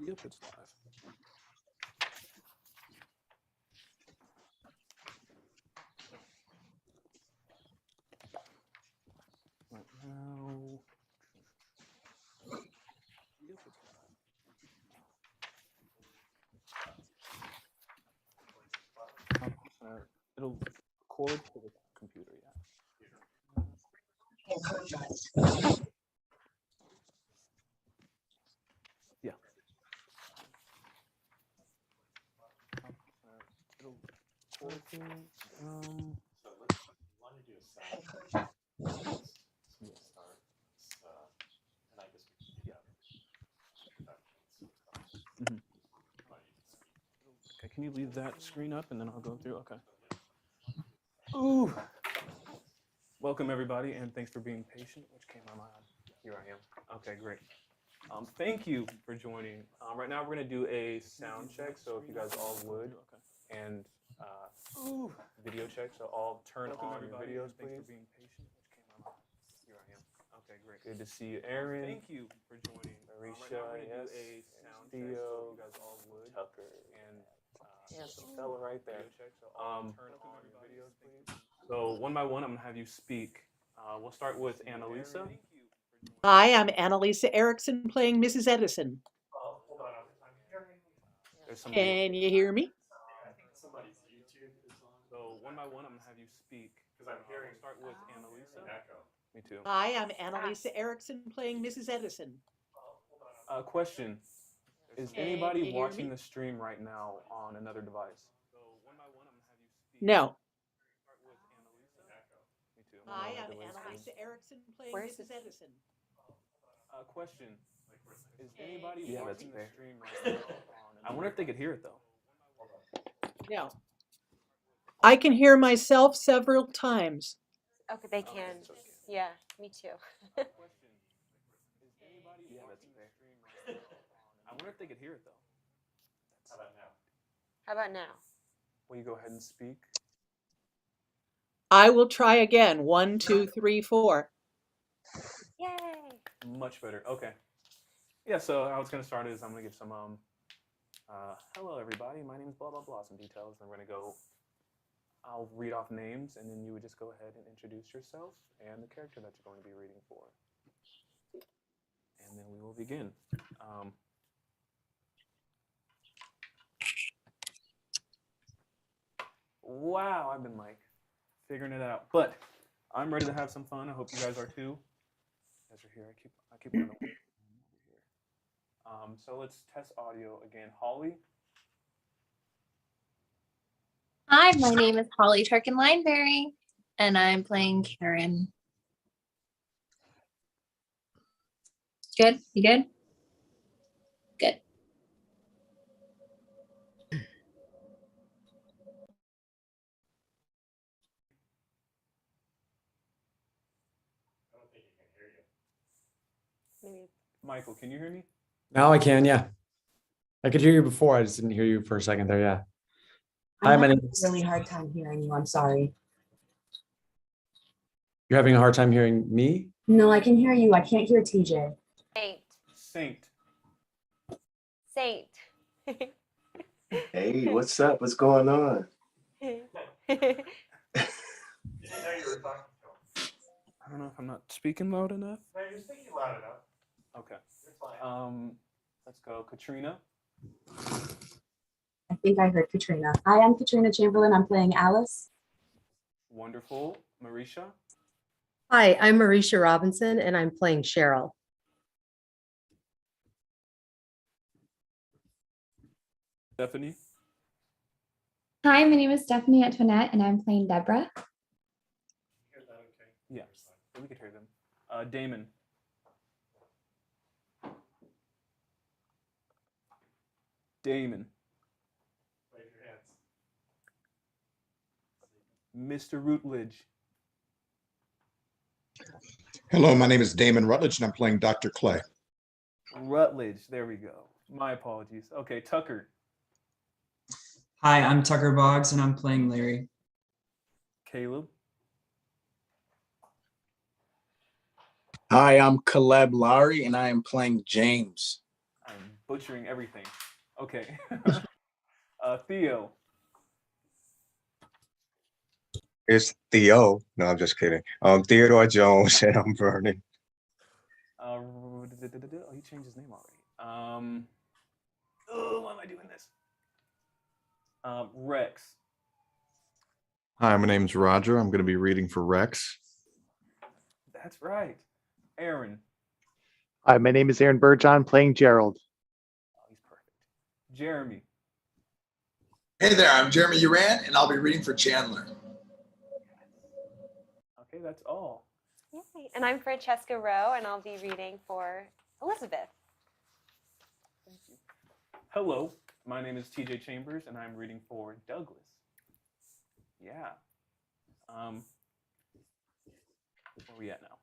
Yep, it's live. Right now. Yep, it's live. It'll record to the computer, yeah. Yeah. It'll record to, So let's want to do a sound. yeah. Start. And I guess we can Yeah. introductions. Okay, can you leave that screen up and then I'll go through? Okay. Ooh. Welcome everybody, and thanks for being patient. Which came on my Here I am. Okay, great. Thank you for joining. Right now we're gonna do a sound check. So if you guys all would, and video check. So all turn on your videos, please. Thanks for being patient. Which came on my Here I am. Okay, great. Good to see you, Aaron. Thank you for joining. Marisha, yes. A sound check. So if you guys all would, Tucker, and some fella right there. Turn on your videos, please. So one by one, I'm gonna have you speak. We'll start with Annalisa. Hi, I'm Annalisa Erickson playing Mrs. Edison. Hold on. There's somebody. Can you hear me? I think somebody's YouTube is on. So one by one, I'm gonna have you speak. Because I'm hearing. We'll start with Annalisa. Echo. Me too. Hi, I'm Annalisa Erickson playing Mrs. Edison. Question. Is Can anybody you hear watching me? the stream right now on another device? So one by one, I'm gonna have you speak. No. Start with Annalisa. Me too. Hi, I'm Annalisa Erickson playing Mrs. Edison. Question. Is anybody Yeah, watching the stream right now on I wonder if they could hear it though. No. I can hear myself several times. Okay, they can. Yeah, me too. Question. Is anybody watching the stream right now on I wonder if they could hear it though. How about now? How about now? Will you go ahead and speak? I will try again. 1, 2, 3, 4. Yay! Much better. Okay. Yeah, so how it's gonna start is I'm gonna give some hello everybody, my name is blah blah blah, some details, and we're gonna go I'll read off names and then you would just go ahead and introduce yourself and the character that you're going to be reading for. And then we will begin. Wow, I've been like figuring it out, but I'm ready to have some fun. I hope you guys are too. You guys are here. I keep wanting to over here. So let's test audio again. Holly. Hi, my name is Holly Turkin-Lineberry, and I'm playing Karen. Good? You good? Good. I don't think you can hear you. Maybe. Michael, can you hear me? Now I can, yeah. I could hear you before. I just didn't hear you for a second there, yeah. Hi, my name is... really hard time hearing you. I'm sorry. You're having a hard time hearing me? No, I can hear you. I can't hear TJ. Saint. Saint. Saint. Hey, what's up? What's going on? You didn't know you were talking to him. I don't know if I'm not speaking loud enough. No, you're speaking loud enough. Okay. You're fine. Let's go, Katrina. I think I heard Katrina. Hi, I'm Katrina Chamberlain. I'm playing Alice. Wonderful. Marisha. Hi, I'm Marisha Robinson, and I'm playing Cheryl. Stephanie. Hi, my name is Stephanie Antoinette, and I'm playing Deborah. Hear that okay? Yeah, we could hear them. Damon. Damon. Wave your hands. Mr. Routledge. Hello, my name is Damon Rutledge, and I'm playing Dr. Clay. Rutledge. There we go. My apologies. Okay, Tucker. Hi, I'm Tucker Boggs, and I'm playing Larry. Caleb. Hi, I'm Caleb Lowry, and I am playing James. I'm butchering everything. Okay. Theo. It's Theo. No, I'm just kidding. Theodore Jones, and I'm Vernon. Oh, he changed his name already. Oh, why am I doing this? Rex. Hi, my name's Roger. I'm going to be reading for Rex. That's right. Aaron. Hi, my name is Aaron Burjohn, playing Gerald. Oh, he's perfect. Jeremy. Hey there, I'm Jeremy Uran, and I'll be reading for Chandler. Okay, that's all. Yay. And I'm Francesca Rowe, and I'll be reading for Elizabeth. Thank you. Hello, my name is TJ Chambers, and I'm reading for Douglas. Yeah. Where are we at now?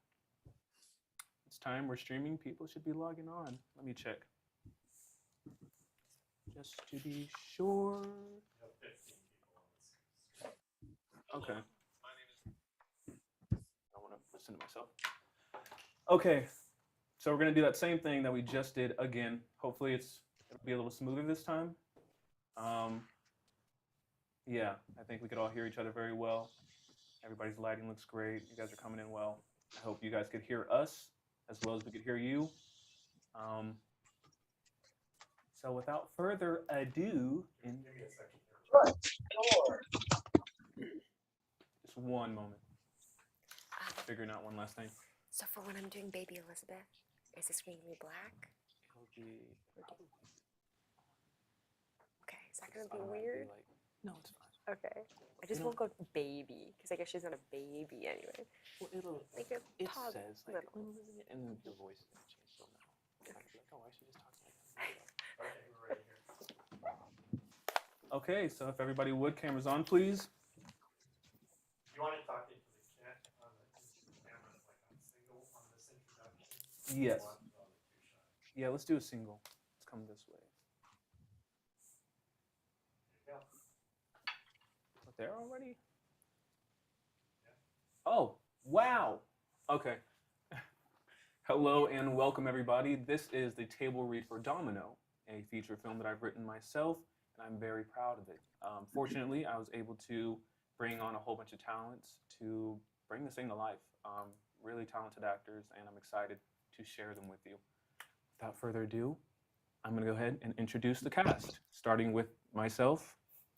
It's time we're streaming. People should be logging on. Let me check. Just to be sure. Okay. I want to listen to myself. Okay. So we're going to do that same thing that we just did again. Hopefully it'll be a little smoother this time. Yeah, I think we could all hear each other very well. Everybody's lighting looks great. You guys are coming in well. I hope you guys could hear us as well as we could hear you. So without further ado, just one moment. Figuring out one last thing. So for when I'm doing Baby Elizabeth, is the screen gonna be black? It'll be. Okay, is that gonna be weird? No, it's fine. Okay. I just won't go baby, because I guess she's not a baby anyway. Well, it'll. Make it It pop says like, little. and then your voice is gonna change. You'll know. Like, oh, why is she just talking like that? Okay, so if everybody would, cameras on, please. You want to talk into the camera like on single on this introduction? Yes. Yeah, let's do a single. Let's come this way. Yeah. There already? Oh, wow. Okay. Hello and welcome everybody. This is the table read for Domino, a feature film that I've written myself, and I'm very proud of it. Fortunately, I was able to bring on a whole bunch of talents to bring this thing to life. Really talented actors, and I'm excited to share them with you. Without further ado, I'm going to go ahead and introduce the cast, starting with myself,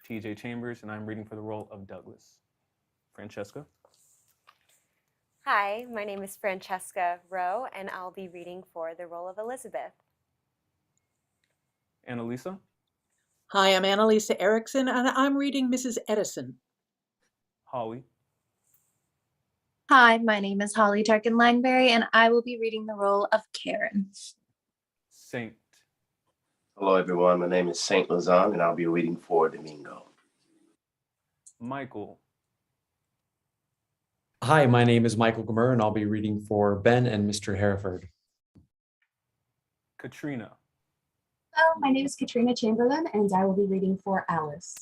TJ Chambers, and I'm reading for the role of Douglas. Francesca. Hi, my name is Francesca Rowe, and I'll be reading for the role of Elizabeth. Annalisa. Hi, I'm Annalisa Erickson, and I'm reading Mrs. Edison. Holly. Hi, my name is Holly Tarkin-Lineberry, and I will be reading the role of Karen. Saint. Hello, everyone. My name is Saint Lazan, and I'll be reading for Domingo. Michael. Hi, my name is Michael Gamer, and I'll be reading for Ben and Mr. Hereford. Katrina. Hello, my name is Katrina Chamberlain, and I will be reading for Alice.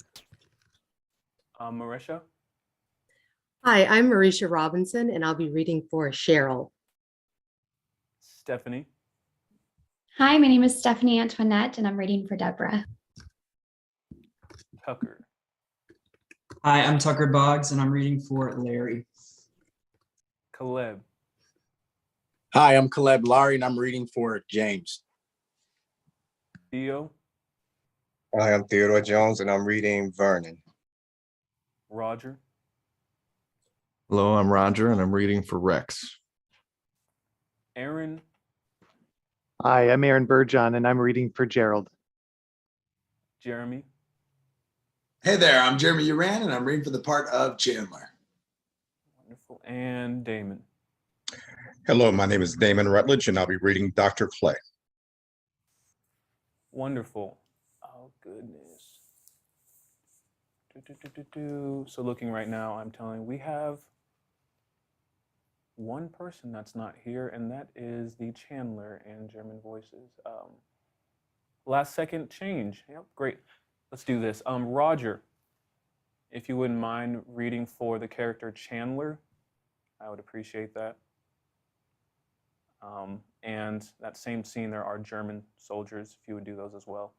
Marisha. Hi, I'm Marisha Robinson, and I'll be reading for Cheryl. Stephanie. Hi, my name is Stephanie Antoinette, and I'm reading for Deborah. Tucker. Hi, I'm Tucker Boggs, and I'm reading for Larry. Caleb. Hi, I'm Caleb Lowry, and I'm reading for James. Theo. Hi, I'm Theodore Jones, and I'm reading Vernon. Roger. Hello, I'm Roger, and I'm reading for Rex. Aaron. Hi, I'm Aaron Burjohn, and I'm reading for Gerald. Jeremy. Hey there, I'm Jeremy Uran, and I'm reading for the part of Chandler. Wonderful. And Damon. Hello, my name is Damon Rutledge, and I'll be reading Dr. Clay. Wonderful. Oh, goodness. So looking right now, I'm telling we have one person that's not here, and that is the Chandler and German voices. Last second change. Yep, great. Let's do this. Roger, if you wouldn't mind reading for the character Chandler, I would appreciate that. And that same scene, there are German soldiers. If you would do those as well,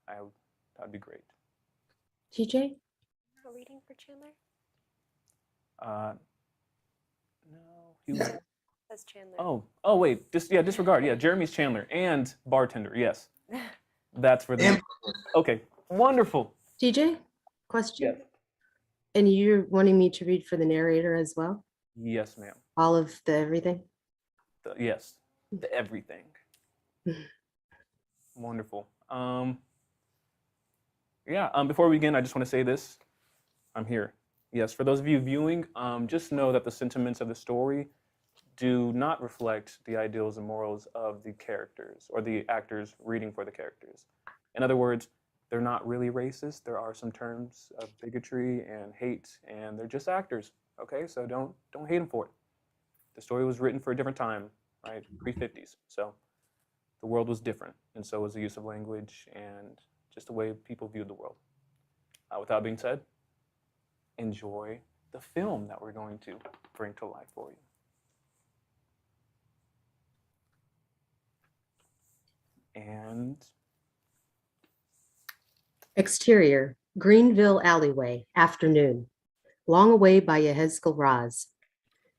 that'd be great. TJ? Not reading for Chandler? No, he was. Says Chandler. Oh, wait. Disregard. Yeah, Jeremy's Chandler and bartender. Yes, that's for the. Okay, wonderful. TJ, question? Yes. And you're wanting me to read for the narrator as well? Yes, ma'am. All of the everything? Yes, the everything. Wonderful. Before we begin, I just want to say this. I'm here. Yes, for those of you viewing, just know that the sentiments of the story do not reflect the ideals and morals of the characters or the actors reading for the characters. In other words, they're not really racist. There are some terms of bigotry and hate, and they're just actors. Okay, so don't hate them for it. The story was written for a different time, right? Pre-50s. So the world was different, and so was the use of language and just the way people viewed the world. With that being said, enjoy the film that we're going to bring to life for you. And Exterior, Greenville alleyway, afternoon. Long away by Yehezkel Raz.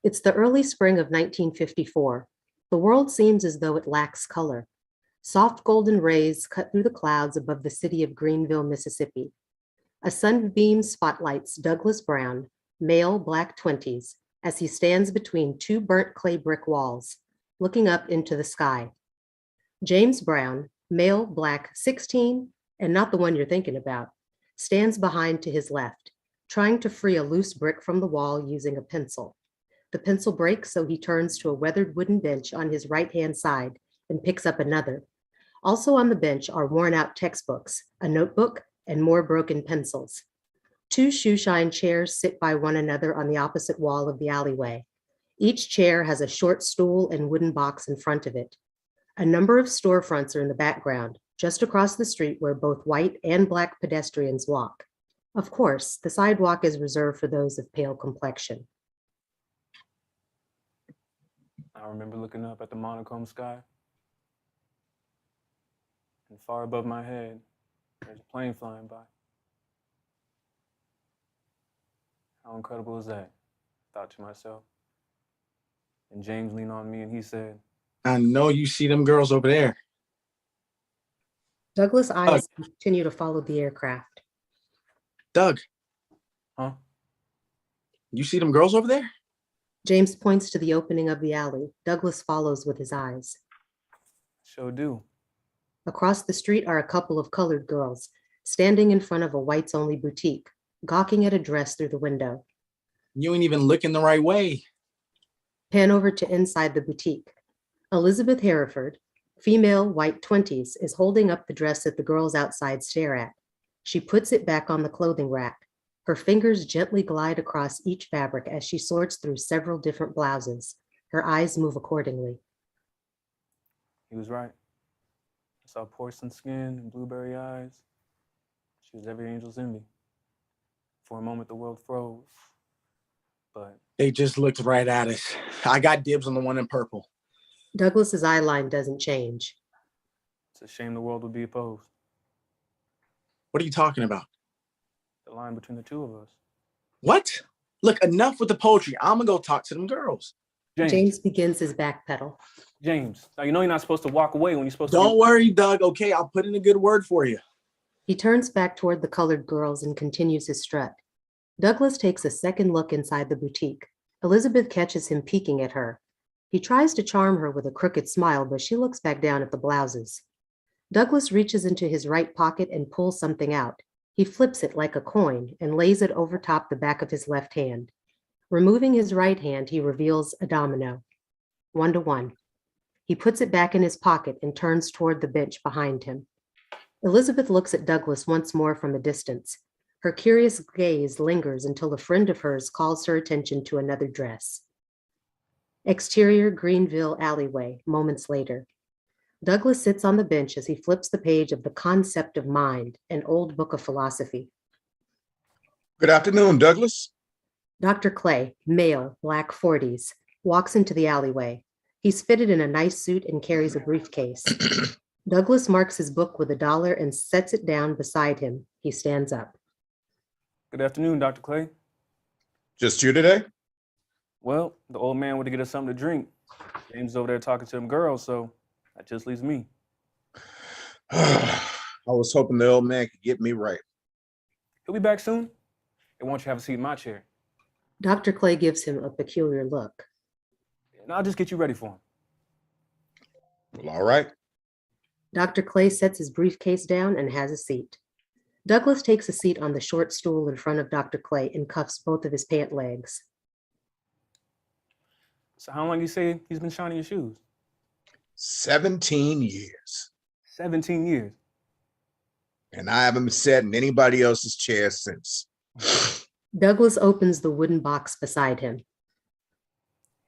It's the early spring of 1954. The world seems as though it lacks color. Soft golden rays cut through the clouds above the city of Greenville, Mississippi. A sunbeam spotlights Douglas Brown, male, black 20s, as he stands between two burnt clay brick walls, looking up into the sky. James Brown, male, black 16, and not the one you're thinking about, stands behind to his left, trying to free a loose brick from the wall using a pencil. The pencil breaks, so he turns to a weathered wooden bench on his right-hand side and picks up another. Also on the bench are worn-out textbooks, a notebook, and more broken pencils. Two shoeshine chairs sit by one another on the opposite wall of the alleyway. Each chair has a short stool and wooden box in front of it. A number of storefronts are in the background, just across the street where both white and black pedestrians walk. Of course, the sidewalk is reserved for those of pale complexion. I remember looking up at the monochrome sky, and far above my head, there's a plane flying by. How incredible is that? I thought to myself. And James leaned on me and he said, I know you see them girls over there. Douglas' eyes continue to follow the aircraft. Doug. Huh? You see them girls over there? James points to the opening of the alley. Douglas follows with his eyes. Sure do. Across the street are a couple of colored girls, standing in front of a whites-only boutique, gawking at a dress through the window. You ain't even looking the right way. Pan over to inside the boutique. Elizabeth Hereford, female, white 20s, is holding up the dress that the girls outside stare at. She puts it back on the clothing rack. Her fingers gently glide across each fabric as she sorts through several different blouses. Her eyes move accordingly. He was right. I saw porcelain skin and blueberry eyes. She was every angel's envy. For a moment, the world froze. But they just looked right at us. I got dibs on the one in purple. Douglas's eye line doesn't change. It's a shame the world would be opposed. What are you talking about? The line between the two of us. What? Look, enough with the poetry. I'm gonna go talk to them girls. James begins his backpedal. James, now you know you're not supposed to walk away when you're supposed to. Don't worry, Doug. Okay, I'll put in a good word for you. He turns back toward the colored girls and continues his strut. Douglas takes a second look inside the boutique. Elizabeth catches him peeking at her. He tries to charm her with a crooked smile, but she looks back down at the blouses. Douglas reaches into his right pocket and pulls something out. He flips it like a coin and lays it over top the back of his left hand. Removing his right hand, he reveals a domino. 1-to-1. He puts it back in his pocket and turns toward the bench behind him. Elizabeth looks at Douglas once more from a distance. Her curious gaze lingers until a friend of hers calls her attention to another dress. Exterior Greenville alleyway, moments later. Douglas sits on the bench as he flips the page of The Concept of Mind, an old book of philosophy. Good afternoon, Douglas. Dr. Clay, male, black 40s, walks into the alleyway. He's fitted in a nice suit and carries a briefcase. Douglas marks his book with $1 and sets it down beside him. He stands up. Good afternoon, Dr. Clay. Just you today? Well, the old man went to get us something to drink. James is over there talking to them girls, so that just leaves me. I was hoping the old man could get me right. He'll be back soon. And won't you have a seat in my chair? Dr. Clay gives him a peculiar look. And I'll just get you ready for him. Well, all right. Dr. Clay sets his briefcase down and has a seat. Douglas takes a seat on the short stool in front of Dr. Clay and cuffs both of his pant legs. So how long you say he's been shining your shoes? 17 years. 17 years. And I haven't sat in anybody else's chair since. Douglas opens the wooden box beside him.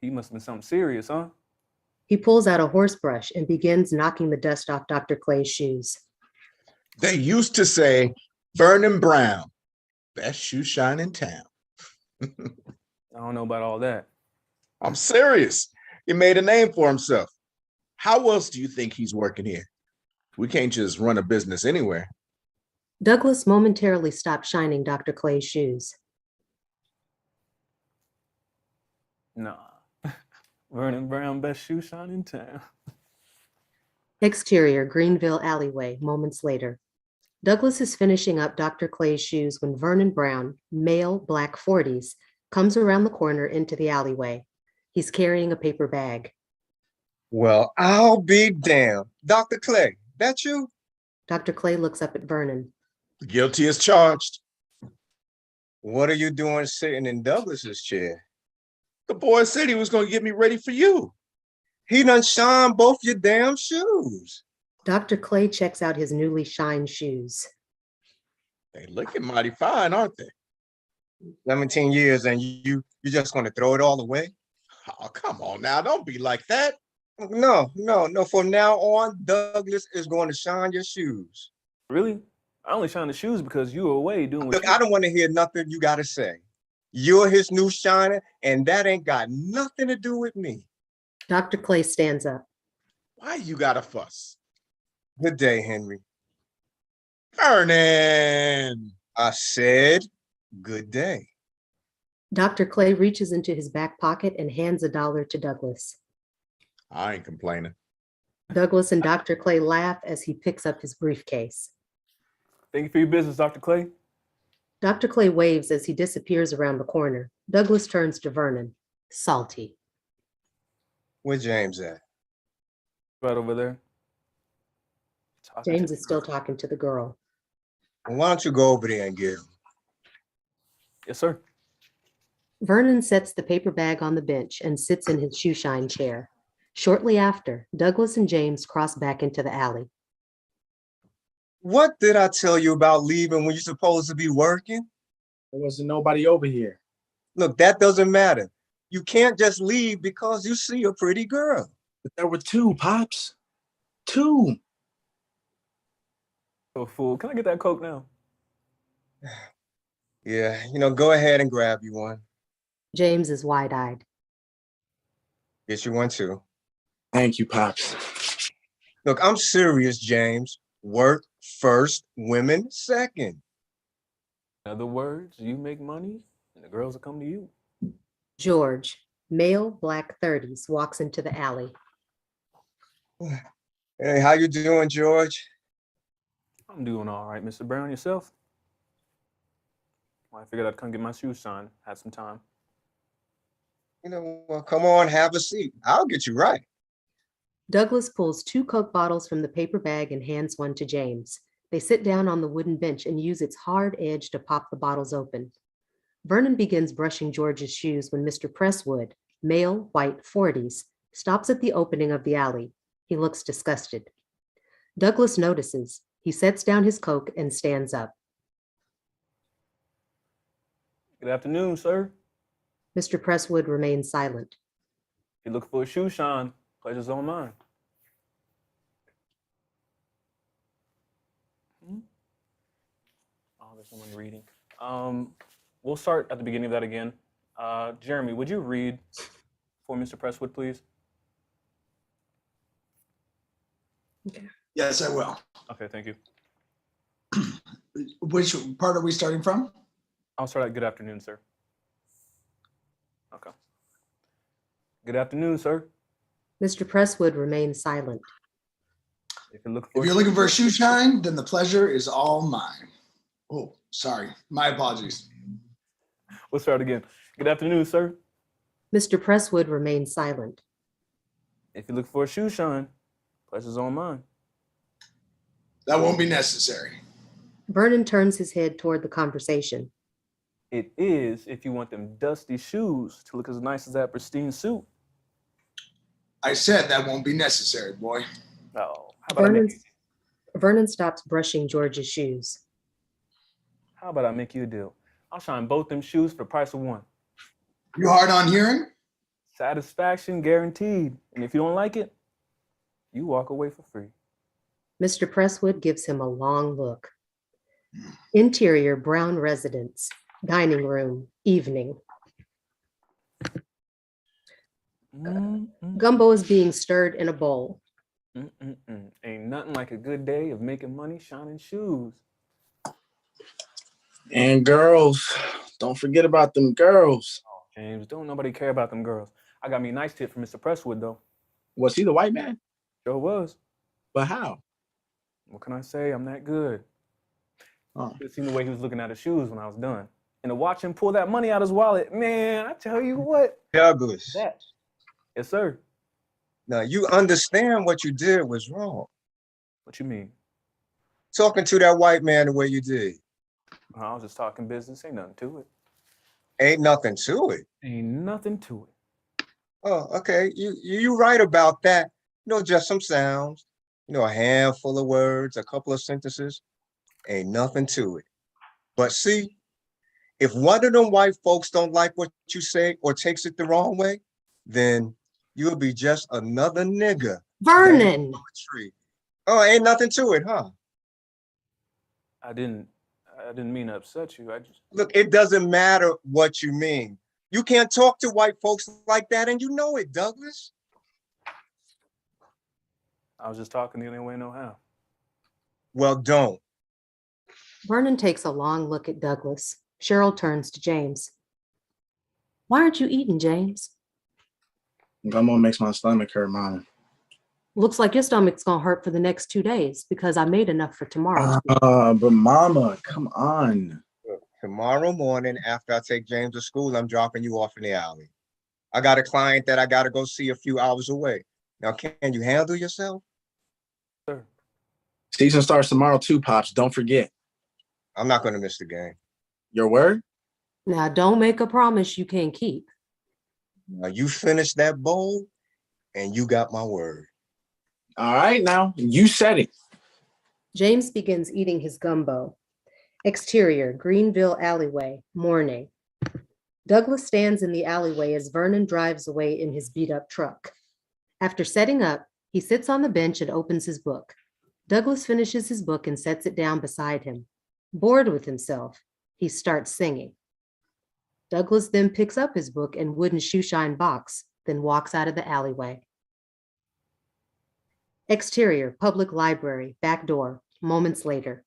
He must have been something serious, huh? He pulls out a horse brush and begins knocking the dust off Dr. Clay's shoes. They used to say, Vernon Brown, best shoe shine in town. I don't know about all that. I'm serious. He made a name for himself. How else do you think he's working here? We can't just run a business anywhere. Douglas momentarily stopped shining Dr. Clay's shoes. Nah. Vernon Brown, best shoe shine in town. Exterior Greenville alleyway, moments later. Douglas is finishing up Dr. Clay's shoes when Vernon Brown, male, black 40s, comes around the corner into the alleyway. He's carrying a paper bag. Well, I'll be damned. Dr. Clay, that you? Dr. Clay looks up at Vernon. Guilty as charged. What are you doing sitting in Douglas's chair? The boy said he was going to get me ready for you. He done shined both your damn shoes. Dr. Clay checks out his newly shined shoes. They looking mighty fine, aren't they? 17 years and you're just going to throw it all away? Oh, come on now. Don't be like that. No. From now on, Douglas is going to shine your shoes. Really? I only shine the shoes because you were away doing what Look, I don't want to hear nothing you got to say. You're his new shiner, and that ain't got nothing to do with me. Dr. Clay stands up. Why you got a fuss? Good day, Henry. Vernon! I said, good day. Dr. Clay reaches into his back pocket and hands $1 to Douglas. I ain't complaining. Douglas and Dr. Clay laugh as he picks up his briefcase. Thank you for your business, Dr. Clay. Dr. Clay waves as he disappears around the corner. Douglas turns to Vernon, salty. Where James at? Right over there. James is still talking to the girl. Why don't you go over there and get him? Yes, sir. Vernon sets the paper bag on the bench and sits in his shoeshine chair. Shortly after, Douglas and James cross back into the alley. What did I tell you about leaving when you're supposed to be working? There wasn't nobody over here. Look, that doesn't matter. You can't just leave because you see a pretty girl. But there were two, Pops. Two. Oh, fool. Can I get that Coke now? Yeah, go ahead and grab you one. James is wide-eyed. Get you one too. Thank you, Pops. Look, I'm serious, James. Work first, women second. In other words, you make money and the girls will come to you. George, male, black 30s, walks into the alley. Hey, how you doing, George? I'm doing all right, Mr. Brown. Yourself? Well, I figured I'd come get my shoes shined. Had some time. Well, come on, have a seat. I'll get you right. Douglas pulls 2 Coke bottles from the paper bag and hands one to James. They sit down on the wooden bench and use its hard edge to pop the bottles open. Vernon begins brushing George's shoes when Mr. Presswood, male, white, 40s, stops at the opening of the alley. He looks disgusted. Douglas notices. He sets down his Coke and stands up. Good afternoon, sir. Mr. Presswood remains silent. you're looking for a shoe shine, pleasure's all mine. Oh, there's someone reading. We'll start at the beginning of that again. Jeremy, would you read for Mr. Presswood, please? Yes, I will. Okay, thank you. Which part are we starting from? I'll start at good afternoon, sir. Okay. Good afternoon, sir. Mr. Presswood remains silent. If If you're looking for a shoe shine, then the pleasure is all mine. Oh, sorry. My apologies. We'll start again. Good afternoon, sir. Mr. Presswood remains silent. If you look for a shoe shine, pleasure's all mine. That won't be necessary. Vernon turns his head toward the conversation. It is if you want them dusty shoes to look as nice as that pristine suit. I said that won't be necessary, boy. Oh, how about Vernon stops brushing George's shoes. How about I make you a deal? I'll shine both them shoes for the price of one. You hard on hearing? Satisfaction guaranteed. And if you don't like it, you walk away for free. Mr. Presswood gives him a long look. Interior brown residence, dining room, evening. Gumbo is being stirred in a bowl. Ain't nothing like a good day of making money shining shoes. And girls, don't forget about them girls. Oh, James, don't nobody care about them girls. I got me a nice tip from Mr. Presswood, though. Was he the white man? Sure was. But how? What can I say? I'm that good. Oh. You should have seen the way he was looking at his shoes when I was done. And to watch him pull that money out of his wallet, man, I tell you what. Douglas. That. Yes, sir. Now you understand what you did was wrong. What you mean? Talking to that white man the way you did. I was just talking business. Ain't nothing to it. Ain't nothing to it. Ain't nothing to it. Oh, okay. You right about that. Just some sounds. A handful of words, a couple of sentences. Ain't nothing to it. But see, if one of them white folks don't like what you say or takes it the wrong way, then you'll be just another nigga. Vernon! Oh, ain't nothing to it, huh? I didn't mean to upset you. Look, it doesn't matter what you mean. You can't talk to white folks like that, and you know it, Douglas. I was just talking the only way I know how. Well, don't. Vernon takes a long look at Douglas. Cheryl turns to James. Why aren't you eating, James? Gumbo makes my stomach hurt, Mom. Looks like your stomach's gonna hurt for the next 2 days because I made enough for tomorrow. But Mama, come on. Look, tomorrow morning after I take James to school, I'm dropping you off in the alley. I got a client that I got to go see a few hours away. Now, can you handle yourself? Sir. Season starts tomorrow too, Pops. Don't forget. I'm not going to miss the game. Your word? Now, don't make a promise you can't keep. Now, you finish that bowl, and you got my word. All right, now. You said it. James begins eating his gumbo. Exterior, Greenville alleyway, morning. Douglas stands in the alleyway as Vernon drives away in his beat-up truck. After setting up, he sits on the bench and opens his book. Douglas finishes his book and sets it down beside him. Bored with himself, he starts singing. Douglas then picks up his book and wooden shoeshine box, then walks out of the alleyway. Exterior, public library, back door, moments later.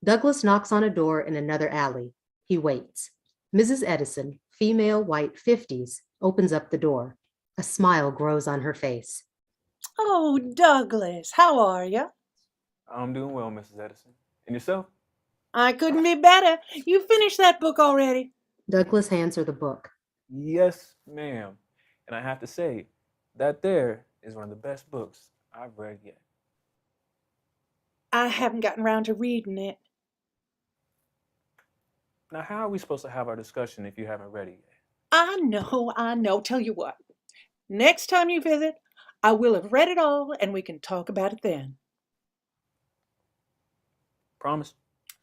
Douglas knocks on a door in another alley. He waits. Mrs. Edison, female, white, 50s, opens up the door. A smile grows on her face. Oh, Douglas, how are you? I'm doing well, Mrs. Edison. And yourself? I couldn't be better. You finished that book already. Douglas hands her the book. Yes, ma'am. And I have to say, that there is one of the best books I've read yet. I haven't gotten around to reading it. Now, how are we supposed to have our discussion if you haven't read it yet? I know. Tell you what, next time you visit, I will have read it all and we can talk about it then. Promise?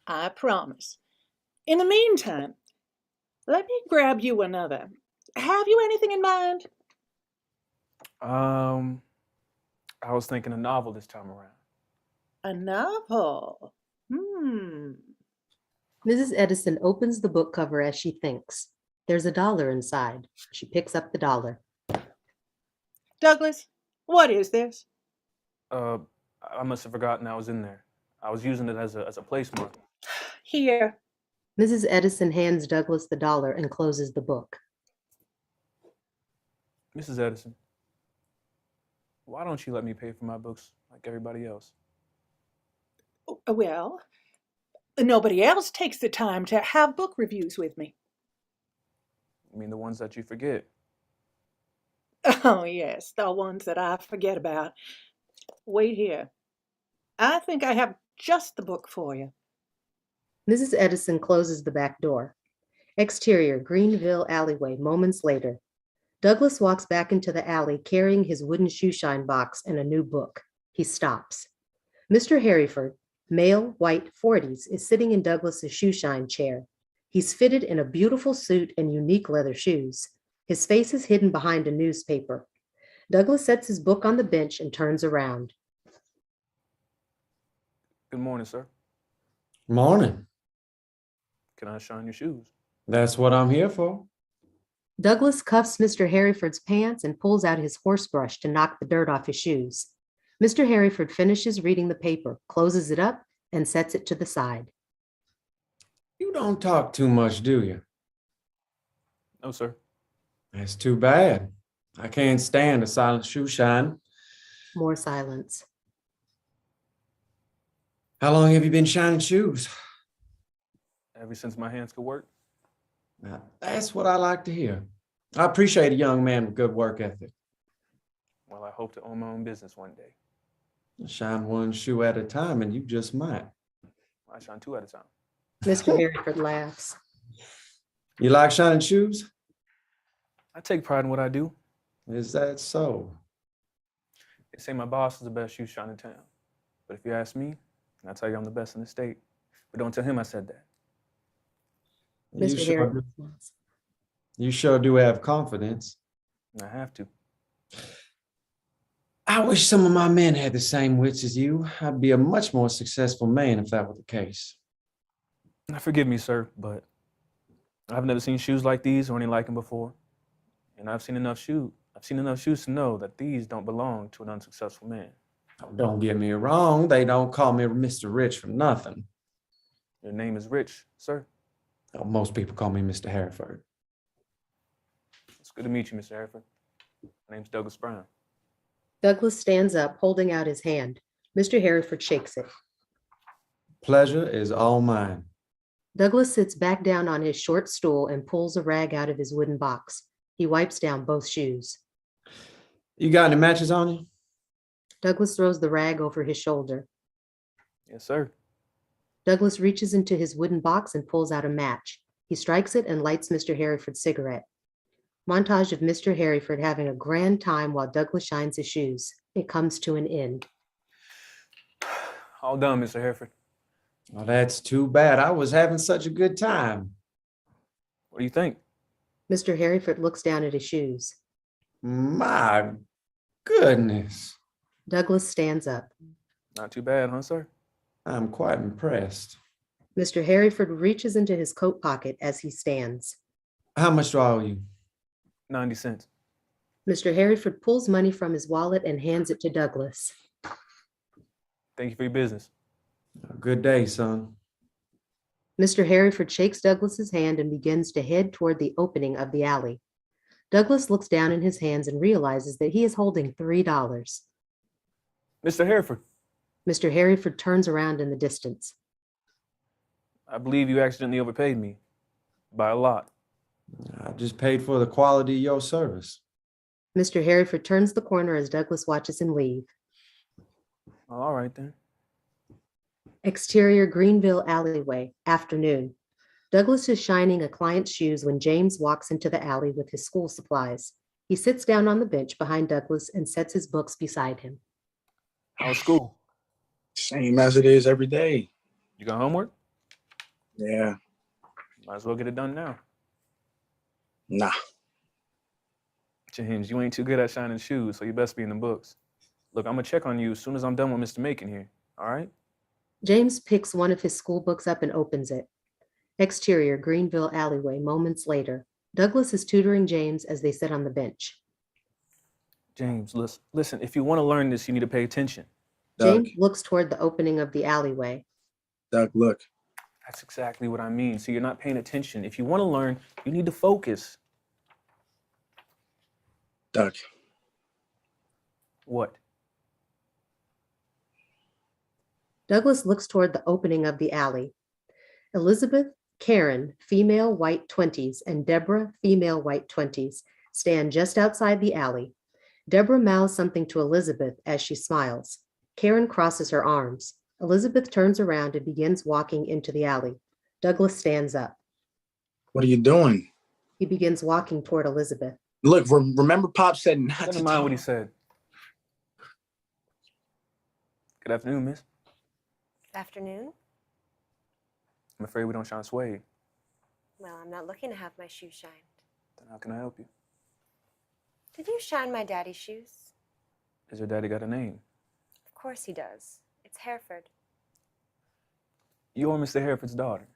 I promise. In the meantime, let me grab you another. Have you anything in mind? Um, I was thinking a novel this time around. A novel. Hmm. Mrs. Edison opens the book cover as she thinks. There's $1 inside. She picks up the dollar. Douglas, what is this? Uh, I must have forgotten I was in there. I was using it as a placemark. Here. Mrs. Edison hands Douglas the dollar and closes the book. Mrs. Edison, why don't you let me pay for my books like everybody else? Well, nobody else takes the time to have book reviews with me. I mean, the ones that you forget. Oh, yes, the ones that I forget about. Wait here. I think I have just the book for you. Mrs. Edison closes the back door. Exterior, Greenville alleyway, moments later. Douglas walks back into the alley carrying his wooden shoeshine box and a new book. He stops. Mr. Harryford, male, white, 40s, is sitting in Douglas's shoeshine chair. He's fitted in a beautiful suit and unique leather shoes. His face is hidden behind a newspaper. Douglas sets his book on the bench and turns around. Good morning, sir. Morning. Can I shine your shoes? That's what I'm here for. Douglas cuffs Mr. Harryford's pants and pulls out his horse brush to knock the dirt off his shoes. Mr. Harryford finishes reading the paper, closes it up, and sets it to the side. You don't talk too much, do you? No, sir. That's too bad. I can't stand a silent shoe shine. More silence. How long have you been shining shoes? Ever since my hands could work. Now, that's what I like to hear. I appreciate a young man with good work ethic. Well, I hope to own my own business one day. Shine one shoe at a time, and you just might. I shine two at a time. Mr. Harryford laughs. You like shining shoes? I take pride in what I do. Is that so? They say my boss is the best shoe shine in town. But if you ask me, I'll tell you I'm the best in the state. But don't tell him I said that. You sure do have confidence. I have to. I wish some of my men had the same wits as you. I'd be a much more successful man if that were the case. Now, forgive me, sir, but I've never seen shoes like these or any like them before. And I've seen enough shoes to know that these don't belong to an unsuccessful man. Oh, don't get me wrong. They don't call me Mr. Rich for nothing. Your name is Rich, sir. Oh, most people call me Mr. Harryford. It's good to meet you, Mr. Hereford. My name's Douglas Brown. Douglas stands up, holding out his hand. Mr. Harryford shakes it. Pleasure is all mine. Douglas sits back down on his short stool and pulls a rag out of his wooden box. He wipes down both shoes. You got any matches on you? Douglas throws the rag over his shoulder. Yes, sir. Douglas reaches into his wooden box and pulls out a match. He strikes it and lights Mr. Harryford's cigarette. Montage of Mr. Harryford having a grand time while Douglas shines his shoes. It comes to an end. All done, Mr. Hereford. Oh, that's too bad. I was having such a good time. What do you think? Mr. Harryford looks down at his shoes. My goodness. Douglas stands up. Not too bad, huh, sir? I'm quite impressed. Mr. Harryford reaches into his coat pocket as he stands. How much do I owe you? 90 cents. Mr. Harryford pulls money from his wallet and hands it to Douglas. Thank you for your business. Good day, son. Mr. Harryford shakes Douglas's hand and begins to head toward the opening of the alley. Douglas looks down in his hands and realizes that he is holding $3. Mr. Hereford. Mr. Harryford turns around in the distance. I believe you accidentally overpaid me by a lot. I just paid for the quality of your service. Mr. Harryford turns the corner as Douglas watches him leave. All right, then. Exterior Greenville alleyway, afternoon. Douglas is shining a client's shoes when James walks into the alley with his school supplies. He sits down on the bench behind Douglas and sets his books beside him. How's school? Same as it is every day. You got homework? Yeah. Might as well get it done now. Nah. James, you ain't too good at shining shoes, so you best be in the books. Look, I'm gonna check on you as soon as I'm done with Mr. Macon here. All right? James picks one of his school books up and opens it. Exterior, Greenville alleyway, moments later. Douglas is tutoring James as they sit on the bench. James, listen, if you want to learn this, you need to pay attention. Doug, James looks toward the opening of the alleyway. Doug, look. That's exactly what I mean. So you're not paying attention. If you want to learn, you need to focus. Doug. What? Douglas looks toward the opening of the alley. Elizabeth, Karen, female white 20s, and Deborah, female white 20s, stand just outside the alley. Deborah mouths something to Elizabeth as she smiles. Karen crosses her arms. Elizabeth turns around and begins walking into the alley. Douglas stands up. What are you doing? He begins walking toward Elizabeth. Look, remember Pop said not Never to mind talk. what he said. Good afternoon, miss. Good afternoon. I'm afraid we don't shine suede. Well, I'm not looking to have my shoes shined. Then how can I help you? Did you shine my daddy's shoes? Has your daddy got a name? Of course he does. It's Hereford. You're Mr. Hereford's daughter,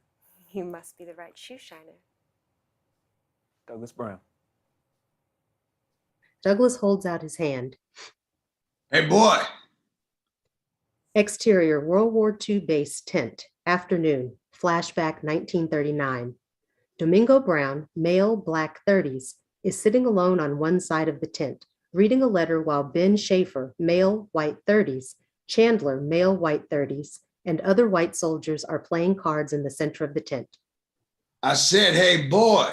You must be the right shoe shiner. Douglas Brown. Douglas holds out his hand. Hey, boy. Exterior, World War II base tent. Afternoon. Flashback 1939. Domingo Brown, male, black 30s, is sitting alone on one side of the tent, reading a letter while Ben Schaefer, male, white 30s, Chandler, male, white 30s, and other white soldiers are playing cards in the center of the tent. I said, hey, boy.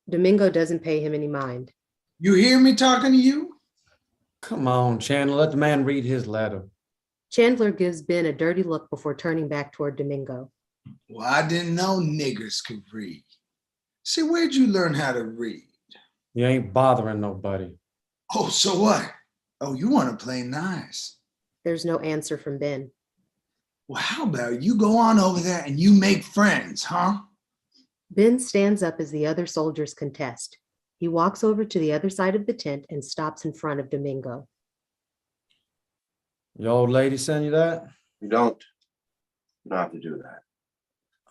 Domingo doesn't pay him any mind. You hear me talking to you? Come on, Chandler, let the man read his letter. Chandler gives Ben a dirty look before turning back toward Domingo. Well, I didn't know niggers could read. See, where'd you learn how to read? You ain't bothering nobody. Oh, so what? Oh, you want to play nice. There's no answer from Ben. Well, how about you go on over there and you make friends, huh? Ben stands up as the other soldiers contest. He walks over to the other side of the tent and stops in front of Domingo. Your old lady send you that? You don't have to do that.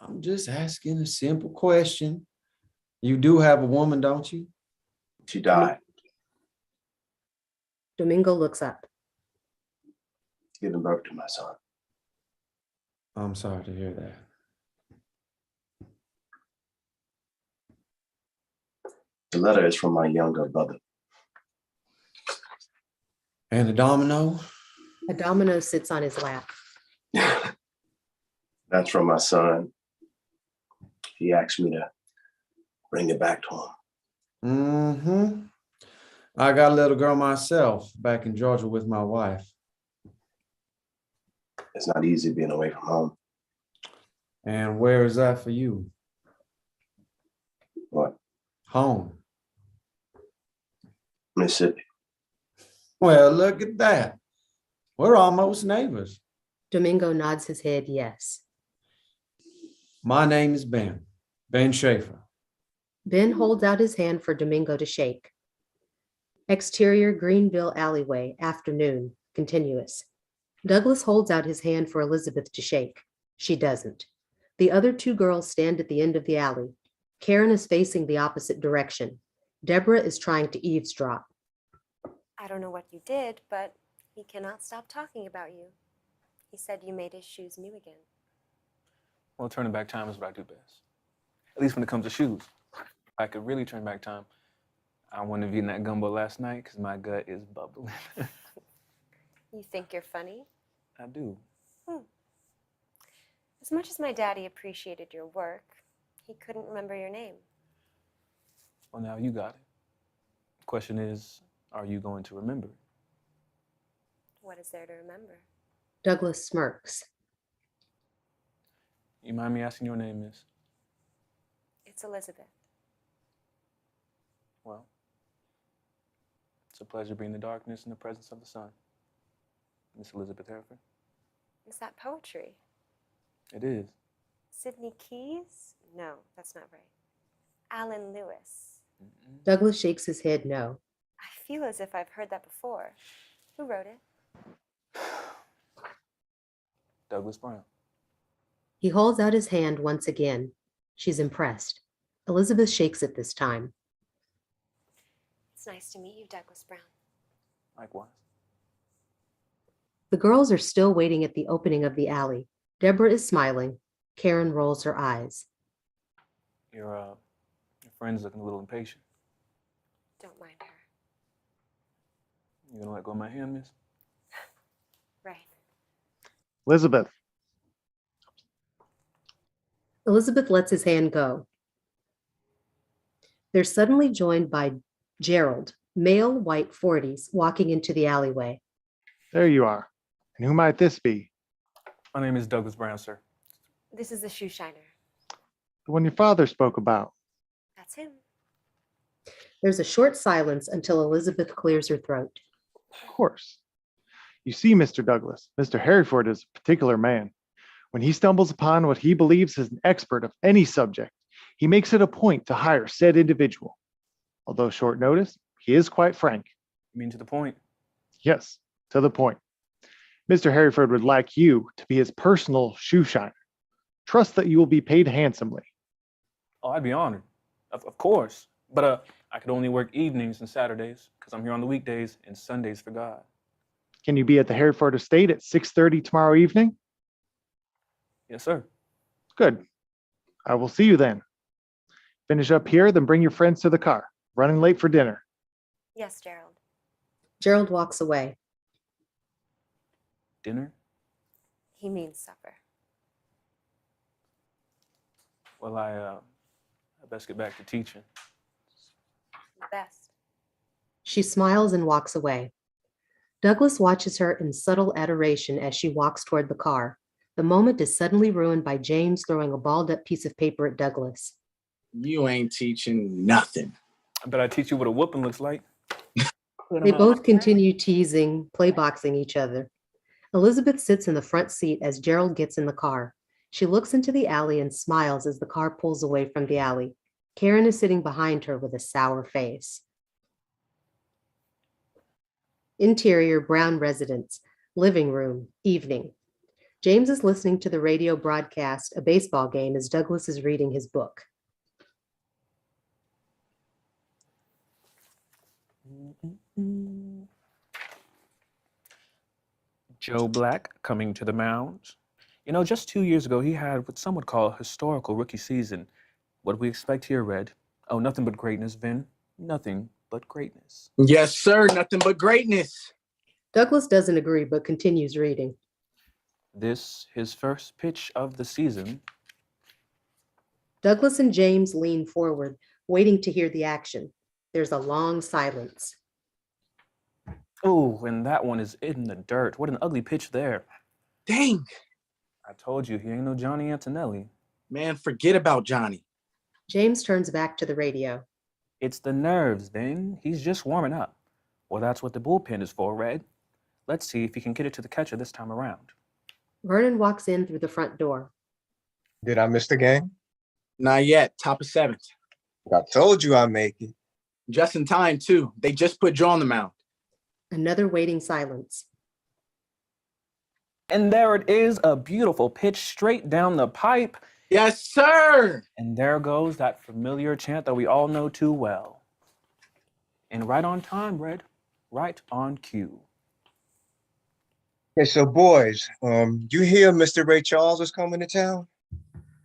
I'm just asking a simple question. You do have a woman, don't you? She died. Domingo looks up. Giving birth to my son. I'm sorry to hear that. The letter is from my younger brother. And a domino? A domino sits on his lap. That's from my son. He asked me to bring it back to him. Mm-hmm. I got a little girl myself back in Georgia with my wife. It's not easy being away from home. And where is that for you? What? Home. Mississippi. Well, look at that. We're almost neighbors. Domingo nods his head yes. My name is Ben. Ben Schaefer. Ben holds out his hand for Domingo to shake. Exterior Greenville alleyway, afternoon, continuous. Douglas holds out his hand for Elizabeth to shake. She doesn't. The other two girls stand at the end of the alley. Karen is facing the opposite direction. Deborah is trying to eavesdrop. I don't know what you did, but he cannot stop talking about you. He said you made his shoes new again. Well, turning back time is what I do best. At least when it comes to shoes. If I could really turn back time, I wouldn't have eaten that gumbo last night because my gut is bubbling. You think you're funny? I do. As much as my daddy appreciated your work, he couldn't remember your name. Well, now you got it. The question is, are you going to remember it? What is there to remember? Douglas smirks. You mind me asking your name, miss? It's Elizabeth. Well, it's a pleasure being in the darkness in the presence of the sun. Miss Elizabeth Hereford. Is that poetry? It is. Sidney Keys? No, that's not right. Alan Lewis. Douglas shakes his head no. feel as if I've heard that before. Who wrote it? Douglas Brown. He holds out his hand once again. She's impressed. Elizabeth shakes it this time. It's nice to meet you, Douglas Brown. Likewise. The girls are still waiting at the opening of the alley. Deborah is smiling. Karen rolls her eyes. Your friend's looking a little impatient. Don't mind her. You gonna let go of my hand, miss? Right. Elizabeth, Elizabeth lets his hand go. They're suddenly joined by Gerald, male, white 40s, walking into the alleyway. there you are. And who might this be? My name is Douglas Brown, sir. This is the shoe shiner. The one your father spoke about. That's him. There's a short silence until Elizabeth clears her throat. Of course. You see, Mr. Douglas, Mr. Harryford is a particular man. When he stumbles upon what he believes is an expert of any subject, he makes it a point to hire said individual. Although short notice, he is quite frank. You mean to the point? Yes, to the point. Mr. Harryford would like you to be his personal shoe shiner. Trust that you will be paid handsomely. Oh, I'd be honored. Of course. But I could only work evenings and Saturdays because I'm here on the weekdays and Sundays for God. Can you be at the Harryford estate at 6:30 tomorrow evening? Yes, sir. Good. I will see you then. Finish up here, then bring your friends to the car. Running late for dinner. Yes, Gerald. Gerald walks away. Dinner? He means supper. Well, I best get back to teaching. The best. She smiles and walks away. Douglas watches her in subtle adoration as she walks toward the car. The moment is suddenly ruined by James throwing a balled up piece of paper at Douglas. You ain't teaching nothing. I bet I teach you what a whooping looks like. They both continue teasing, playboxing each other. Elizabeth sits in the front seat as Gerald gets in the car. She looks into the alley and smiles as the car pulls away from the alley. Karen is sitting behind her with a sour face. Interior, brown residence, living room, evening. James is listening to the radio broadcast a baseball game as Douglas is reading his book. Joe Black coming to the mound. You know, just 2 years ago, he had what some would call a historical rookie season. What do we expect here, Red? Oh, nothing but greatness, Vin. Nothing but greatness. Yes, sir. Nothing but greatness. Douglas doesn't agree, but continues reading. This, his first pitch of the season. Douglas and James lean forward, waiting to hear the action. There's a long silence. Oh, and that one is in the dirt. What an ugly pitch there. Dang. I told you, he ain't no Johnny Antonelli. Man, forget about Johnny. James turns back to the radio. It's the nerves, Vin. He's just warming up. Well, that's what the bullpen is for, Red. Let's see if he can get it to the catcher this time around. Vernon walks in through the front door. Did I miss the game? Not yet. Top of 7th. I told you I'd make it. Just in time, too. They just put Joe on the mound. Another waiting silence. And there it is, a beautiful pitch straight down the pipe. Yes, sir. And there goes that familiar chant that we all know too well. And right on time, Red. Right on cue. Okay, so boys, you hear Mr. Ray Charles is coming to town?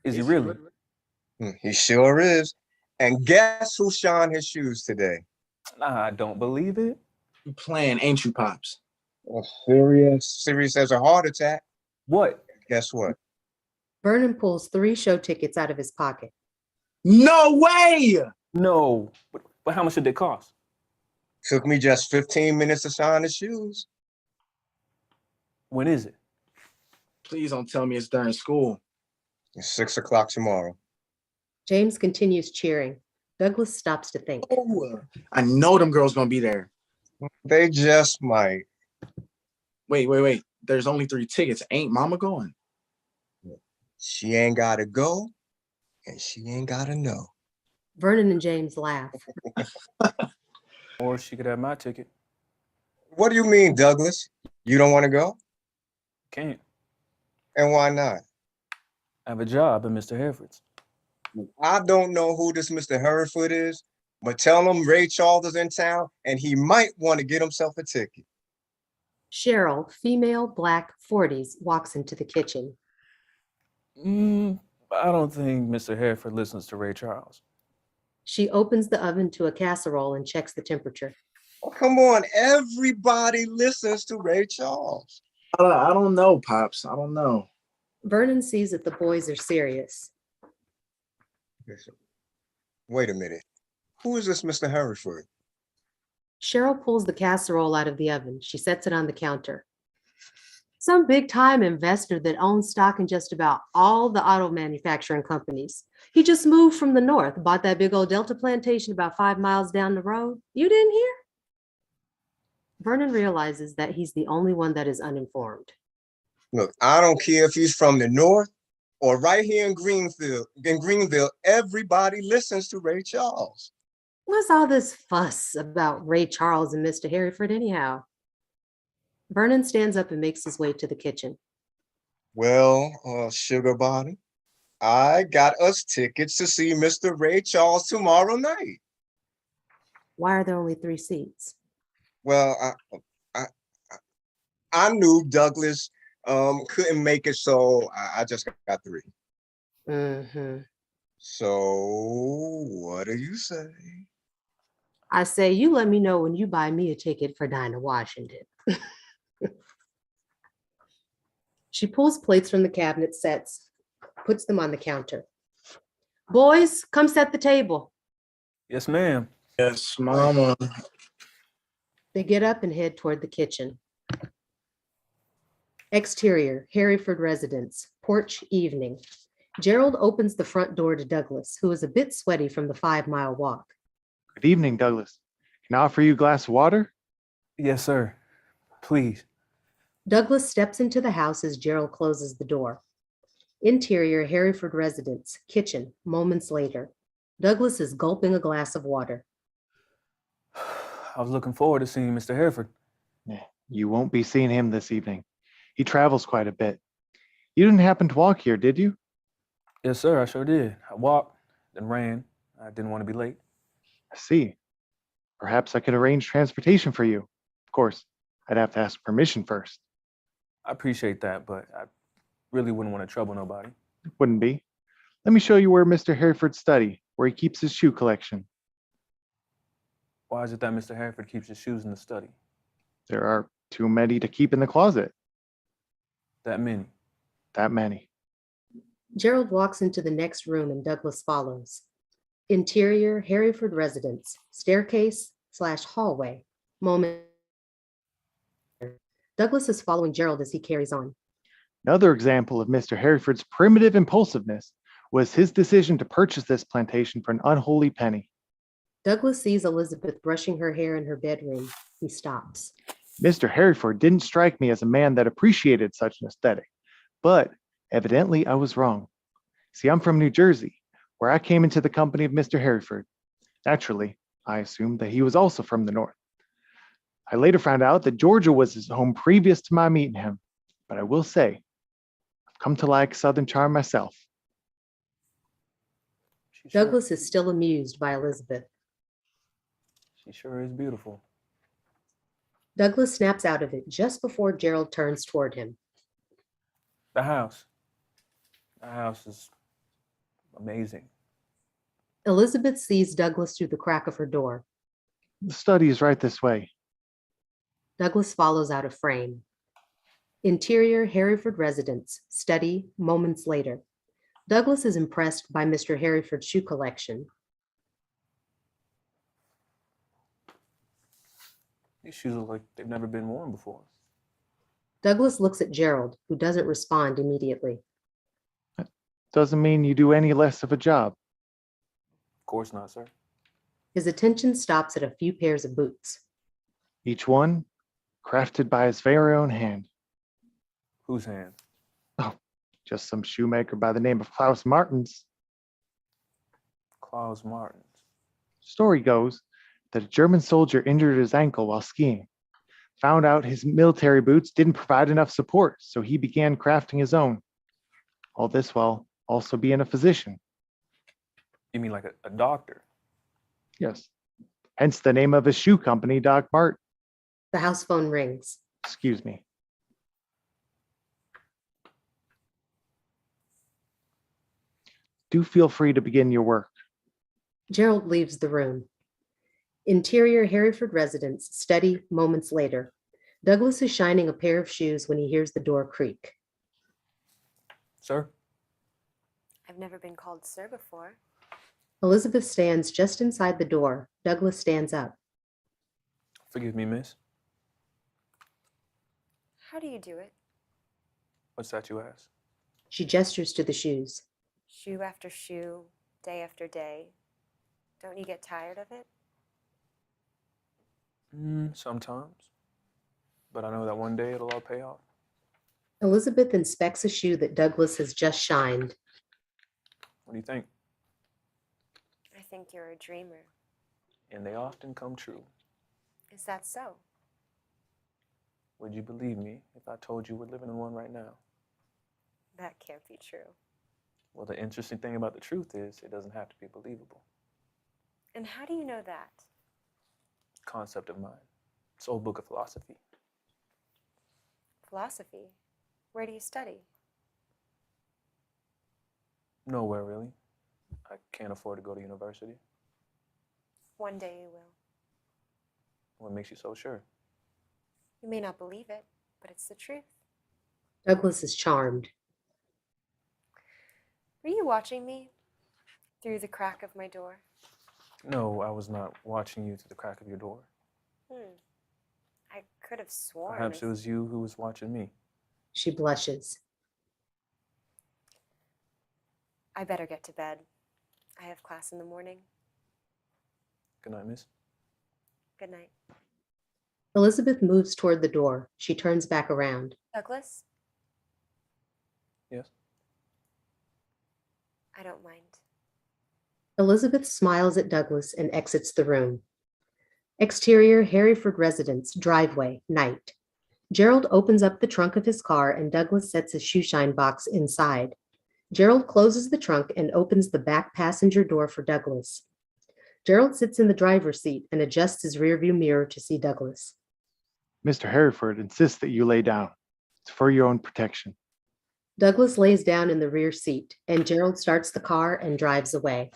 Is he really? He sure is. And guess who shined his shoes today? I don't believe it. You playing, ain't you, Pops? Sirius has a heart attack. What? Guess what? Vernon pulls 3 show tickets out of his pocket. No way! No. But how much did they cost? Took me just 15 minutes to shine his shoes. When is it? Please don't tell me it's during school. It's 6 o'clock tomorrow. James continues cheering. Douglas stops to think. Oh, I know them girls gonna be there. They just might. Wait. There's only 3 tickets. Ain't Mama going? She ain't gotta go, and she ain't gotta know. Vernon and James laugh. Or she could have my ticket. What do you mean, Douglas? You don't want to go? Can't. And why not? I have a job at Mr. Hereford's. I don't know who this Mr. Hereford is, but tell him Ray Charles is in town and he might want to get himself a ticket. Cheryl, female, black, 40s, walks into the kitchen. I don't think Mr. Hereford listens to Ray Charles. She opens the oven to a casserole and checks the temperature. Oh, come on, everybody listens to Ray Charles. I don't know, Pops. I don't know. Vernon sees that the boys are serious. Wait a minute. Who is this Mr. Hereford? Cheryl pulls the casserole out of the oven. She sets it on the counter. Some big time investor that owns stock in just about all the auto manufacturing companies. He just moved from the north, bought that big old Delta plantation about 5 miles down the road. You didn't hear? Vernon realizes that he's the only one that is uninformed. Look, I don't care if he's from the north or right here in Greenville. In Greenville, everybody listens to Ray Charles. What's all this fuss about Ray Charles and Mr. Hereford anyhow? Vernon stands up and makes his way to the kitchen. Well, Sugar Bottom, I got us tickets to see Mr. Ray Charles tomorrow night. Why are there only 3 seats? Well, I knew Douglas couldn't make it, so I just got 3. Mm-hmm. So what do you say? I say, you let me know when you buy me a ticket for Dinah Washington. She pulls plates from the cabinet sets, puts them on the counter. Boys, come set the table. Yes, ma'am. Yes, Mama. They get up and head toward the kitchen. Exterior, Hereford residence, porch evening. Gerald opens the front door to Douglas, who is a bit sweaty from the 5-mile walk. Good evening, Douglas. Can I offer you a glass of water? Yes, sir. Please. Douglas steps into the house as Gerald closes the door. Interior, Hereford residence, kitchen, moments later. Douglas is gulping a glass of water. I was looking forward to seeing Mr. Hereford. You won't be seeing him this evening. He travels quite a bit. You didn't happen to walk here, did you? Yes, sir, I sure did. I walked, then ran. I didn't want to be late. I see. Perhaps I could arrange transportation for you. Of course, I'd have to ask permission first. I appreciate that, but I really wouldn't want to trouble nobody. Wouldn't be. Let me show you where Mr. Hereford's study, where he keeps his shoe collection. Why is it that Mr. Hereford keeps his shoes in the study? There are too many to keep in the closet. That many? That many. Gerald walks into the next room and Douglas follows. Interior, Hereford residence, staircase/hallway. Moment. Douglas is following Gerald as he carries on. Another example of Mr. Hereford's primitive impulsiveness was his decision to purchase this plantation for an unholy penny. Douglas sees Elizabeth brushing her hair in her bedroom. He stops. Mr. Hereford didn't strike me as a man that appreciated such an aesthetic, but evidently I was wrong. See, I'm from New Jersey, where I came into the company of Mr. Hereford. Naturally, I assumed that he was also from the north. I later found out that Georgia was his home previous to my meeting him, but I will say, I've come to like Southern charm myself. Douglas is still amused by Elizabeth. She sure is beautiful. Douglas snaps out of it just before Gerald turns toward him. The house. The house is amazing. Elizabeth sees Douglas through the crack of her door. The study is right this way. Douglas follows out of frame. Interior, Hereford residence, study, moments later. Douglas is impressed by Mr. Hereford's shoe collection. These shoes look like they've never been worn before. Douglas looks at Gerald, who doesn't respond immediately. Doesn't mean you do any less of a job. Of course not, sir. His attention stops at a few pairs of boots. Each one crafted by his very own hand. Whose hand? Oh, just some shoemaker by the name of Klaus Martens. Klaus Martens. Story goes that a German soldier injured his ankle while skiing. Found out his military boots didn't provide enough support, so he began crafting his own. All this while also being a physician. You mean like a doctor? Yes. Hence the name of his shoe company, Doc Mart. The house phone rings. Excuse me. Do feel free to begin your work. Gerald leaves the room. Interior Hereford residence, study moments later. Douglas is shining a pair of shoes when he hears the door creak. Sir? I've never been called sir before. Elizabeth stands just inside the door. Douglas stands up. Forgive me, miss. How do you do it? What's that you ask? She gestures to the shoes. Shoe after shoe, day after day. Don't you get tired of it? Sometimes. But I know that one day it'll all pay off. Elizabeth inspects a shoe that Douglas has just shined. What do you think? I think you're a dreamer. And they often come true. Is that so? Would you believe me if I told you we're living in one right now? That can't be true. Well, the interesting thing about the truth is it doesn't have to be believable. And how do you know that? Concept of mine. It's an old book of philosophy. Philosophy? Where do you study? Nowhere, really. I can't afford to go to university. One day you will. What makes you so sure? You may not believe it, but it's the truth. Douglas is charmed. Were you watching me through the crack of my door? No, I was not watching you through the crack of your door. I could have sworn. Perhaps it was you who was watching me. She blushes. I better get to bed. I have class in the morning. Good night, miss. Good night. Elizabeth moves toward the door. She turns back around. Douglas? Yes? I don't mind. Elizabeth smiles at Douglas and exits the room. Exterior Hereford residence, driveway, night. Gerald opens up the trunk of his car and Douglas sets his shoeshine box inside. Gerald closes the trunk and opens the back passenger door for Douglas. Gerald sits in the driver's seat and adjusts his rearview mirror to see Douglas. Mr. Hereford insists that you lay down. It's for your own protection. Douglas lays down in the rear seat and Gerald starts the car and drives away.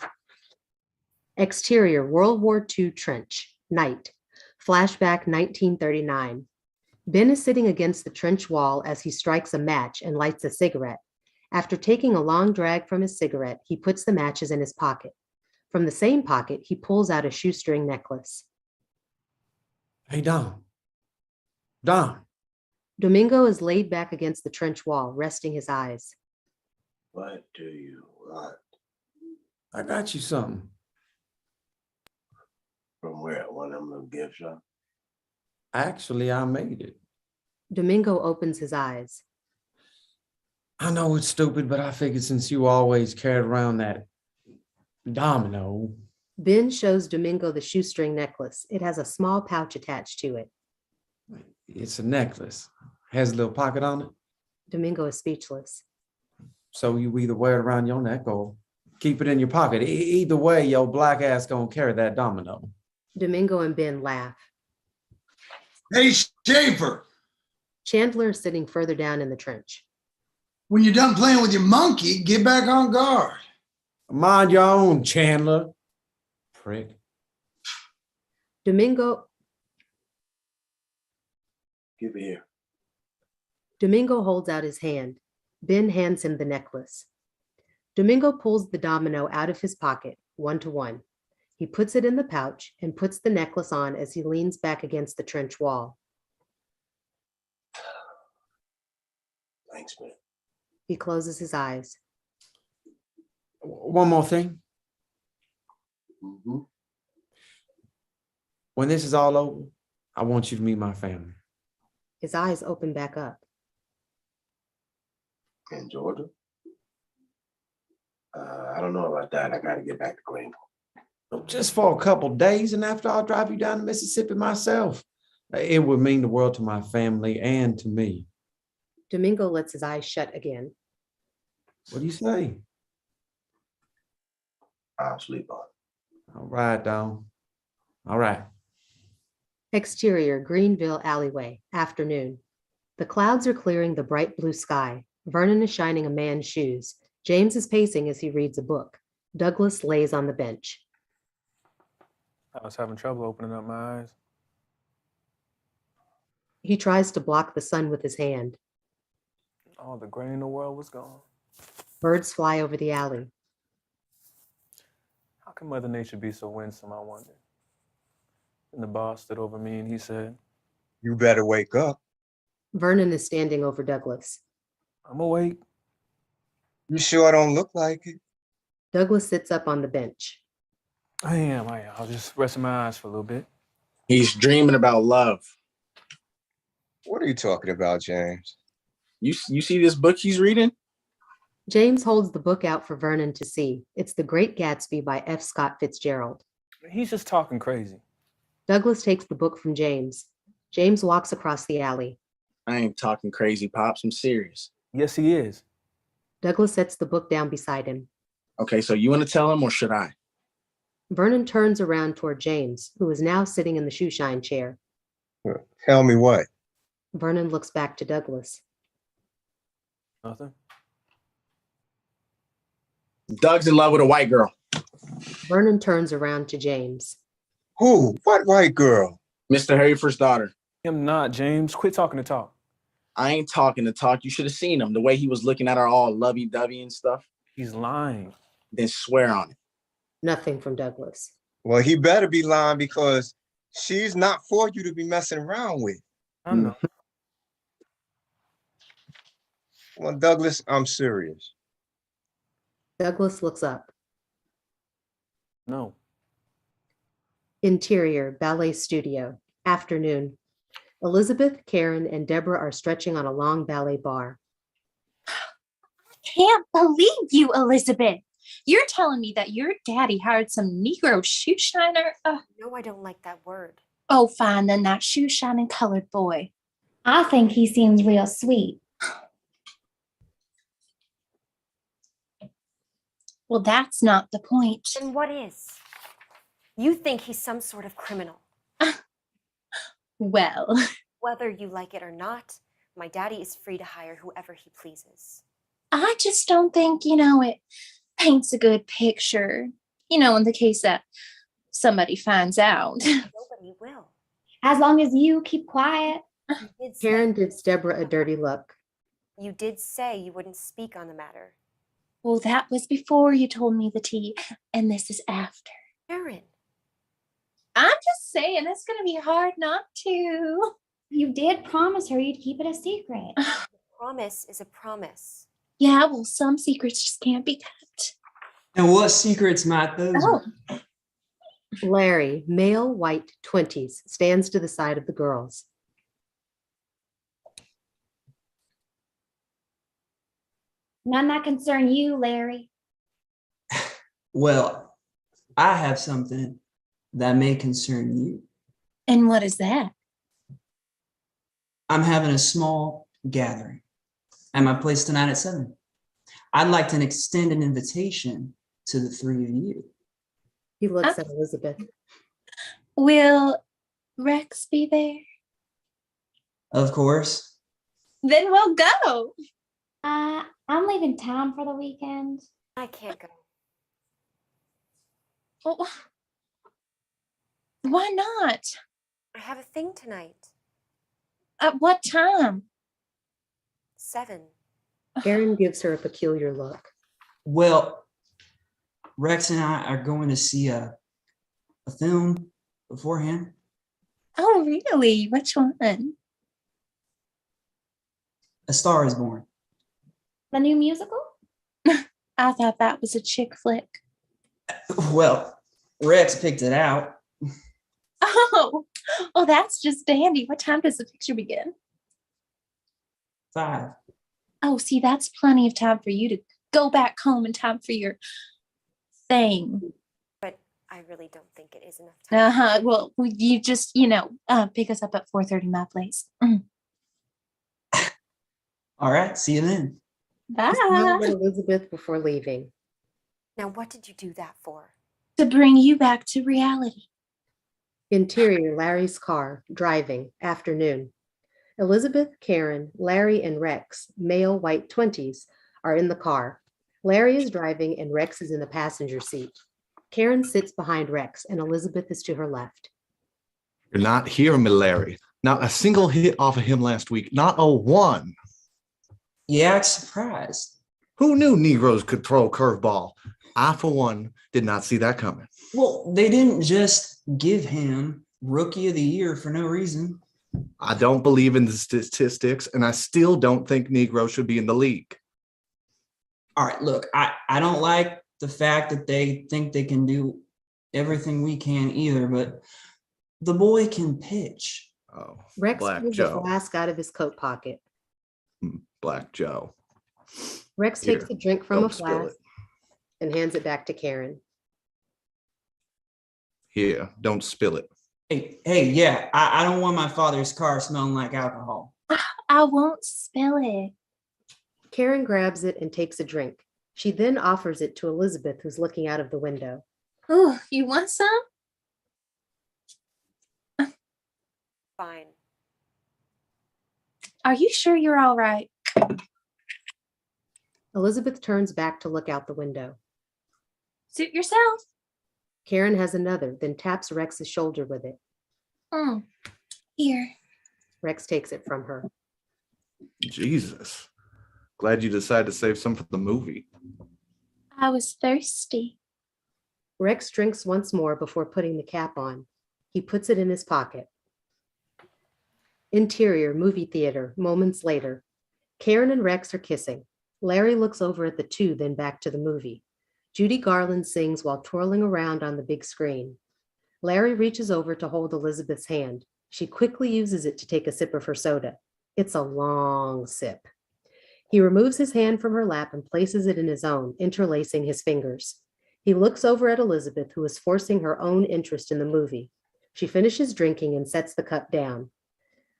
Exterior World War II trench, night. Flashback 1939. Ben is sitting against the trench wall as he strikes a match and lights a cigarette. After taking a long drag from his cigarette, he puts the matches in his pocket. From the same pocket, he pulls out a shoestring necklace. Hey, Dom. Dom. Domingo is laid back against the trench wall, resting his eyes. What do you want? I got you something. From where? One of them little gift shops? Actually, I made it. Domingo opens his eyes. I know it's stupid, but I figured since you always carried around that domino. Ben shows Domingo the shoestring necklace. It has a small pouch attached to it. It's a necklace. Has a little pocket on it. Domingo is speechless. So you either wear it around your neck or keep it in your pocket. Either way, your black ass gonna carry that domino. Domingo and Ben laugh. Hey, Schaefer, Chandler is sitting further down in the trench. when you're done playing with your monkey, get back on guard. Mind your own, Chandler. Prick. Domingo Give it here. Domingo holds out his hand. Ben hands him the necklace. Domingo pulls the domino out of his pocket, 1 to 1. He puts it in the pouch and puts the necklace on as he leans back against the trench wall. Thanks, man. He closes his eyes. One more thing. When this is all over, I want you to meet my family. His eyes open back up. In Georgia? I don't know about that. I got to get back to Greenville. Just for a couple days, and after I'll drive you down to Mississippi myself. It would mean the world to my family and to me. Domingo lets his eyes shut again. What do you say? I'll sleep on it. All right, Don. All right. Exterior, Greenville alleyway, afternoon. The clouds are clearing the bright blue sky. Vernon is shining a man's shoes. James is pacing as he reads a book. Douglas lays on the bench. I was having trouble opening up my eyes. He tries to block the sun with his hand. All the gray in the world was gone. Birds fly over the alley. How can Mother Nature be so winsome, I wonder? And the boss stood over me and he said, You better wake up. Vernon is standing over Douglas. I'm awake. You sure don't look like it. Douglas sits up on the bench. I am. I'll just rest my eyes for a little bit. He's dreaming about love. What are you talking about, James? You see this book he's reading? James holds the book out for Vernon to see. It's The Great Gatsby by F. Scott Fitzgerald. He's just talking crazy. Douglas takes the book from James. James walks across the alley. I ain't talking crazy, Pops. I'm serious. Yes, he is. Douglas sets the book down beside him. Okay, so you want to tell him or should I? Vernon turns around toward James, who is now sitting in the shoeshine chair. Tell me what? Vernon looks back to Douglas. Nothing. Doug's in love with a white girl. Vernon turns around to James. Who? What white girl? Mr. Harryford's daughter. I'm not, James. Quit talking to talk. I ain't talking to talk. You should have seen him, the way he was looking at her all lovey-dovey and stuff. He's lying. Then swear on it. Nothing from Douglas. Well, he better be lying because she's not for you to be messing around with. I know. Well, Douglas, I'm serious. Douglas looks up. No. Interior, ballet studio, afternoon. Elizabeth, Karen, and Deborah are stretching on a long ballet bar. Can't believe you, Elizabeth. You're telling me that your daddy hired some Negro shoe shiner? No, I don't like that word. Oh, fine, then that shoe shining colored boy. I think he seems real sweet. Well, that's not the point. Then what is? You think he's some sort of criminal. Well, Whether you like it or not, my daddy is free to hire whoever he pleases. I just don't think, it paints a good picture. In the case that somebody finds out. Nobody will. As long as you keep quiet. Karen gives Deborah a dirty look. You did say you wouldn't speak on the matter. Well, that was before you told me the tea, and this is after. Karen. I'm just saying it's going to be hard not to. You did promise her you'd keep it a secret. A promise is a promise. Yeah, well, some secrets just can't be kept. And what secrets might those be? Larry, male, white, 20s, stands to the side of the girls. None that concern you, Larry. Well, I have something that may concern you. And what is that? I'm having a small gathering at my place tonight at 7. I'd like to extend an invitation to the 3 of you. He looks at Elizabeth. Will Rex be there? Of course. Then we'll go. I'm leaving town for the weekend. I can't go. Well, why not? I have a thing tonight. At what time? 7. Karen gives her a peculiar look. Well, Rex and I are going to see a film beforehand. Oh, really? Which one? A Star is Born. The new musical? I thought that was a chick flick. Well, Rex picked it out. Oh, that's just dandy. What time does the picture begin? 5. Oh, see, that's plenty of time for you to go back home in time for your thing. But I really don't think it is enough time. Well, you just, pick us up at 4:30 my place. All right, see you then. Bye. He smiled at Elizabeth before leaving. Now, what did you do that for? To bring you back to reality. Interior, Larry's car, driving, afternoon. Elizabeth, Karen, Larry, and Rex, male, white 20s, are in the car. Larry is driving and Rex is in the passenger seat. Karen sits behind Rex and Elizabeth is to her left. You're not hearing me, Larry. Not a single hit off of him last week. Not a one. You act surprised. Who knew Negroes could throw a curveball? I, for one, did not see that coming. Well, they didn't just give him Rookie of the Year for no reason. I don't believe in the statistics, and I still don't think Negroes should be in the league. All right, look, I don't like the fact that they think they can do everything we can either, but the boy can pitch. Oh, Rex Black pulls a Joe. flask out of his coat pocket. Black Joe. Rex Here, takes a drink from a don't spill flask and hands it back to Karen. Here, don't spill it. Hey, yeah, I don't want my father's car smelling like alcohol. I won't spill it. Karen grabs it and takes a drink. She then offers it to Elizabeth, who's looking out of the window. Oh, you want some? Fine. Are you sure you're all right? Elizabeth turns back to look out the window. Suit yourself. Karen has another, then taps Rex's shoulder with it. Here. Rex takes it from her. Jesus. Glad you decided to save some for the movie. I was thirsty. Rex drinks once more before putting the cap on. He puts it in his pocket. Interior, movie theater, moments later. Karen and Rex are kissing. Larry looks over at the two, then back to the movie. Judy Garland sings while twirling around on the big screen. Larry reaches over to hold Elizabeth's hand. She quickly uses it to take a sip of her soda. It's a long sip. He removes his hand from her lap and places it in his own, interlacing his fingers. He looks over at Elizabeth, who is forcing her own interest in the movie. She finishes drinking and sets the cup down.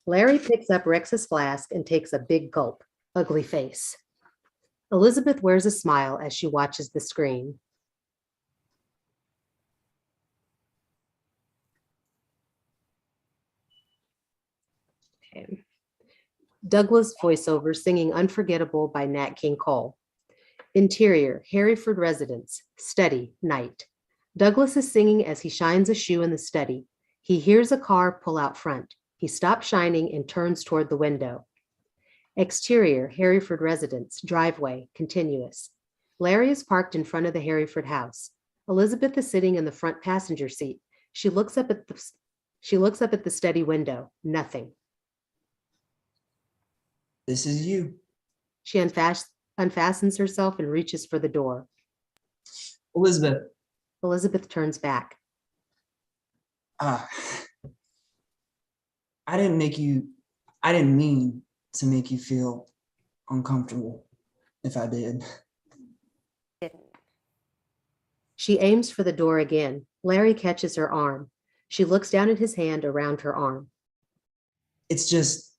Larry picks up Rex's flask and takes a big gulp. Ugly face. Elizabeth wears a smile as she watches the screen. Okay. Douglas voiceover singing Unforgettable by Nat King Cole. Interior, Harryford residence, study, night. Douglas is singing as he shines a shoe in the study. He hears a car pull out front. He stops shining and turns toward the window. Exterior, Harryford residence, driveway, continuous. Larry is parked in front of the Harryford house. Elizabeth is sitting in the front passenger seat. She looks up at the study window. Nothing. This is you. She unfastens herself and reaches for the door. Elizabeth. Elizabeth turns back. I didn't mean to make you feel uncomfortable if I did. Didn't. She aims for the door again. Larry catches her arm. She looks down at his hand around her arm. It's just,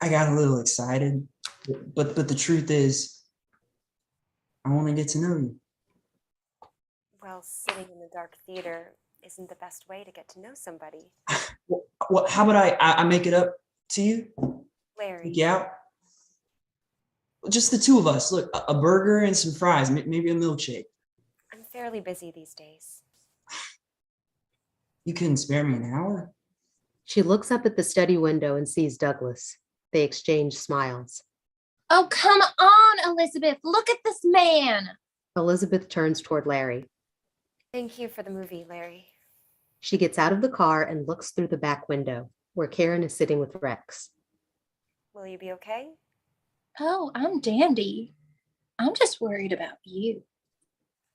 I got a little excited, but the truth is, I want to get to know you. Well, sitting in the dark theater isn't the best way to get to know somebody. Well, how about I make it up to you? Larry. Take you out? Just the two of us. Look, a burger and some fries, maybe a milkshake. I'm fairly busy these days. You couldn't spare me an hour? She looks up at the study window and sees Douglas. They exchange smiles. Oh, come on, Elizabeth. Look at this man. Elizabeth turns toward Larry. Thank you for the movie, Larry. She gets out of the car and looks through the back window, where Karen is sitting with Rex. Will you be okay? Oh, I'm dandy. I'm just worried about you.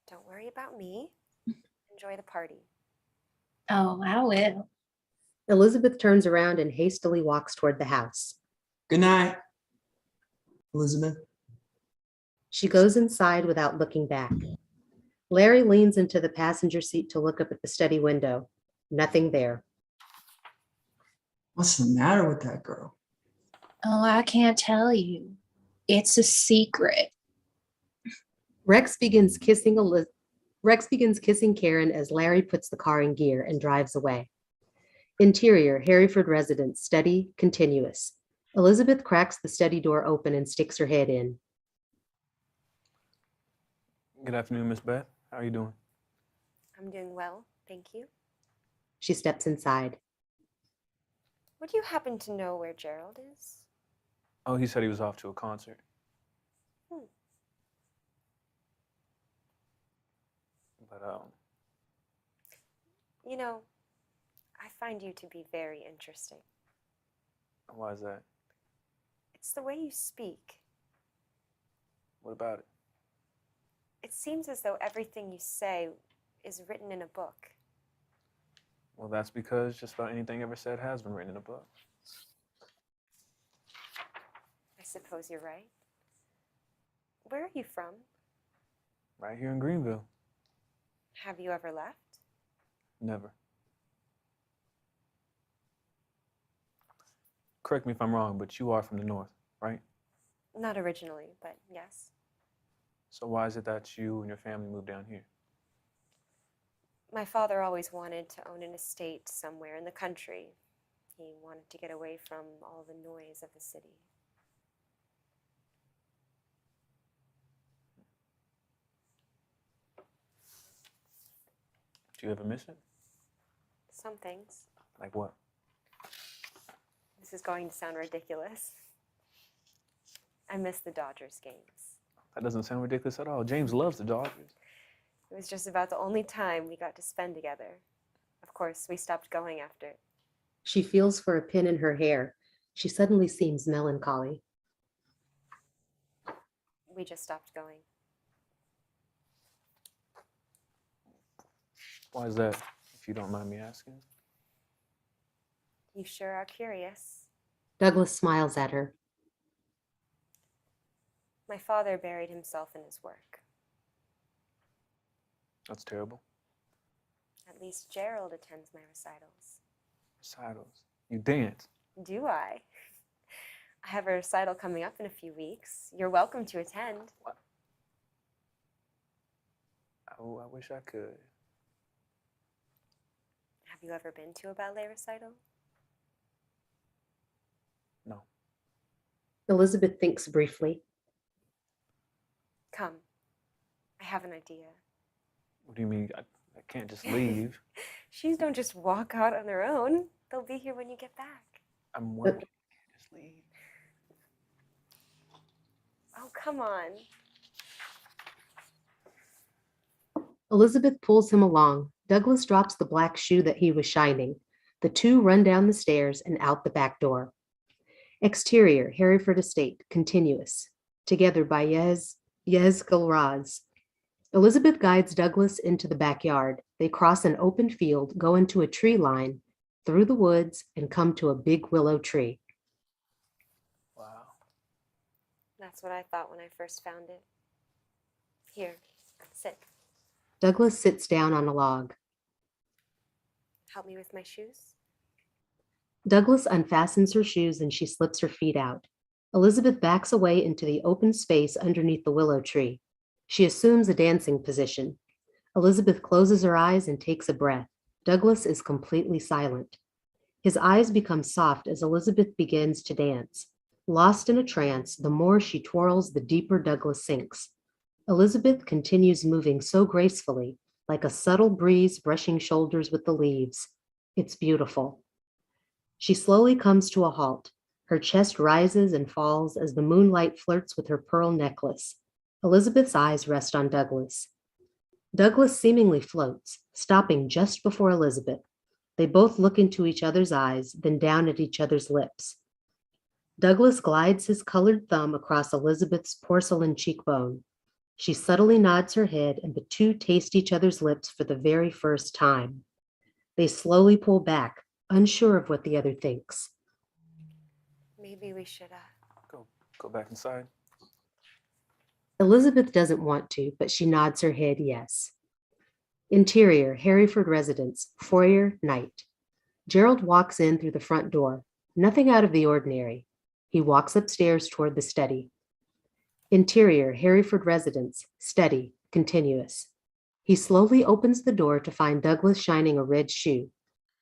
Don't worry about me. Enjoy the party. Oh, I will. Elizabeth turns around and hastily walks toward the house. Good night, Elizabeth. She goes inside without looking back. Larry leans into the passenger seat to look up at the study window. Nothing there. What's the matter with that girl? Oh, I can't tell you. It's a secret. Rex begins kissing Karen as Larry puts the car in gear and drives away. Interior, Harryford residence, study, continuous. Elizabeth cracks the study door open and sticks her head in. Good afternoon, Miss Beth. How are you doing? I'm doing well, thank you. She steps inside. Would you happen to know where Gerald is? Oh, he said he was off to a concert. Hmm. But, You know, I find you to be very interesting. why is that? It's the way you speak. What about it? It seems as though everything you say is written in a book. Well, that's because just about anything ever said has been written in a book. I suppose you're right. Where are you from? Right here in Greenville. Have you ever left? Never. Correct me if I'm wrong, but you are from the north, right? Not originally, but yes. So why is it that you and your family moved down here? My father always wanted to own an estate somewhere in the country. He wanted to get away from all the noise of the city. Do you ever miss it? Some things. Like what? This is going to sound ridiculous. I miss the Dodgers games. That doesn't sound ridiculous at all. James loves the Dodgers. It was just about the only time we got to spend together. Of course, we stopped going after. She feels for a pin in her hair. She suddenly seems melancholy. We just stopped going. Why is that, if you don't mind me asking? You sure are curious. Douglas smiles at her. My father buried himself in his work. That's terrible. At least Gerald attends my recitals. Recitals. You dance. Do I? I have a recital coming up in a few weeks. You're welcome to attend. What? Oh, I wish I could. Have you ever been to a ballet recital? No. Elizabeth thinks briefly. Come. I have an idea. What do you mean? I can't just leave. Shoes don't just walk out on their own. They'll be here when you get back. I'm working. I can't just leave. Oh, come on. Elizabeth pulls him along. Douglas drops the black shoe that he was shining. The two run down the stairs and out the back door. Exterior, Harryford Estate, continuous. Together by Yezgul Raz. Elizabeth guides Douglas into the backyard. They cross an open field, go into a tree line, through the woods, and come to a big willow tree. Wow. That's what I thought when I first found it. Here, sit. Douglas sits down on a log. Help me with my shoes. Douglas unfastens her shoes and she slips her feet out. Elizabeth backs away into the open space underneath the willow tree. She assumes a dancing position. Elizabeth closes her eyes and takes a breath. Douglas is completely silent. His eyes become soft as Elizabeth begins to dance. Lost in a trance, the more she twirls, the deeper Douglas sinks. Elizabeth continues moving so gracefully, like a subtle breeze brushing shoulders with the leaves. It's beautiful. She slowly comes to a halt. Her chest rises and falls as the moonlight flirts with her pearl necklace. Elizabeth's eyes rest on Douglas. Douglas seemingly floats, stopping just before Elizabeth. They both look into each other's eyes, then down at each other's lips. Douglas glides his colored thumb across Elizabeth's porcelain cheekbone. She subtly nods her head, and the two taste each other's lips for the very first time. They slowly pull back, unsure of what the other thinks. Maybe we should, Go back inside. Elizabeth doesn't want to, but she nods her head yes. Interior, Harryford residence, foyer, night. Gerald walks in through the front door. Nothing out of the ordinary. He walks upstairs toward the study. Interior, Harryford residence, study, continuous. He slowly opens the door to find Douglas shining a red shoe.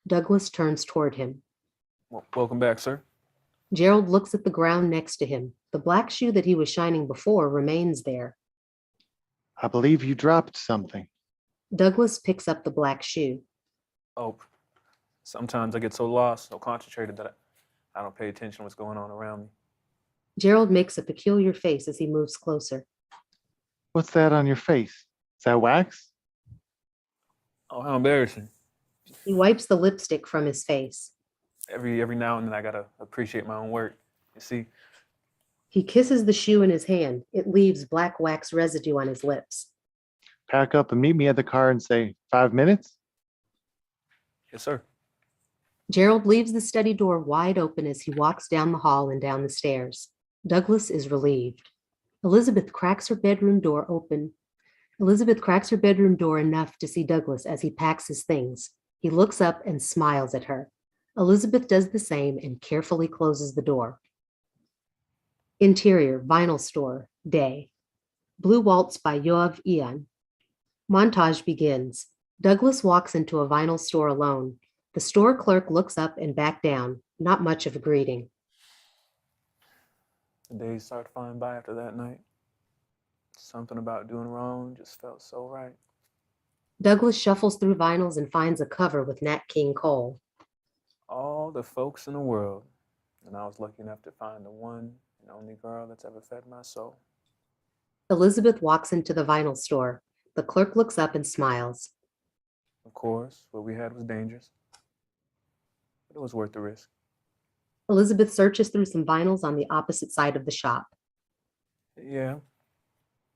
Douglas turns toward him. Welcome back, sir. Gerald looks at the ground next to him. The black shoe that he was shining before remains there. I believe you dropped something. Douglas picks up the black shoe. Oh, sometimes I get so lost, so concentrated that I don't pay attention to what's going on around me. Gerald makes a peculiar face as he moves closer. What's that on your face? Is that wax? Oh, how embarrassing. He wipes the lipstick from his face. Every now and then I gotta appreciate my own work. You see? He kisses the shoe in his hand. It leaves black wax residue on his lips. Pack up and meet me at the car and say 5 minutes? Yes, sir. Gerald leaves the study door wide open as he walks down the hall and down the stairs. Douglas is relieved. Elizabeth cracks her bedroom door enough to see Douglas as he packs his things. He looks up and smiles at her. Elizabeth does the same and carefully closes the door. Interior, vinyl store, day. Blue Waltz by Yoav Ian. Montage begins. Douglas walks into a vinyl store alone. The store clerk looks up and back down. Not much of a greeting. The days started flying by after that night. Something about doing wrong just felt so right. Douglas shuffles through vinyls and finds a cover with Nat King Cole. All the folks in the world, and I was lucky enough to find the one and only girl that's ever fed my soul. Elizabeth walks into the vinyl store. The clerk looks up and smiles. Of course, what we had was dangerous, but it was worth the risk. Elizabeth searches through some vinyls on the opposite side of the shop. Yeah,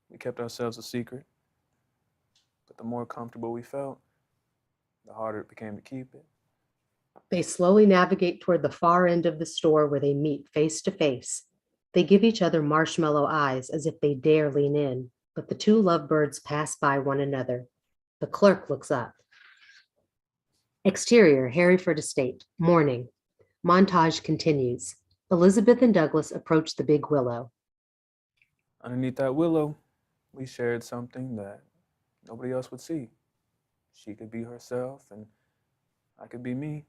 we kept ourselves a secret, but the more comfortable we felt, the harder it became to keep it. They slowly navigate toward the far end of the store where they meet face to face. They give each other marshmallow eyes as if they dare lean in, but the two lovebirds pass by one another. The clerk looks up. Exterior, Harryford Estate, morning. Montage continues. Elizabeth and Douglas approach the big willow. Underneath that willow, we shared something that nobody else would see. She could be herself, and I could be me.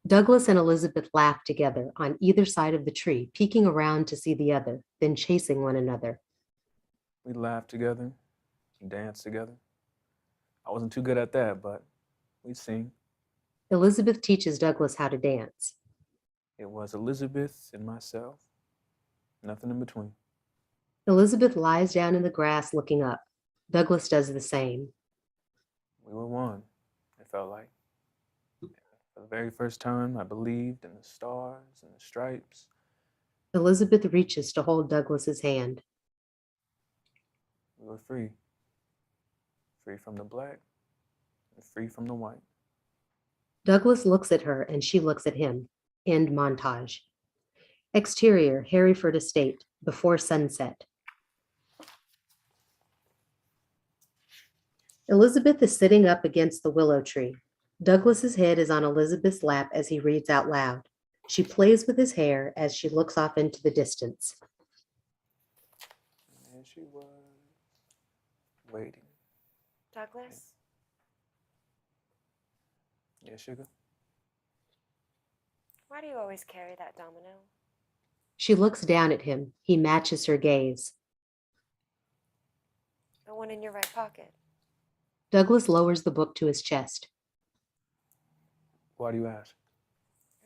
Douglas and Elizabeth laugh together on either side of the tree, peeking around to see the other, then chasing one another. We laughed together, danced together. I wasn't too good at that, but we'd sing. Elizabeth teaches Douglas how to dance. It was Elizabeth and myself, nothing in between. Elizabeth lies down in the grass looking up. Douglas does the same. We were one, it felt like. For the very first time, I believed in the stars and the stripes. Elizabeth reaches to hold Douglas's hand. We were free. Free from the black and free from the white. Douglas looks at her and she looks at him. End montage. Exterior, Harryford Estate, before sunset. Elizabeth is sitting up against the willow tree. Douglas's head is on Elizabeth's lap as he reads out loud. She plays with his hair as she looks off into the distance. And there she was, waiting. Douglas? Yeah, sugar? Why do you always carry that domino? She looks down at him. He matches her gaze. The one in your right pocket. Douglas lowers the book to his chest. Why do you ask?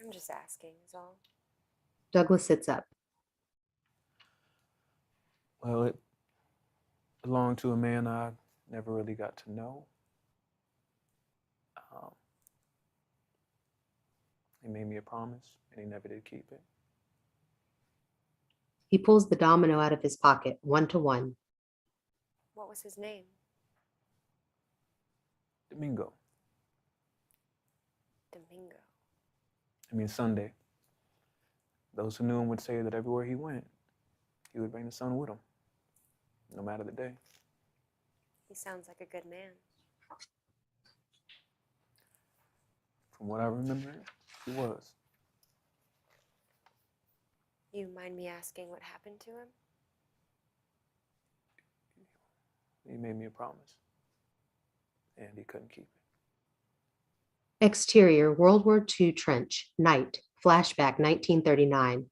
I'm just asking, is all. Douglas sits up. Well, it belonged to a man I never really got to know. He made me a promise, and he never did keep it. He pulls the domino out of his pocket, 1 to 1. What was his name? Domingo. Domingo. I mean, Sunday. Those who knew him would say that everywhere he went, he would bring the sun with him, no matter the day. He sounds like a good man. From what I remember, he was. You mind me asking what happened to him? He made me a promise, and he couldn't keep it. Exterior, World War II trench, night, flashback 1939.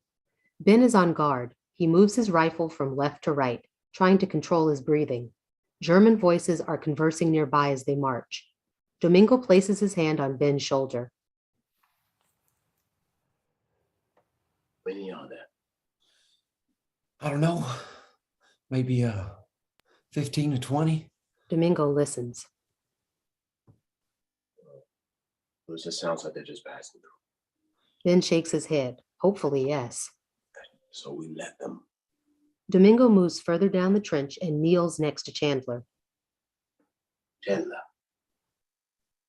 Ben is on guard. He moves his rifle from left to right, trying to control his breathing. German voices are conversing nearby as they march. Domingo places his hand on Ben's shoulder. Many are there? I don't know. Maybe 15 to 20. Domingo listens. It just sounds like they're just passing through. Ben shakes his head. Hopefully, yes. So we let them. Domingo moves further down the trench and kneels next to Chandler. Chandler.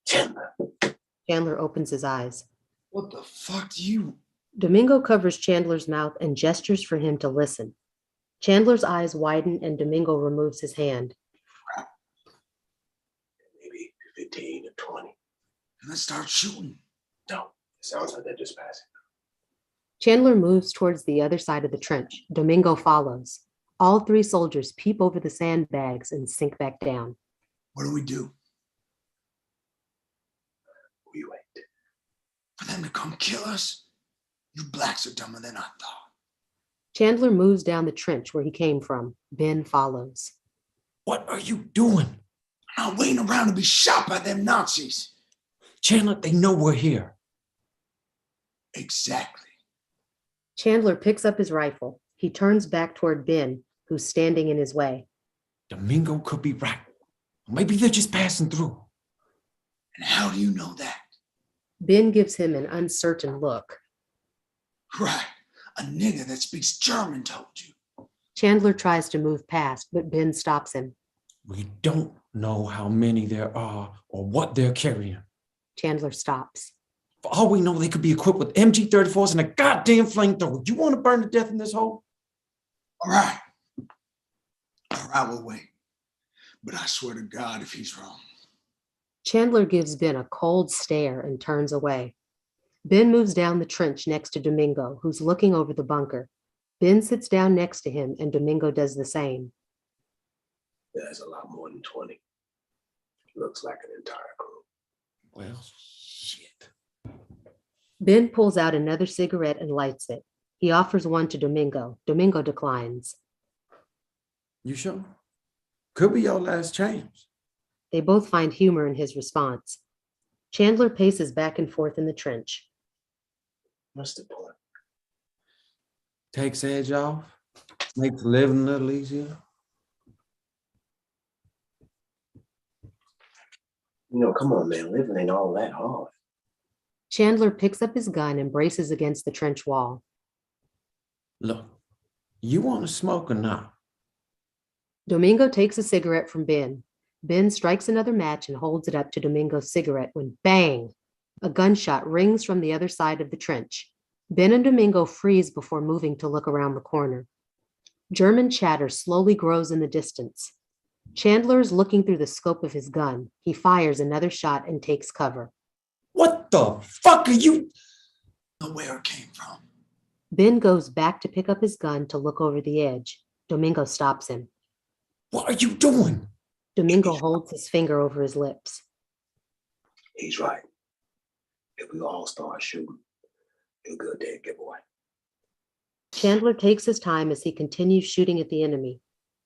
Chandler. Chandler opens his eyes. What the fuck do you? Domingo covers Chandler's mouth and gestures for him to listen. Chandler's eyes widen and Domingo removes his hand. Maybe 15 or 20. Let's start shooting. No, it sounds like they're just passing. Chandler moves towards the other side of the trench. Domingo follows. All three soldiers peep over the sandbags and sink back down. What do we do? We wait. For them to come kill us? You blacks are dumber than I thought. Chandler moves down the trench where he came from. Ben follows. What are you doing? I'm not waiting around to be shot by them Nazis. Chandler, they know we're here. Exactly. Chandler picks up his rifle. He turns back toward Ben, who's standing in his way. Domingo could be right. Maybe they're just passing through. And how do you know that? Ben gives him an uncertain look. Right. A nigger that speaks German told you. Chandler tries to move past, but Ben stops him. We don't know how many there are or what they're carrying. Chandler stops. For all we know, they could be equipped with MG-34s and a goddamn flamethrower. You want to burn to death in this hole? All right. All right, we'll wait. But I swear to God, if he's wrong. Chandler gives Ben a cold stare and turns away. Ben moves down the trench next to Domingo, who's looking over the bunker. Ben sits down next to him, and Domingo does the same. There's a lot more than 20. Looks like an entire crew. Well, shit. Ben pulls out another cigarette and lights it. He offers one to Domingo. Domingo declines. You sure? Could be your last chance. They both find humor in his response. Chandler paces back and forth in the trench. What's the point? Takes edge off. Makes living a little easier. You know, come on, man. Living ain't all that hard. Chandler picks up his gun and braces against the trench wall. Look, you want to smoke or not? Domingo takes a cigarette from Ben. Ben strikes another match and holds it up to Domingo's cigarette when bang! A gunshot rings from the other side of the trench. Ben and Domingo freeze before moving to look around the corner. German chatter slowly grows in the distance. Chandler is looking through the scope of his gun. He fires another shot and takes cover. What the fuck are you? Know where it came from. Ben goes back to pick up his gun to look over the edge. Domingo stops him. What are you doing? Domingo holds his finger over his lips. He's right. If we all start shooting, it'll be a dead giveaway. Chandler takes his time as he continues shooting at the enemy.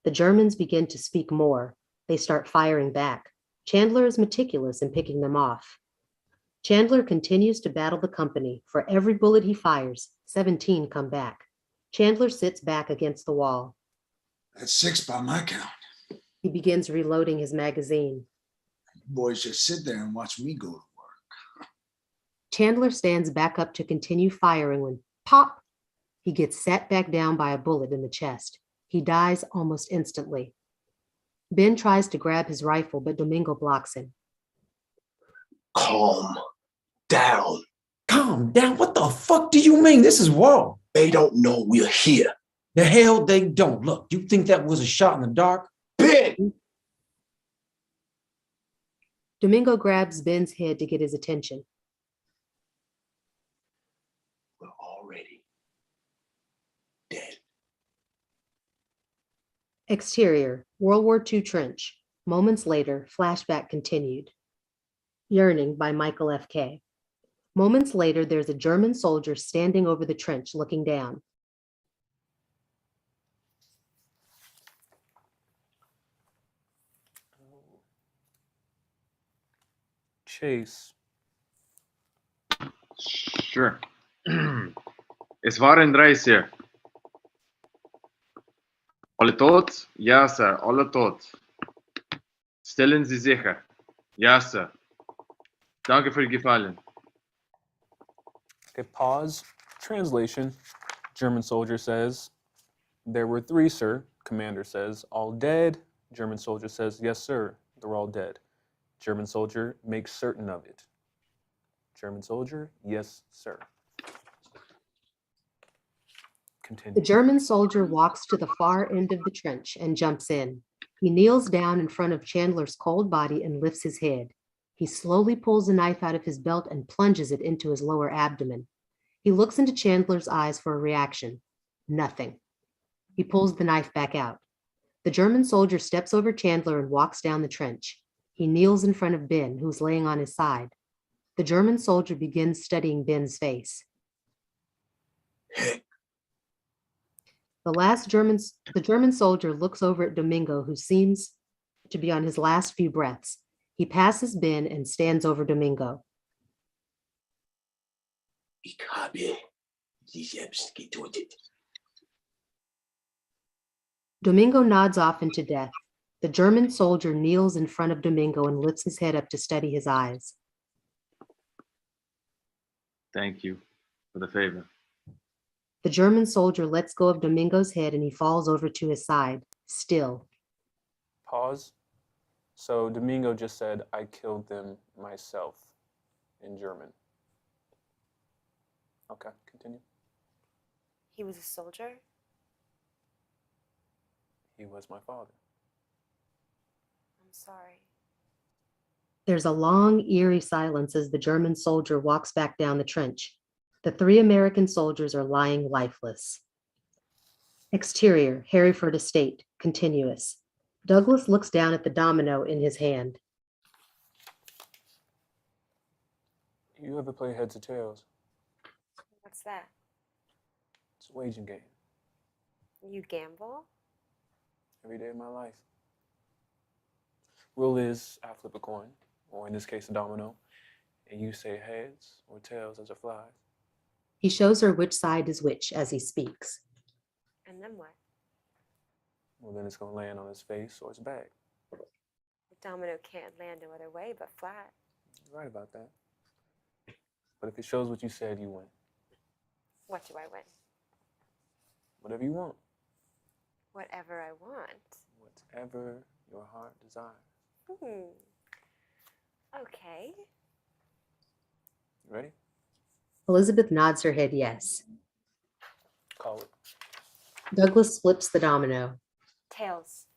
The Germans begin to speak more. They start firing back. Chandler is meticulous in picking them off. Chandler continues to battle the company. For every bullet he fires, 17 come back. Chandler sits back against the wall. That's 6 by my count. He begins reloading his magazine. You boys just sit there and watch me go to work. Chandler stands back up to continue firing when pop! He gets sat back down by a bullet in the chest. He dies almost instantly. Ben tries to grab his rifle, but Domingo blocks him. Calm down. Calm down? What the fuck do you mean? This is war. They don't know we're here. The hell they don't. Look, you think that was a shot in the dark? Ben! Domingo grabs Ben's head to get his attention. already dead. Exterior, World War II trench. Moments later, flashback continued. Yearning by Michael F.K. Moments later, there's a German soldier standing over the trench looking down. Chase. Sure. Es waren 3, Sir. Alle tot? Ja, Sir. Alle tot. Stellen Sie sicher. Ja, Sir. Danke für die Gefallen. Okay, pause. Translation. German soldier says, there were 3, sir. Commander says, all dead. German soldier says, yes, sir. They're all dead. German soldier makes certain of it. German soldier, yes, sir. Continue. The German soldier walks to the far end of the trench and jumps in. He kneels down in front of Chandler's cold body and lifts his head. He slowly pulls a knife out of his belt and plunges it into his lower abdomen. He looks into Chandler's eyes for a reaction. Nothing. He pulls the knife back out. The German soldier steps over Chandler and walks down the trench. He kneels in front of Ben, who's laying on his side. The German soldier begins studying Ben's face. The German soldier looks over at Domingo, who seems to be on his last few breaths. He passes Ben and stands over Domingo. Ich habe sie selbst getötet. Domingo nods off into death. The German soldier kneels in front of Domingo and lifts his head up to steady his eyes. Thank you for the favor. The German soldier lets go of Domingo's head and he falls over to his side, still. Pause. So Domingo just said, I killed them myself in German. Okay, continue. He was a soldier? He was my father. I'm sorry. There's a long, eerie silence as the German soldier walks back down the trench. The 3 American soldiers are lying lifeless. Exterior, Harryford Estate, continuous. Douglas looks down at the domino in his hand. You ever play heads or tails? What's that? It's a waging game. You gamble? Every day of my life. Rule is, I flip a coin, or in this case, a domino, and you say heads or tails as it flies. He shows her which side is which as he speaks. And then what? Well, then it's going to land on his face or his back. The domino can't land no other way but flat. You're right about that. But if it shows what you said, you win. What do I win? Whatever you want. Whatever I want. Whatever your heart desires. Okay. You ready? Elizabeth nods her head yes. Call it. Douglas flips the domino. Tails.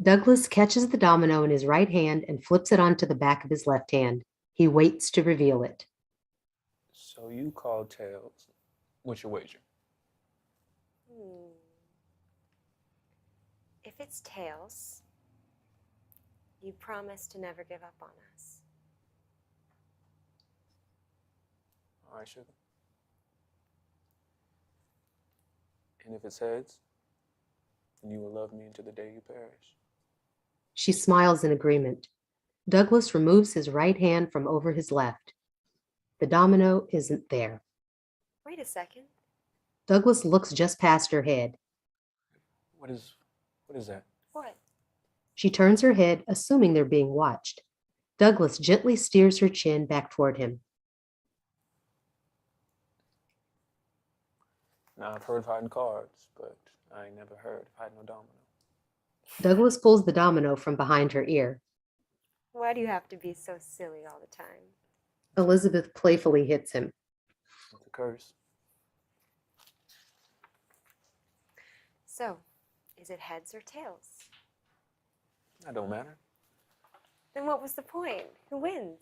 Douglas catches the domino in his right hand and flips it onto the back of his left hand. He waits to reveal it. So you call tails. What's your wager? If it's tails, you promise to never give up on us. All right, sugar. And if it's heads, then you will love me until the day you perish. She smiles in agreement. Douglas removes his right hand from over his left. The domino isn't there. Wait a second. Douglas looks just past her head. What is that? What? She turns her head, assuming they're being watched. Douglas gently steers her chin back toward him. Now, I've heard of hiding cards, but I ain't never heard of hiding no domino. Douglas pulls the domino from behind her ear. Why do you have to be so silly all the time? Elizabeth playfully hits him. It's a curse. So, is it heads or tails? That don't matter. Then what was the point? Who wins?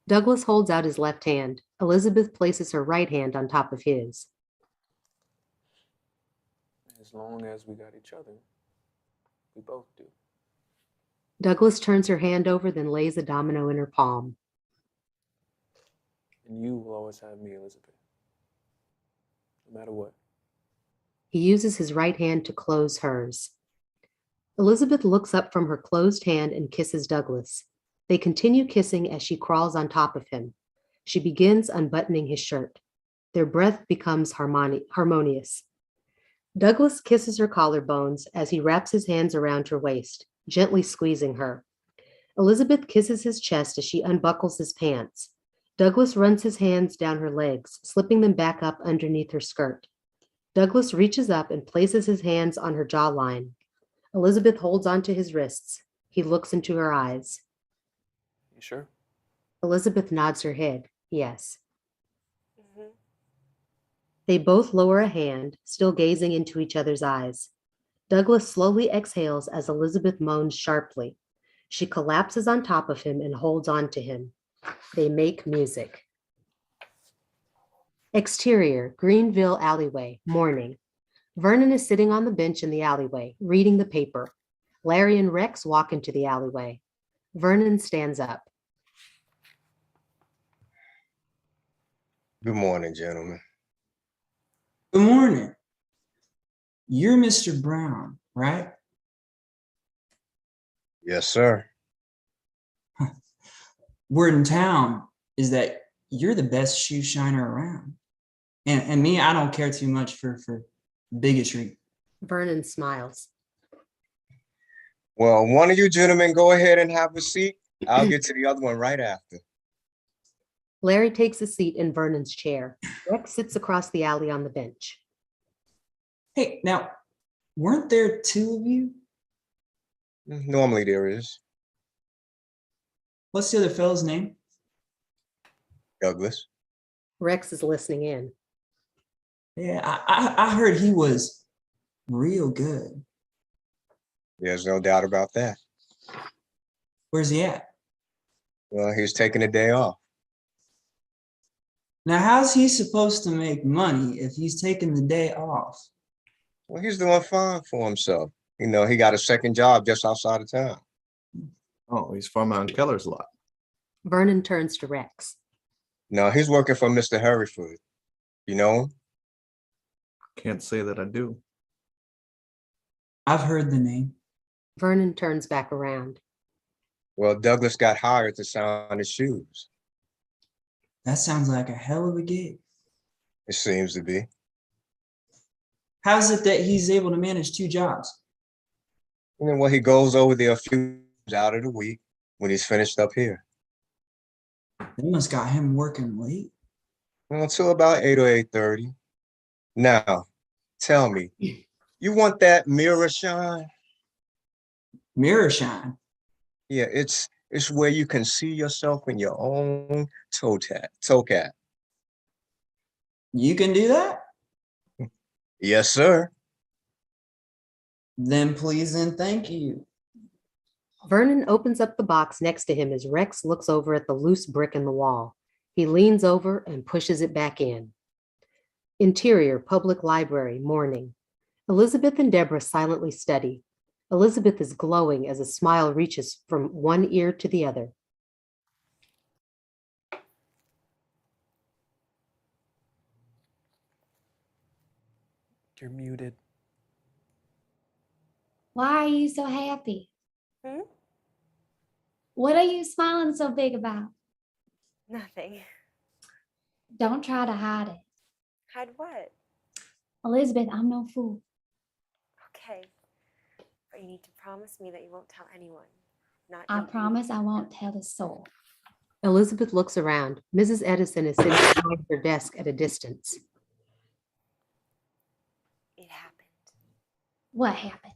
Douglas holds out his left hand. Elizabeth places her right hand on top of his. As long as we got each other, we both do. Douglas turns her hand over, then lays a domino in her palm. And you will always have me, Elizabeth. No matter what. He uses his right hand to close hers. Elizabeth looks up from her closed hand and kisses Douglas. They continue kissing as she crawls on top of him. She begins unbuttoning his shirt. Their breath becomes harmonious. Douglas kisses her collarbones as he wraps his hands around her waist, gently squeezing her. Elizabeth kisses his chest as she unbuckles his pants. Douglas runs his hands down her legs, slipping them back up underneath her skirt. Douglas reaches up and places his hands on her jawline. Elizabeth holds onto his wrists. He looks into her eyes. You sure? Elizabeth nods her head. Yes. Mm-hmm. They both lower a hand, still gazing into each other's eyes. Douglas slowly exhales as Elizabeth moans sharply. She collapses on top of him and holds on to him. They make music. Exterior, Greenville alleyway, morning. Vernon is sitting on the bench in the alleyway, reading the paper. Larry and Rex walk into the alleyway. Vernon stands up. Good morning, gentlemen. Good morning. You're Mr. Brown, right? Yes, sir. Word in town is that you're the best shoe shiner around. And me, I don't care too much for bigotry. Vernon smiles. Well, one of you gentlemen go ahead and have a seat. I'll get to the other one right after. Larry takes a seat in Vernon's chair. Rex sits across the alley on the bench. Hey, now, weren't there two of you? Normally there is. What's the other fellow's name? Douglas. Rex is listening in. Yeah, I heard he was real good. There's no doubt about that. Where's he at? Well, he's taking a day off. Now, how's he supposed to make money if he's taking the day off? Well, he's doing fine for himself. You know, he got a second job just outside of town. Oh, he's farming on Keller's lot. Vernon turns to Rex. No, he's working for Mr. Hereford. You know him? Can't say that I do. I've heard the name. Vernon turns back around. Well, Douglas got hired to sound his shoes. That sounds like a hell of a gig. It seems to be. How's it that he's able to manage two jobs? Well, he goes over there a few times out of the week when he's finished up here. They must got him working late. Well, until about 8 or 8:30. Now, tell me, you want that mirror shine? Mirror shine? Yeah, it's where you can see yourself in your own toe cap. You can do that? Yes, sir. Then please and thank you. Vernon opens up the box next to him as Rex looks over at the loose brick in the wall. He leans over and pushes it back in. Interior, public library, morning. Elizabeth and Deborah silently study. Elizabeth is glowing as a smile reaches from one ear to the other. You're muted. Why are you so happy? Hmm? What are you smiling so big about? Nothing. Don't try to hide it. Hide what? Elizabeth, I'm no fool. Okay. But you need to promise me that you won't tell anyone. Not I even promise I won't tell a soul. Elizabeth looks around. Mrs. Edison is sitting behind her desk at a distance. It happened. What happened?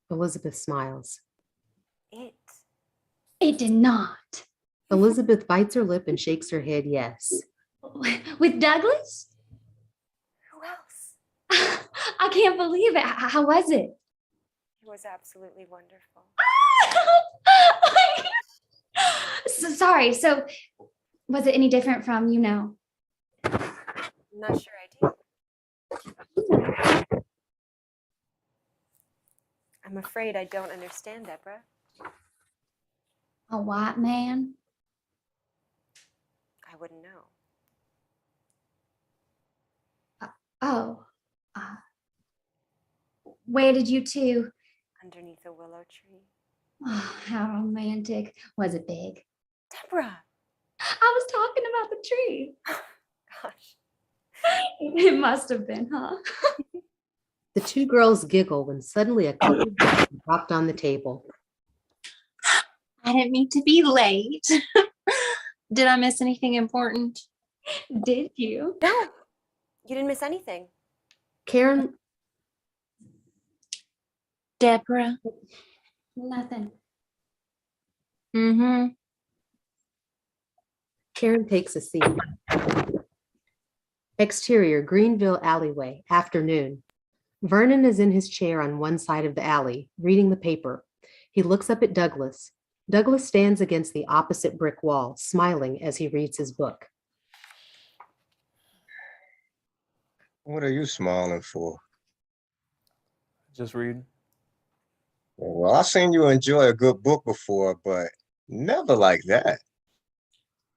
Elizabeth smiles. It did not. Elizabeth bites her lip and shakes her head yes. With Douglas? Who else? I can't believe it. How was it? It was absolutely wonderful. Sorry. So Was it any different from, I'm not sure I do. I'm afraid I don't understand, Deborah. a white man? I wouldn't know. Oh. Where did you two? Underneath a willow tree. Oh, how romantic. Was it big? Deborah! I was talking about the tree. Gosh. It must have been, huh? The two girls giggle when suddenly a cup of tea dropped on the table. I didn't mean to be late. Did I miss anything important? Did you? No, you didn't miss anything. Karen, Deborah. Nothing. Mm-hmm. Karen takes a seat. Exterior, Greenville alleyway, afternoon. Vernon is in his chair on one side of the alley, reading the paper. He looks up at Douglas. Douglas stands against the opposite brick wall, smiling as he reads his book. What are you smiling for? Just reading. Well, I've seen you enjoy a good book before, but never like that.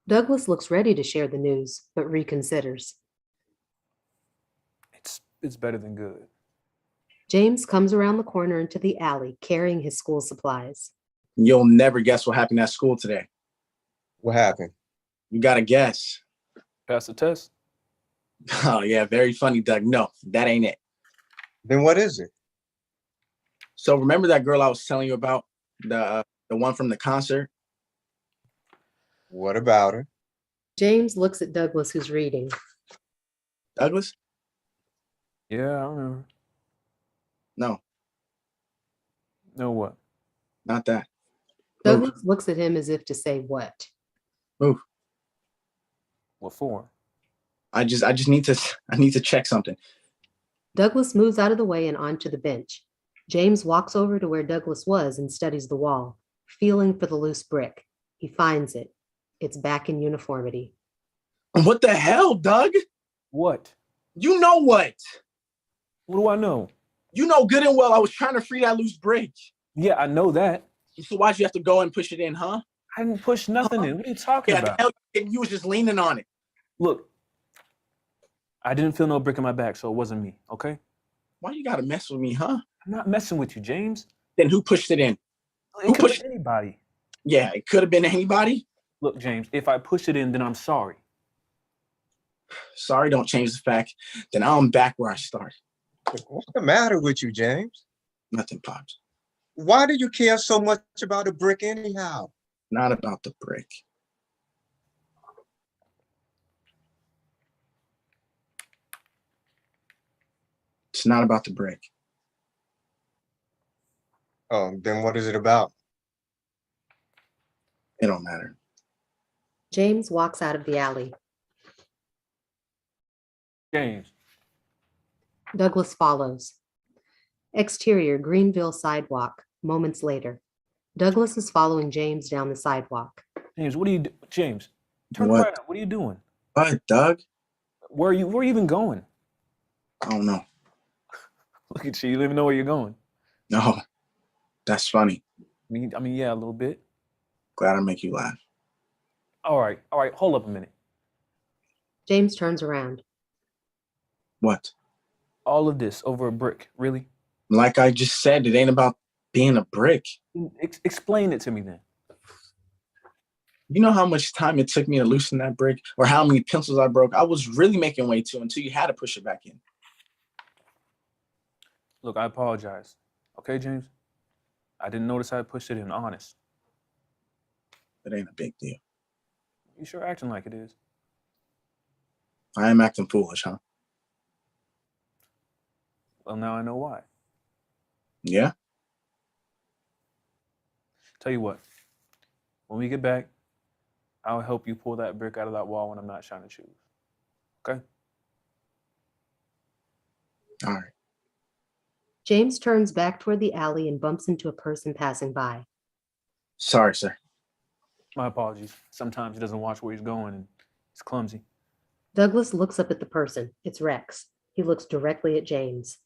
Douglas looks ready to share the news, but reconsiders. It's better than good. James comes around the corner into the alley, carrying his school supplies. You'll never guess what happened at school today. What happened? You gotta guess. Pass the test? Oh, yeah, very funny, Doug. No, that ain't it. Then what is it? So remember that girl I was telling you about? The one from the concert? What about her? James looks at Douglas, who's reading. Douglas? Yeah, I remember. No. No what? Not that. Douglas looks at him as if to say what? Move. What for? I need to check something. Douglas moves out of the way and onto the bench. James walks over to where Douglas was and studies the wall, feeling for the loose brick. He finds it. It's back in uniformity. What the hell, Doug? What? You know what? What do I know? You know good and well I was trying to free that loose brick. Yeah, I know that. So why'd you have to go and push it in, huh? I didn't push nothing in. What are you talking about? The hell you was just leaning on it. Look, I didn't feel no brick in my back, so it wasn't me, okay? Why you gotta mess with me, huh? I'm not messing with you, James. Then who pushed it in? It could have been anybody. Yeah, it could have been anybody. Look, James, if I push it in, then I'm sorry. Sorry don't change the fact that I'm back where I started. What's the matter with you, James? Nothing, Pops. Why do you care so much about a brick anyhow? Not about the brick. It's not about the brick. Oh, then what is it about? It don't matter. James walks out of the alley. James. Douglas follows. Exterior, Greenville sidewalk, moments later. Douglas is following James down the sidewalk. James, what are you doing? James, turn What? right up. What are you doing? What, Doug? Where are you even going? I don't know. Look at you. You don't even know where you're going. No, that's funny. I mean, yeah, a little bit. Glad I make you laugh. All right. Hold up a minute. James turns around. What? All of this over a brick, really? Like I just said, it ain't about being a brick. Explain it to me then. You know how much time it took me to loosen that brick, or how many pencils I broke? I was really making way too until you had to push it back in. Look, I apologize. Okay, James? I didn't notice I pushed it in, honest. It ain't a big deal. You sure acting like it is. I am acting foolish, huh? Well, now I know why. Yeah? Tell you what, when we get back, I'll help you pull that brick out of that wall when I'm not shining shoes. Okay? All right. James turns back toward the alley and bumps into a person passing by. Sorry, sir. My apologies. Sometimes he doesn't watch where he's going and he's clumsy. Douglas looks up at the person. It's Rex. He looks directly at James.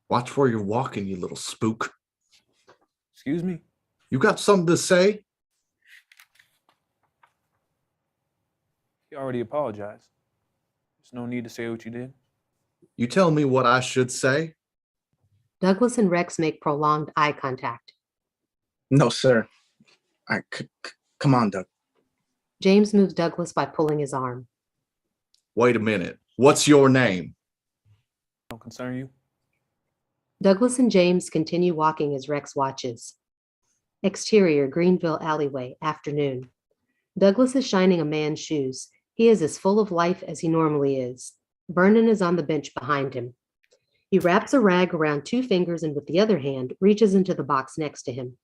Watch where you're walking, you little spook. Excuse me? You got something to say? He already apologized. There's no need to say what you did. You tell me what I should say? Douglas and Rex make prolonged eye contact. No, sir. All right, come on, Doug. James moves Douglas by pulling his arm. Wait a minute. What's your name? Don't concern you. Douglas and James continue walking as Rex watches. Exterior, Greenville alleyway, afternoon. Douglas is shining a man's shoes. He is as full of life as he normally is. Vernon is on the bench behind him. He wraps a rag around 2 fingers and with the other hand reaches into the box next to him.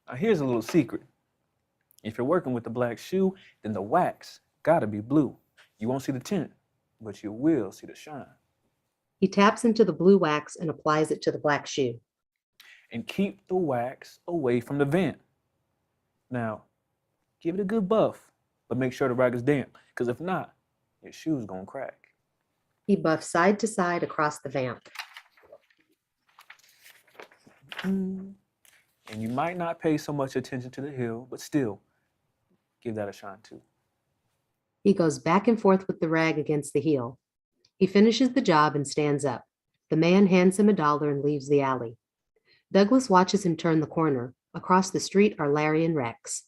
Now here's a little secret. If you're working with the black shoe, then the wax gotta be blue. You won't see the tint, but you will see the shine. He taps into the blue wax and applies it to the black shoe. And keep the wax away from the vent. Now, give it a good buff, but make sure the rag is damp, because if not, your shoe's gonna crack. He buffs side to side across the vamp. And you might not pay so much attention to the heel, but still, give that a shine too. He goes back and forth with the rag against the heel. He finishes the job and stands up. The man hands him $1 and leaves the alley. Douglas watches him turn the corner. Across the street are Larry and Rex.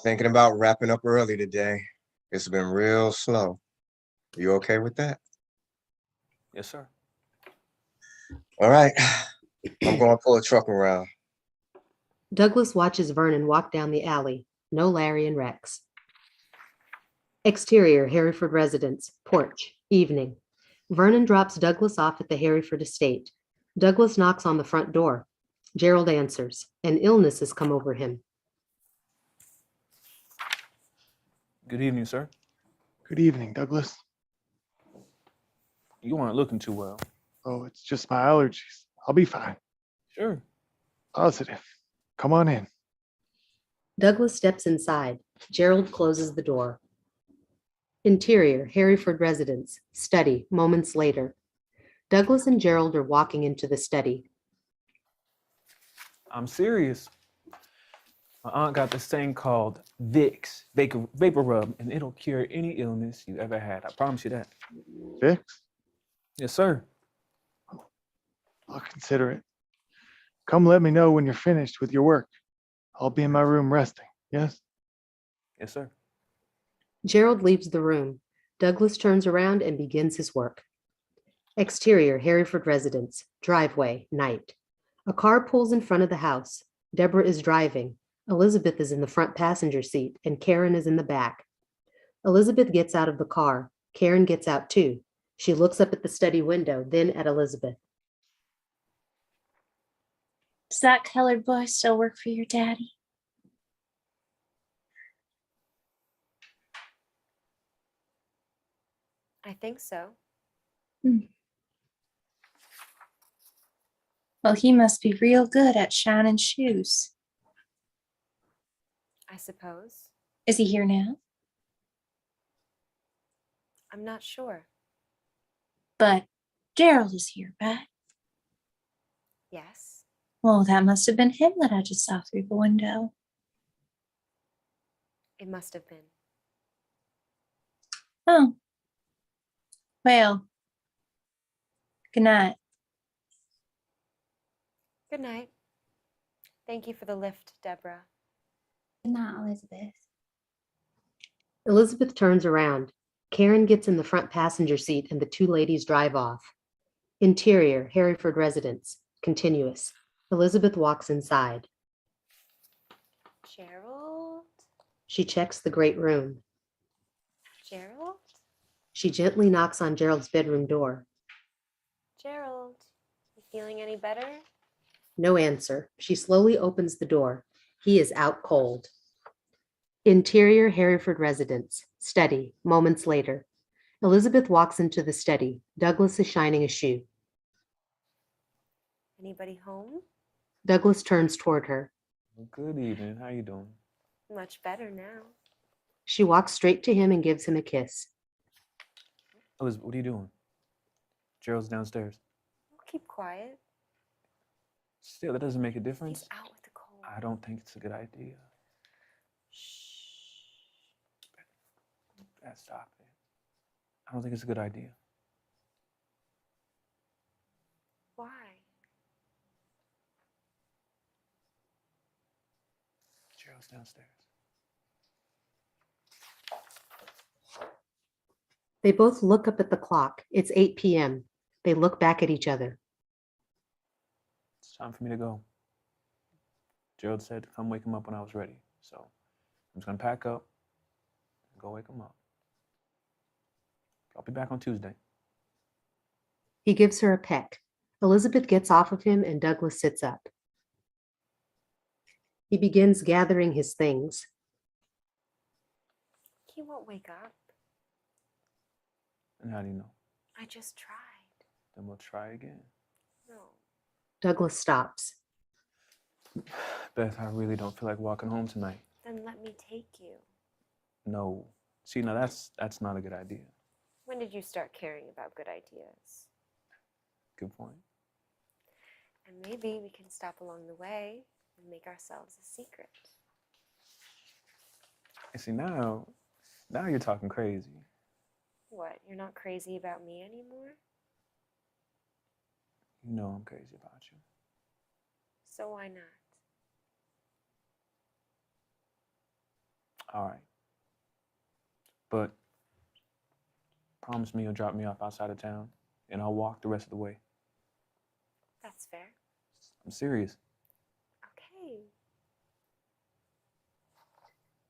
Thinking about wrapping up early today. It's been real slow. You okay with that? Yes, sir. All right. I'm going to pull a truck around. Douglas watches Vernon walk down the alley. No Larry and Rex. Exterior, Hereford residence, porch, evening. Vernon drops Douglas off at the Hereford estate. Douglas knocks on the front door. Gerald answers. An illness has come over him. Good evening, sir. Good evening, Douglas. You aren't looking too well. Oh, it's just my allergies. I'll be fine. Sure. Positive. Come on in. Douglas steps inside. Gerald closes the door. Interior, Hereford residence, study, moments later. Douglas and Gerald are walking into the study. I'm serious. My aunt got this thing called Vicks, vapor rub, and it'll cure any illness you ever had. I promise you that. Vicks? Yes, sir. I'll consider it. Come let me know when you're finished with your work. I'll be in my room resting, yes? Yes, sir. Gerald leaves the room. Douglas turns around and begins his work. Exterior, Hereford residence, driveway, night. A car pulls in front of the house. Deborah is driving. Elizabeth is in the front passenger seat and Karen is in the back. Elizabeth gets out of the car. Karen gets out too. She looks up at the study window, then at Elizabeth. Does that colored boy still work for your daddy? I think so. Well, he must be real good at shining shoes. I suppose. Is he here now? I'm not sure. But Gerald is here, right? Yes. Well, that must have been him that I just saw through the window. It must have been. Oh. Well. Good night. Good night. Thank you for the lift, Deborah. Good night, Elizabeth. Elizabeth turns around. Karen gets in the front passenger seat and the 2 ladies drive off. Interior, Hereford residence, continuous. Elizabeth walks inside. Gerald? She checks the great room. Gerald? She gently knocks on Gerald's bedroom door. Gerald, you feeling any better? No answer. She slowly opens the door. He is out cold. Interior, Hereford residence, study, moments later. Elizabeth walks into the study. Douglas is shining a shoe. Anybody home? Douglas turns toward her. Well, good evening. How you doing? Much better now. She walks straight to him and gives him a kiss. Elizabeth, what are you doing? Gerald's downstairs. We'll keep quiet. Still, that doesn't make a difference. He's out with the cold. I don't think it's a good idea. Stop it. I don't think it's a good idea. Why? Gerald's downstairs. They both look up at the clock. It's 8 p.m. They look back at each other. It's time for me to go. Gerald said to come wake him up when I was ready. So I'm just going to pack up and go wake him up. I'll be back on Tuesday. He gives her a peck. Elizabeth gets off of him and Douglas sits up. He begins gathering his things. He won't wake up. And how do you know? I just tried. Then we'll try again. No. Douglas stops. Beth, I really don't feel like walking home tonight. Then let me take you. No. See, now that's not a good idea. When did you start caring about good ideas? Good point. And maybe we can stop along the way and make ourselves a secret. And see, now you're talking crazy. What, you're not crazy about me anymore? You know I'm crazy about you. So why not? All right. But promise me you'll drop me off outside of town and I'll walk the rest of the way. That's fair. I'm serious. Okay.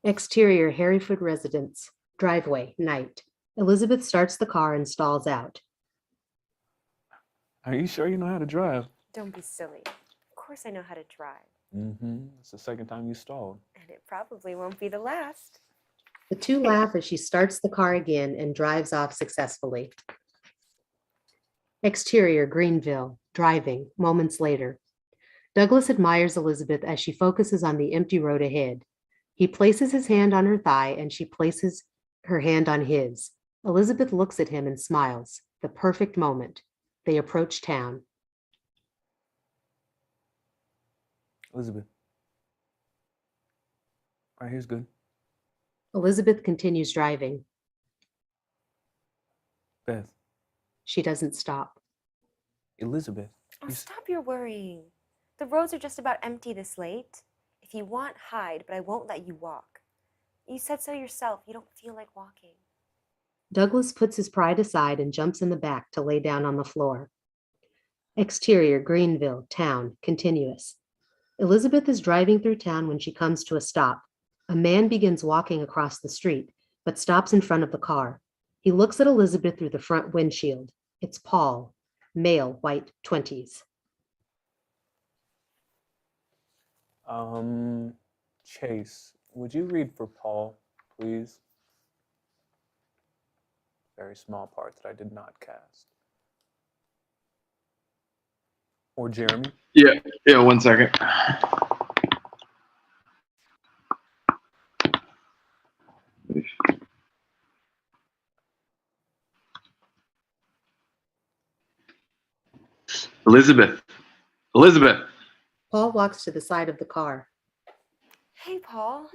Exterior Harryford residence. Driveway, night. Elizabeth starts the car and stalls out. Are you sure you know how to drive? Don't be silly. Of course I know how to drive. Mm-hmm. It's the second time you stalled. And it probably won't be the last. The two laugh as she starts the car again and drives off successfully. Exterior Greenville. Driving, moments later. Douglas admires Elizabeth as she focuses on the empty road ahead. He places his hand on her thigh and she places her hand on his. Elizabeth looks at him and smiles. The perfect moment. They approach town. Elizabeth. Right here's good. Elizabeth continues driving. Beth. She doesn't stop. Elizabeth. Oh, stop your worrying. The roads are just about empty this late. If you want, hide, but I won't let you walk. You said so yourself. You don't feel like walking. Douglas puts his pride aside and jumps in the back to lay down on the floor. Exterior Greenville, town, continuous. Elizabeth is driving through town when she comes to a stop. A man begins walking across the street, but stops in front of the car. He looks at Elizabeth through the front windshield. It's Paul, male, white, 20s. Chase, would you read for Paul, please? Very small part that I did not cast. Or Jeremy? Yeah, 1 second. Elizabeth. Paul walks to the side of the car. Hey, Paul.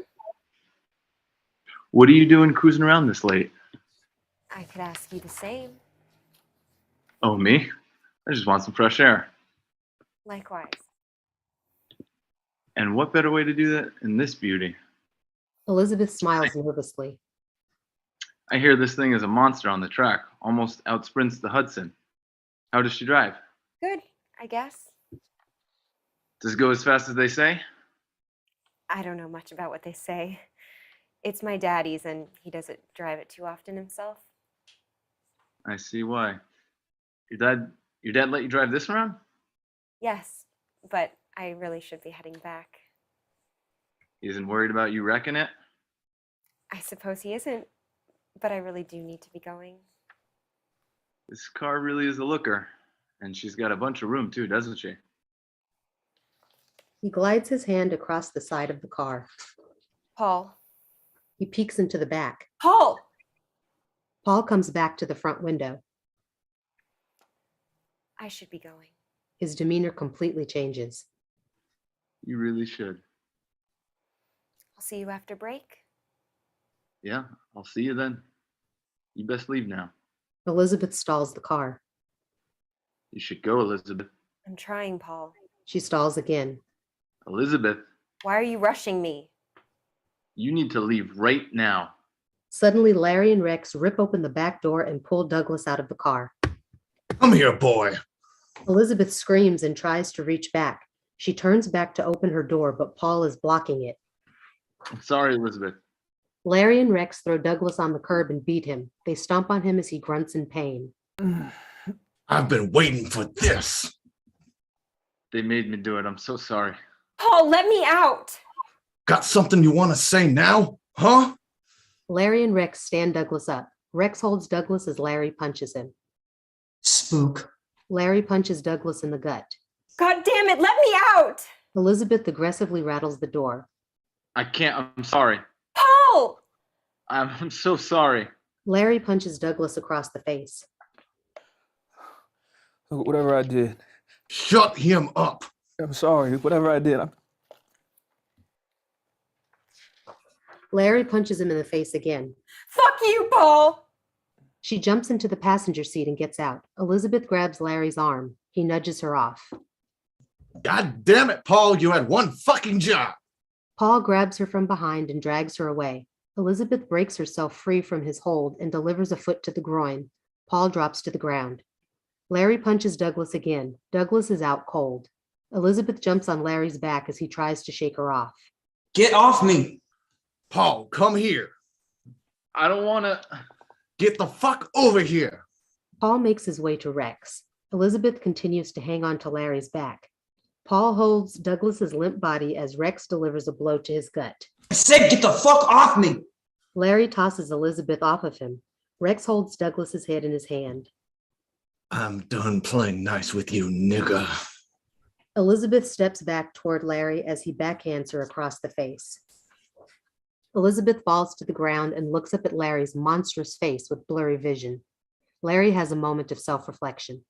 What are you doing cruising around this late? I could ask you the same. Oh, me? I just want some fresh air. Likewise. And what better way to do that in this beauty? Elizabeth smiles nervously. I hear this thing is a monster on the track, almost outsprints the Hudson. How does she drive? Good, I guess. Does it go as fast as they say? I don't know much about what they say. It's my daddy's, and he doesn't drive it too often himself. I see why. Your dad let you drive this around? Yes, but I really should be heading back. He isn't worried about you wrecking it? I suppose he isn't, but I really do need to be going. This car really is a looker. And she's got a bunch of room too, doesn't she? He glides his hand across the side of the car. Paul. He peeks into the back. Paul! Paul comes back to the front window. I should be going. His demeanor completely changes. You really should. I'll see you after break. Yeah, I'll see you then. You best leave now. Elizabeth stalls the car. You should go, Elizabeth. I'm trying, Paul. She stalls again. Elizabeth, Why are you rushing me? you need to leave right now. Suddenly, Larry and Rex rip open the back door and pull Douglas out of the car. Come here, boy. Elizabeth screams and tries to reach back. She turns back to open her door, but Paul is blocking it. I'm sorry, Elizabeth. Larry and Rex throw Douglas on the curb and beat him. They stomp on him as he grunts in pain. I've been waiting for this. They made me do it. I'm so sorry. Paul, let me out! Got something you want to say now? Huh? Larry and Rex stand Douglas up. Rex holds Douglas as Larry punches him. Spook. Larry punches Douglas in the gut. God damn it, let me out! Elizabeth aggressively rattles the door. I can't. I'm sorry. Paul! I'm so sorry. Larry punches Douglas across the face. Whatever I did. Shut him up. I'm sorry. Whatever I did. Larry punches him in the face again. Fuck you, Paul! She jumps into the passenger seat and gets out. Elizabeth grabs Larry's arm. He nudges her off. God damn it, Paul. You had one fucking job. Paul grabs her from behind and drags her away. Elizabeth breaks herself free from his hold and delivers a foot to the groin. Paul drops to the ground. Larry punches Douglas again. Douglas is out cold. Elizabeth jumps on Larry's back as he tries to shake her off. Get off me! Paul, come here. I don't want to. Get the fuck over here. Paul makes his way to Rex. Elizabeth continues to hang on to Larry's back. Paul holds Douglas's limp body as Rex delivers a blow to his gut. I said get the fuck off me! Larry tosses Elizabeth off of him. Rex holds Douglas's head in his hand. I'm done playing nice with you, nigga. Elizabeth steps back toward Larry as he backhands her across the face. Elizabeth falls to the ground and looks up at Larry's monstrous face with blurry vision. Larry has a moment of self-reflection.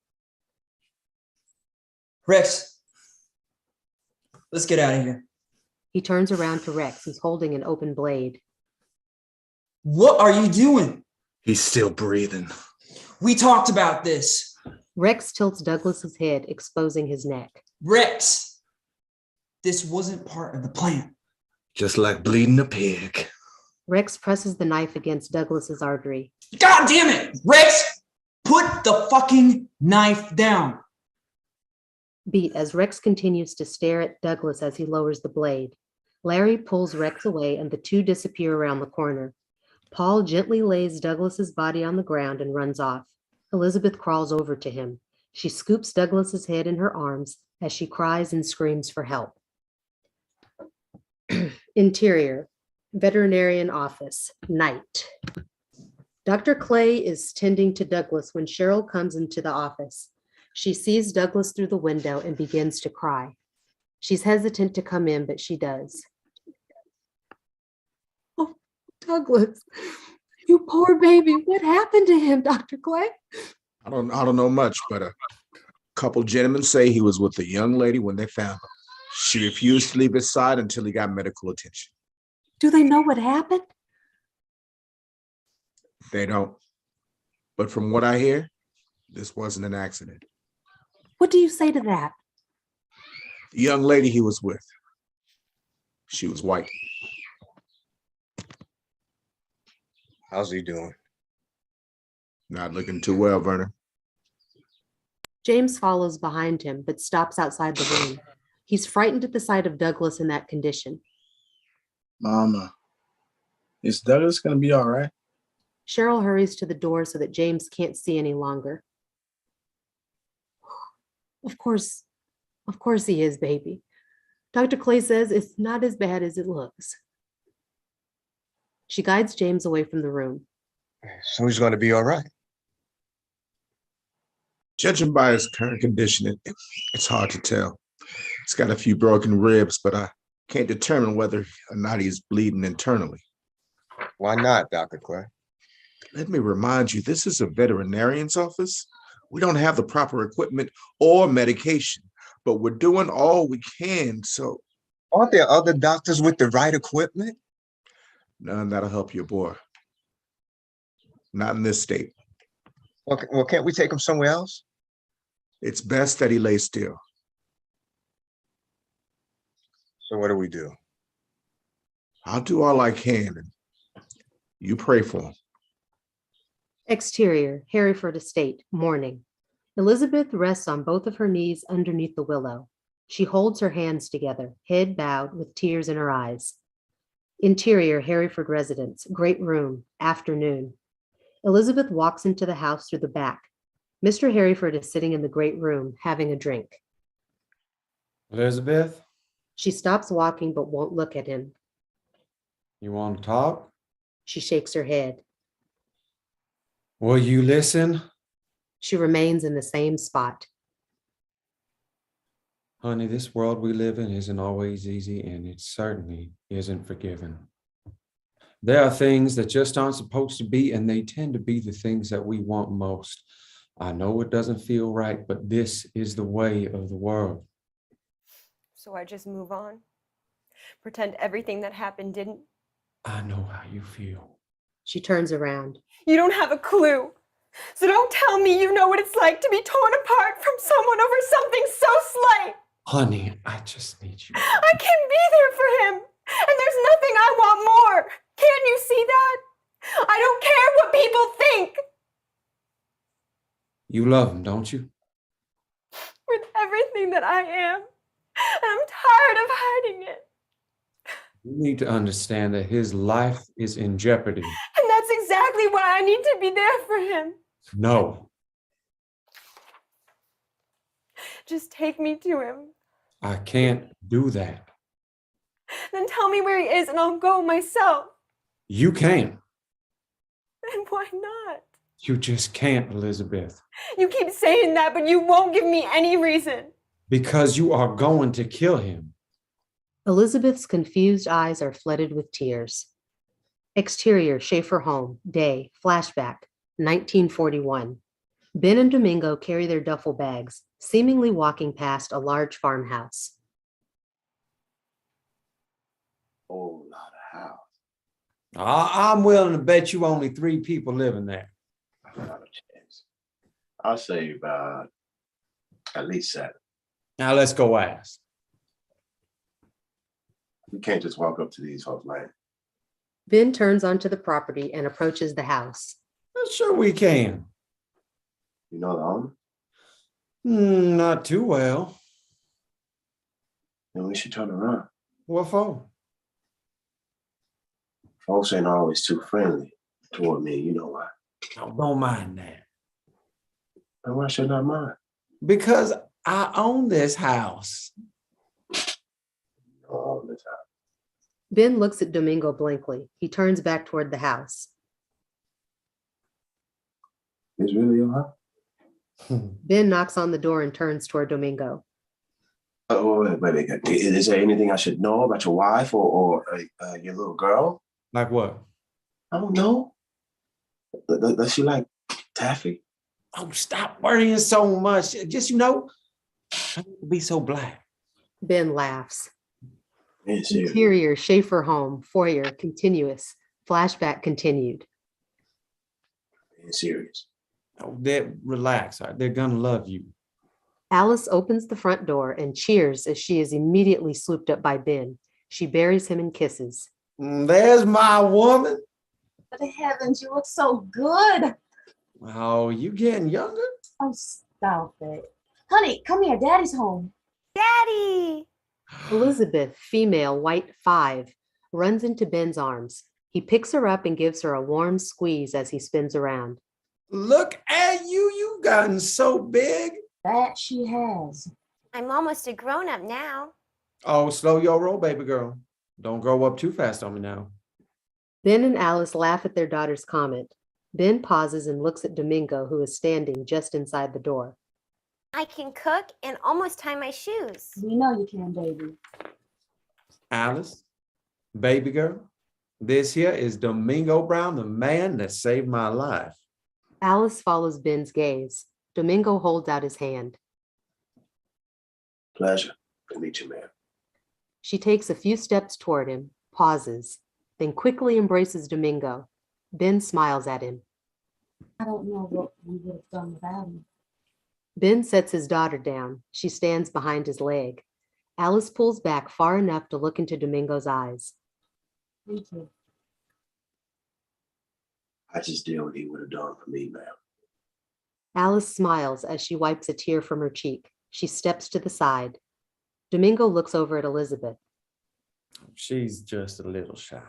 Rex, let's get out of here. He turns around to Rex, who's holding an open blade. What are you doing? He's still breathing. We talked about this. Rex tilts Douglas's head, exposing his neck. Rex, this wasn't part of the plan. Just like bleeding a pig. Rex presses the knife against Douglas's artery. God damn it! Rex, put the fucking knife down. Beat as Rex continues to stare at Douglas as he lowers the blade. Larry pulls Rex away and the two disappear around the corner. Paul gently lays Douglas's body on the ground and runs off. Elizabeth crawls over to him. She scoops Douglas's head in her arms as she cries and screams for help. Interior, veterinarian office, night. Dr. Clay is tending to Douglas when Cheryl comes into the office. She sees Douglas through the window and begins to cry. She's hesitant to come in, but she does. Oh, Douglas, you poor baby. What happened to him, Dr. Clay? I don't know much, but a couple gentlemen say he was with a young lady when they found him. She refused to leave his side until he got medical attention. Do they know what happened? They don't. But from what I hear, this wasn't an accident. What do you say to that? The young lady he was with, she was white. How's he doing? Not looking too well, Vernon. James follows behind him, but stops outside the room. He's frightened at the sight of Douglas in that condition. Mama, is Douglas going to be all right? Cheryl hurries to the door so that James can't see any longer. Of course he is, baby. Dr. Clay says it's not as bad as it looks. She guides James away from the room. So he's going to be all right. Judging by his current condition, it's hard to tell. He's got a few broken ribs, but I can't determine whether or not he's bleeding internally. Why not, Dr. Clay? Let me remind you, this is a veterinarian's office. We don't have the proper equipment or medication, but we're doing all we can, so. Aren't there other doctors with the right equipment? None that'll help your boy. Not in this state. Well, can't we take him somewhere else? It's best that he lay still. So what do we do? I'll do all I can, and you pray for him. Exterior, Hereford Estate, morning. Elizabeth rests on both of her knees underneath the willow. She holds her hands together, head bowed with tears in her eyes. Interior, Hereford residence, great room, afternoon. Elizabeth walks into the house through the back. Mr. Hereford is sitting in the great room, having a drink. Elizabeth, She stops walking but won't look at him. you want to talk? She shakes her head. Will you listen? She remains in the same spot. Honey, this world we live in isn't always easy, and it certainly isn't forgiving. There are things that just aren't supposed to be, and they tend to be the things that we want most. I know it doesn't feel right, but this is the way of the world. So I just move on? Pretend everything that happened didn't? I know how you feel. She turns around. You don't have a clue. So don't tell me you know what it's like to be torn apart from someone over something so slight. Honey, I just need you. I can be there for him. And there's nothing I want more. Can't you see that? I don't care what people think. You love him, don't you? With everything that I am. And I'm tired of hiding it. You need to understand that his life is in jeopardy. And that's exactly why I need to be there for him. No, Just take me to him. I can't do that. Then tell me where he is and I'll go myself. You can't. And why not? You just can't, Elizabeth. You keep saying that, but you won't give me any reason. Because you are going to kill him. Elizabeth's confused eyes are flooded with tears. Exterior, Schaefer home, day, flashback, 1941. Ben and Domingo carry their duffel bags, seemingly walking past a large farmhouse. Whole lot of house. I'm willing to bet you only 3 people living there. Not a chance. I'll say about at least 7. Now let's go ask. You can't just walk up to these folks' land. Ben turns onto the property and approaches the house. Sure we can. You know the owner? Not too well. Then we should turn around. What for? Folks ain't always too friendly toward me. You know why? Oh, don't mind that. And why should I mind? Because I own this house. All the time. Ben looks at Domingo blankly. He turns back toward the house. It's really your house? Ben knocks on the door and turns toward Domingo. Oh, wait. Is there anything I should know about your wife or your little girl? Like what? I don't know. Does she like taffy? Oh, stop worrying so much. Just, I don't need to be so black. Ben laughs. Yes, Interior, Schaefer home, foyer, continuous. Flashback continued. Serious. Oh, relax. They're gonna love you. Alice opens the front door and cheers as she is immediately swooped up by Ben. She buries him in kisses. There's my woman. For the heavens, you look so good. Oh, you getting younger? Oh, stop it. Honey, come here. Daddy's home. Daddy! Elizabeth, female, white 5, runs into Ben's arms. He picks her up and gives her a warm squeeze as he spins around. Look at you. You've gotten so big. That she has. I'm almost a grown-up now. Oh, slow your roll, baby girl. Don't grow up too fast on me now. Ben and Alice laugh at their daughter's comment. Ben pauses and looks at Domingo, who is standing just inside the door. I can cook and almost tie my shoes. We know you can, baby. Alice, baby girl, this here is Domingo Brown, the man that saved my life. Alice follows Ben's gaze. Domingo holds out his hand. Pleasure to meet you, ma'am. She takes a few steps toward him, pauses, then quickly embraces Domingo. Ben smiles at him. I don't know what we would have done without him. Ben sets his daughter down. She stands behind his leg. Alice pulls back far enough to look into Domingo's eyes. Thank you. I just did what he would have done for me, ma'am. Alice smiles as she wipes a tear from her cheek. She steps to the side. Domingo looks over at Elizabeth. She's just a little shy.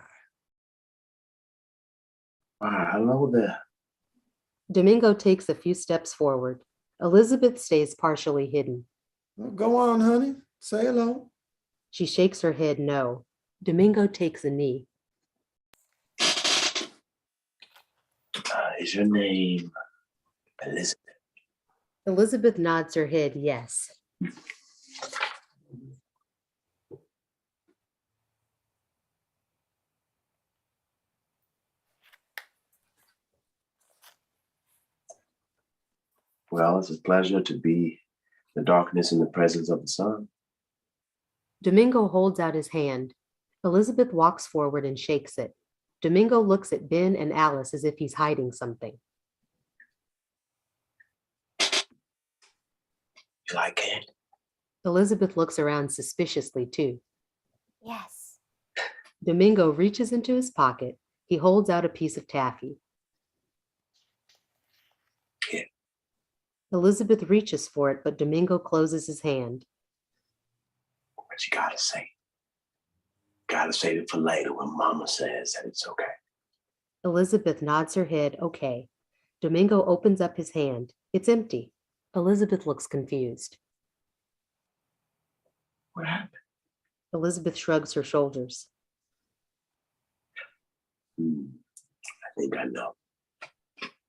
Hello there. Domingo takes a few steps forward. Elizabeth stays partially hidden. Well, go on, honey. Say hello. She shakes her head no. Domingo takes a knee. Is your name Elizabeth? Elizabeth nods her head yes. Well, it's a pleasure to be the darkness in the presence of the sun. Domingo holds out his hand. Elizabeth walks forward and shakes it. Domingo looks at Ben and Alice as if he's hiding something. You like it? Elizabeth looks around suspiciously too. Yes. Domingo reaches into his pocket. He holds out a piece of taffy. Here. Elizabeth reaches for it, but Domingo closes his hand. What you gotta say? Gotta save it for later when Mama says that it's okay. Elizabeth nods her head, okay. Domingo opens up his hand. It's empty. Elizabeth looks confused. What happened? Elizabeth shrugs her shoulders. I think I know.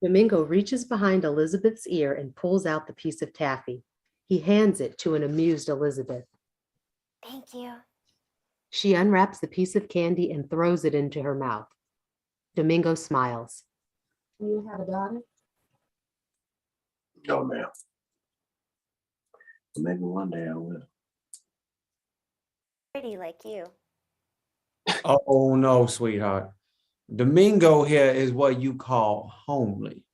Domingo reaches behind Elizabeth's ear and pulls out the piece of taffy. He hands it to an amused Elizabeth. Thank you. She unwraps the piece of candy and throws it into her mouth. Domingo smiles. You have a daughter? No, ma'am. But maybe one day I will. Pretty like you. Oh, no, sweetheart. Domingo here is what you call homely.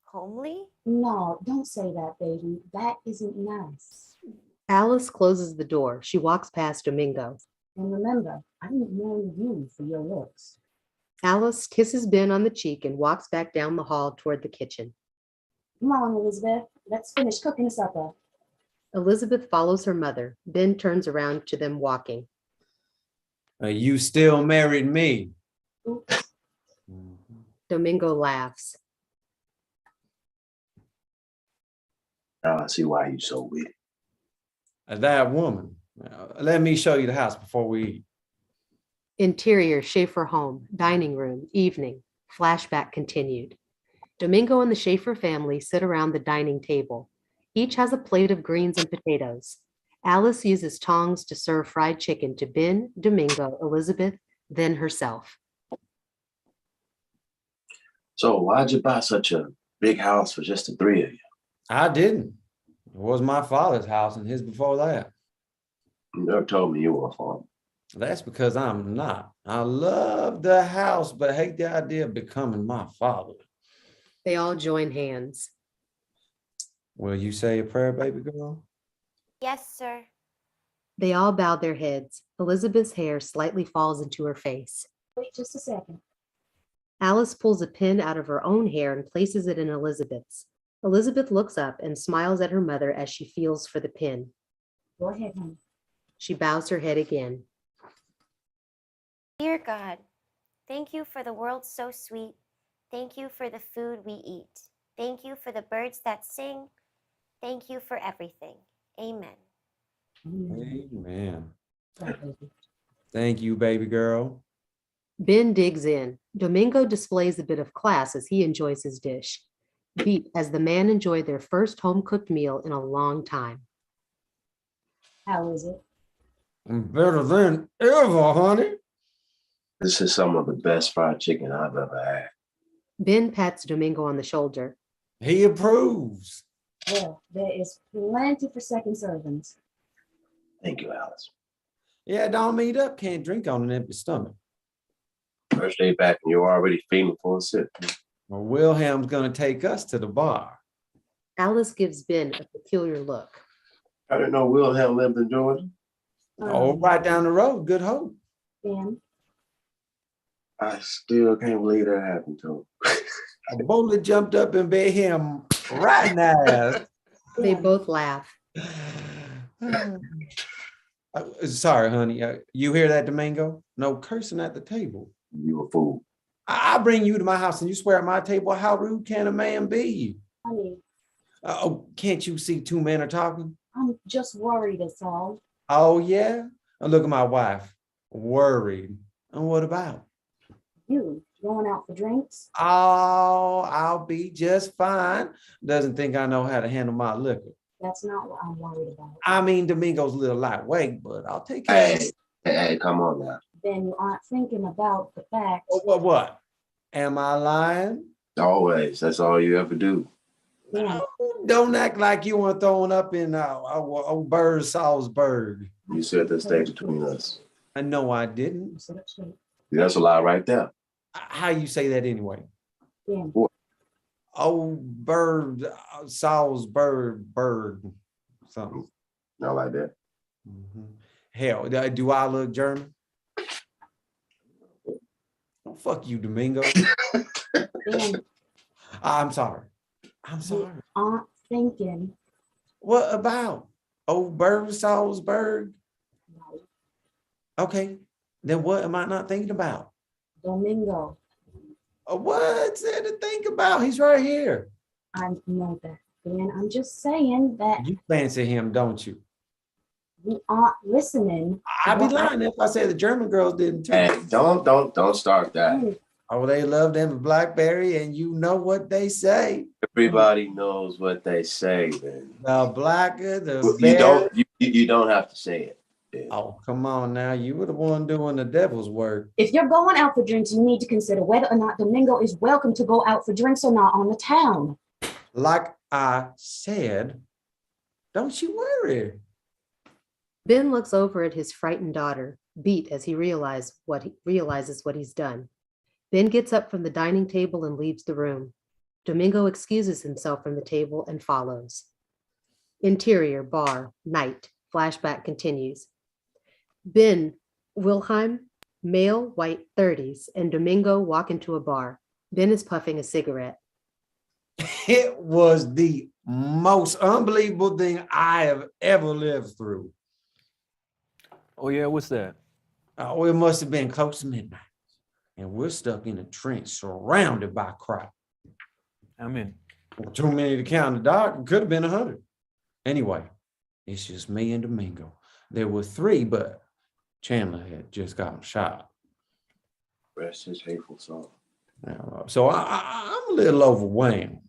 Homely? No, don't say that, baby. That isn't nice. Alice closes the door. She walks past Domingo. And remember, I didn't marry you for your looks. Alice kisses Ben on the cheek and walks back down the hall toward the kitchen. Come on, Elizabeth. Let's finish cooking supper. Elizabeth follows her mother. Ben turns around to them walking. You still married me. Oops. Domingo laughs. Now I see why you're so weird. That woman. Let me show you the house before we eat. Interior Schaefer home, dining room, evening. Flashback continued. Domingo and the Schaefer family sit around the dining table. Each has a plate of greens and potatoes. Alice uses tongs to serve fried chicken to Ben, Domingo, Elizabeth, then herself. So why'd you buy such a big house for just the three of you? I didn't. It was my father's house and his before that. You never told me you were a farmer. That's because I'm not. I love the house, but hate the idea of becoming my father. They all join hands. Will you say a prayer, baby girl? Yes, sir. They all bow their heads. Elizabeth's hair slightly falls into her face. Wait just a second. Alice pulls a pin out of her own hair and places it in Elizabeth's. Elizabeth looks up and smiles at her mother as she feels for the pin. Go ahead, honey. She bows her head again. Dear God, thank you for the world so sweet. Thank you for the food we eat. Thank you for the birds that sing. Thank you for everything. Amen. Amen. Thank you, baby girl. Ben digs in. Domingo displays a bit of class as he enjoys his dish. Beat as the man enjoyed their first home-cooked meal in a long time. How is it? Better than ever, honey. This is some of the best fried chicken I've ever had. Ben pats Domingo on the shoulder. He approves. Well, there is plenty for second servings. Thank you, Alice. Yeah, don't eat up. Can't drink on an empty stomach. First day back and you're already fiending for a sip. Well, Wilhelm's going to take us to the bar. Alice gives Ben a peculiar look. I didn't know Wilhelm lived in Georgia. Oh, right down the road. Good hope. Ben, I still can't believe that happened to him. A bullet jumped up and bit him right in the ass. They both laugh. Sorry, honey. You hear that, Domingo? No cursing at the table. You a fool. I bring you to my house and you swear at my table. How rude can a man be? honey, Oh, can't you see two men are talking? I'm just worried, that's all. Oh, yeah? Look at my wife. Worried. And what about? You going out for drinks? Oh, I'll be just fine. Doesn't think I know how to handle my liquor. That's not what I'm worried about. I mean, Domingo's a little lightweight, but I'll take care of it. Hey, come on now. Then you aren't thinking about the fact. What? Am I lying? Always. That's all you ever do. Yeah. Don't act like you weren't throwing up in old Bird Salzburg. You said that stayed between us. I know I didn't. That's a lie right there. How you say that anyway? Yeah. Old Bird Salzburg, something. Not like that. Hell, do I look German? Oh, fuck you, Domingo. Ben, I'm sorry. I'm you sorry. aren't thinking. What about old Bird Salzburg? No. Okay, then what am I not thinking about? Domingo. What's there to think about? He's right here. I know that, Ben. I'm just saying that You fancy him, don't you? you aren't listening. I'd be lying if I said the German girls didn't too. Hey, don't start that. Oh, they love them a blackberry, and you know what they say. Everybody knows what they say, man. The blacker, the You better. you don't have to say it. Oh, come on now. You were the one doing the devil's work. If you're going out for drinks, you need to consider whether or not Domingo is welcome to go out for drinks or not on the town. Like I said, don't you worry. Ben looks over at his frightened daughter, beat as he realizes what he's done. Ben gets up from the dining table and leaves the room. Domingo excuses himself from the table and follows. Interior, bar, night. Flashback continues. Ben, Wilhelm, male, white, 30s, and Domingo walk into a bar. Ben is puffing a cigarette. It was the most unbelievable thing I have ever lived through. Oh, yeah, what's that? Oh, it must have been close to midnight. And we're stuck in a trench surrounded by crowd. I'm in. Too many to count in the dark. It could have been 100. Anyway, it's just me and Domingo. There were 3, but Chandler had just gotten shot. Rest his hateful soul. So I'm a little overwhelmed.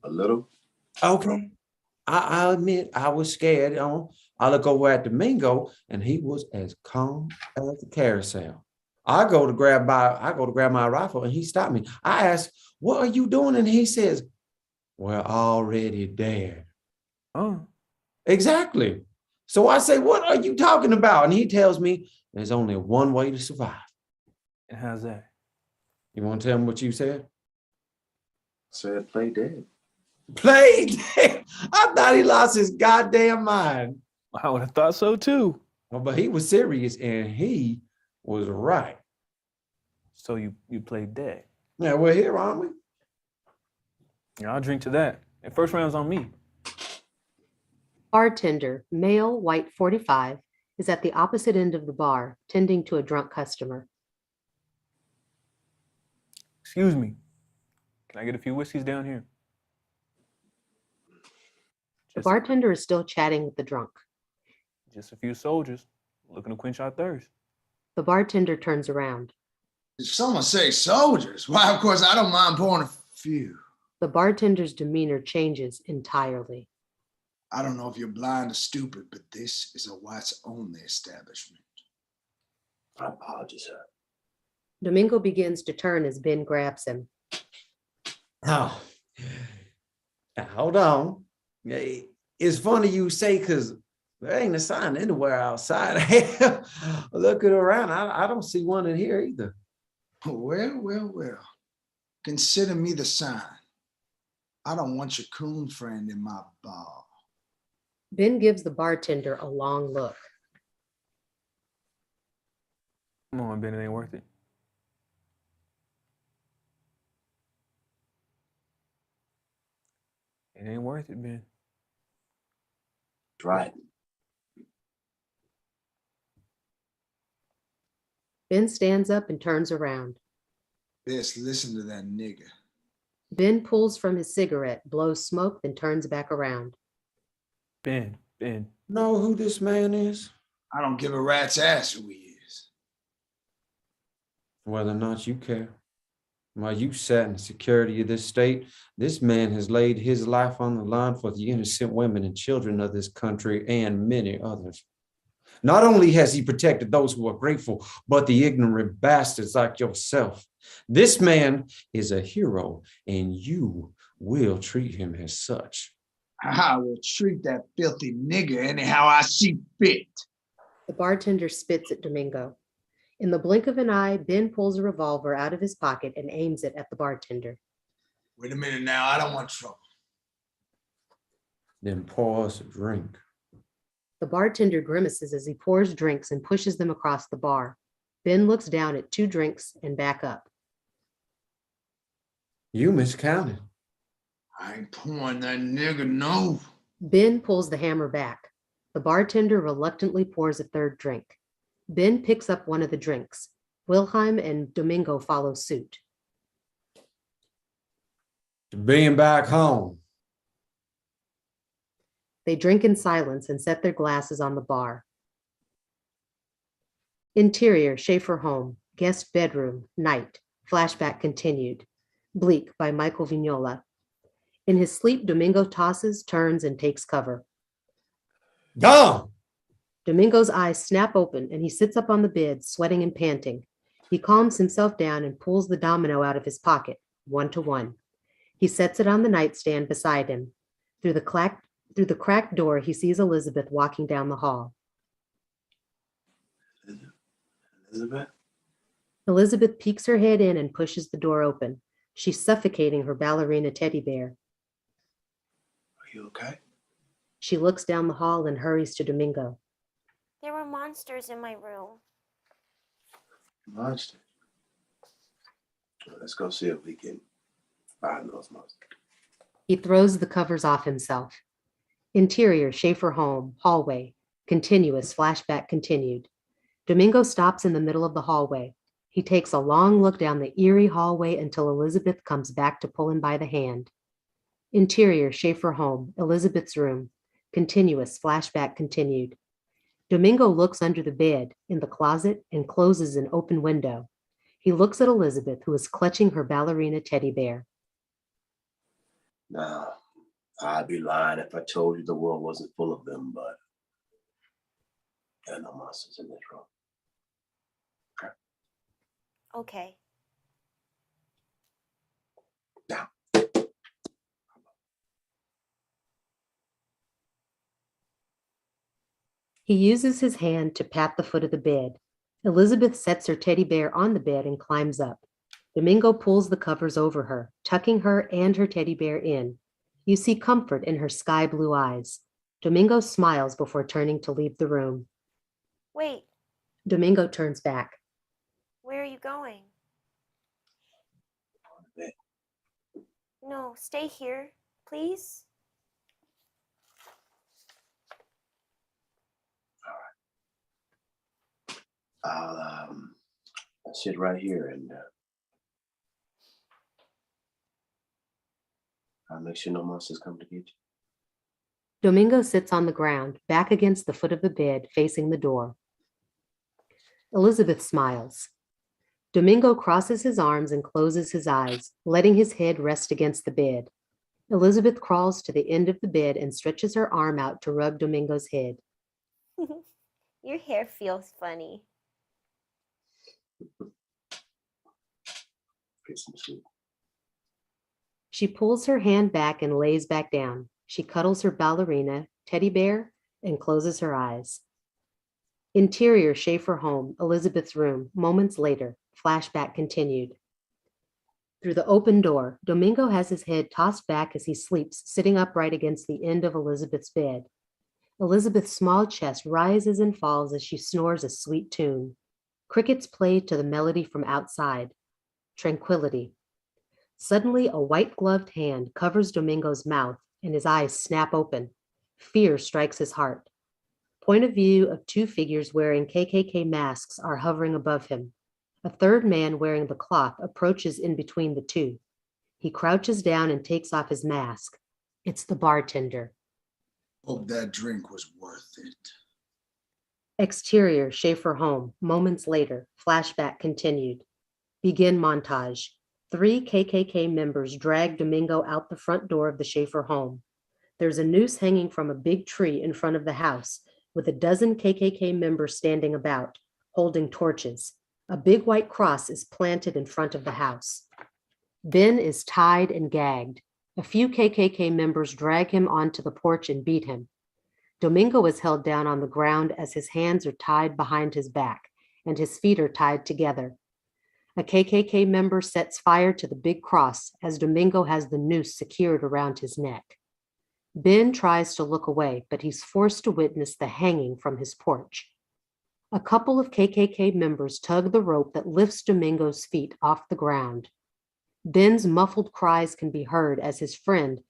A little? Okay. I admit I was scared. I look over at Domingo and he was as calm as a carousel. I go to grab my rifle and he stopped me. I asked, "What are you doing?" And he says, "We're already dead." Oh. Exactly. So I say, "What are you talking about?" And he tells me there's only one way to survive. And how's that? You want to tell me what you said? Said play dead. Play dead? I thought he lost his goddamn mind. I would have thought so too. Well, but he was serious and he was right. So you played dead. Yeah, we're here, aren't we? Yeah, I'll drink to that. And first round's on me. Bartender, male, white, 45, is at the opposite end of the bar, tending to a drunk customer. Excuse me. Can I get a few whiskeys down here? The bartender is still chatting with the drunk. Just a few soldiers looking to quench our thirst. The bartender turns around. Did someone say soldiers? Why, of course, I don't mind pouring a few. The bartender's demeanor changes entirely. I don't know if you're blind or stupid, but this is a whites only establishment. I apologize, sir. Domingo begins to turn as Ben grabs him. Oh, now, hold on. It's funny you say, because there ain't a sign anywhere outside. Looking around, I don't see one in here either. Well. Consider me the sign. I don't want your coon friend in my bar. Ben gives the bartender a long look. Come on, Ben, it ain't worth it. It ain't worth it, Ben. Right. Ben stands up and turns around. Best listen to that nigger. Ben pulls from his cigarette, blows smoke, then turns back around. Ben. Know who this man is? I don't give a rat's ass who he is. Whether or not you care. While you sat in the security of this state, this man has laid his life on the line for the innocent women and children of this country and many others. Not only has he protected those who are grateful, but the ignorant bastards like yourself. This man is a hero, and you will treat him as such. I will treat that filthy nigger anyhow I see fit. The bartender spits at Domingo. In the blink of an eye, Ben pulls a revolver out of his pocket and aims it at the bartender. Wait a minute now, I don't want trouble. Then pour us a drink. The bartender grimaces as he pours drinks and pushes them across the bar. Ben looks down at 2 drinks and back up. You miscounted. I ain't pouring that nigga, no. Ben pulls the hammer back. The bartender reluctantly pours a 3rd drink. Ben picks up one of the drinks. Wilhelm and Domingo follow suit. Being back home. They drink in silence and set their glasses on the bar. Interior, Schaefer home, guest bedroom, night, flashback continued. Bleak by Michael Vignola. In his sleep, Domingo tosses, turns, and takes cover. Gone! Domingo's eyes snap open and he sits up on the bed, sweating and panting. He calms himself down and pulls the domino out of his pocket, 1 to 1. He sets it on the nightstand beside him. Through the cracked door, he sees Elizabeth walking down the hall. Elizabeth? Elizabeth peeks her head in and pushes the door open. She's suffocating her ballerina teddy bear. Are you okay? She looks down the hall and hurries to Domingo. There were monsters in my room. Monster. Well, let's go see if we can find those monsters. He throws the covers off himself. Interior, Schaefer home, hallway, continuous, flashback continued. Domingo stops in the middle of the hallway. He takes a long look down the eerie hallway until Elizabeth comes back to pull him by the hand. Interior, Schaefer home, Elizabeth's room, continuous, flashback continued. Domingo looks under the bed, in the closet, and closes an open window. He looks at Elizabeth, who is clutching her ballerina teddy bear. Now, I'd be lying if I told you the world wasn't full of them, but there are no monsters in this room. Okay. Now, He uses his hand to pat the foot of the bed. Elizabeth sets her teddy bear on the bed and climbs up. Domingo pulls the covers over her, tucking her and her teddy bear in. You see comfort in her sky blue eyes. Domingo smiles before turning to leave the room. Wait, Domingo turns back. where are you going? No, stay here, please. I'll sit right here and I'll make sure no monsters come to get you. Domingo sits on the ground, back against the foot of the bed, facing the door. Elizabeth smiles. Domingo crosses his arms and closes his eyes, letting his head rest against the bed. Elizabeth crawls to the end of the bed and stretches her arm out to rub Domingo's head. Your hair feels funny. She pulls her hand back and lays back down. She cuddles her ballerina, teddy bear, and closes her eyes. Interior Schaefer home, Elizabeth's room, moments later, flashback continued. Through the open door, Domingo has his head tossed back as he sleeps, sitting upright against the end of Elizabeth's bed. Elizabeth's small chest rises and falls as she snores a sweet tune. Crickets play to the melody from outside. Tranquility. Suddenly, a white-gloved hand covers Domingo's mouth and his eyes snap open. Fear strikes his heart. Point of view of two figures wearing KKK masks are hovering above him. A third man wearing the cloth approaches in between the two. He crouches down and takes off his mask. It's the bartender. Hope that drink was worth it. Exterior Schaefer home, moments later, flashback continued. Begin montage. 3 KKK members drag Domingo out the front door of the Schaefer home. There's a noose hanging from a big tree in front of the house, with a dozen KKK members standing about, holding torches. A big white cross is planted in front of the house. Ben is tied and gagged. A few KKK members drag him onto the porch and beat him. Domingo is held down on the ground as his hands are tied behind his back and his feet are tied together. A KKK member sets fire to the big cross as Domingo has the noose secured around his neck. Ben tries to look away, but he's forced to witness the hanging from his porch. A couple of KKK members tug the rope that lifts Domingo's feet off the ground. Ben's muffled cries can be heard as his face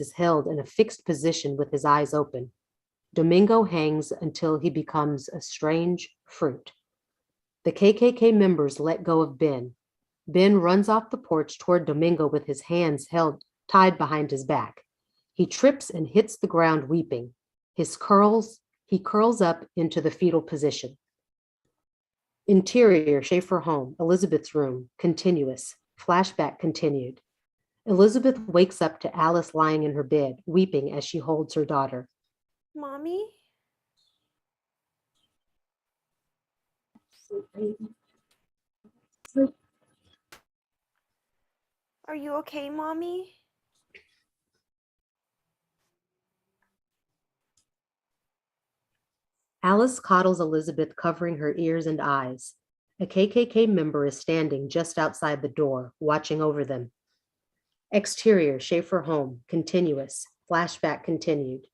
is held in a fixed position with his eyes open. Domingo hangs until he becomes a strange fruit. The KKK members let go of Ben. Ben runs off the porch toward Domingo with his hands tied behind his back. He trips and hits the ground weeping. He curls up into the fetal position. Interior Schaefer home, Elizabeth's room, continuous. Flashback continued. Elizabeth wakes up to Alice lying in her bed, weeping as she holds her daughter. Mommy? Are you okay, Mommy? Alice coddles Elizabeth, covering her ears and eyes. A KKK member is standing just outside the door, watching over them. Exterior Schaefer home, continuous. Flashback continued.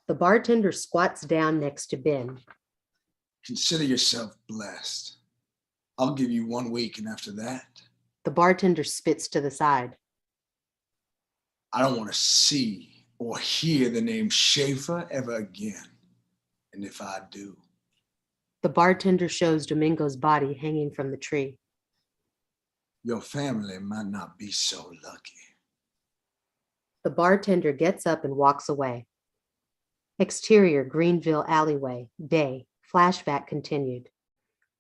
The bartender squats down next to Ben. Consider yourself blessed. I'll give you 1 week, and after that, The bartender spits to the side. I don't want to see or hear the name Schaefer ever again. And if I do, The bartender shows Domingo's body hanging from the tree. your family might not be so lucky. The bartender gets up and walks away. Exterior Greenville alleyway, day. Flashback continued.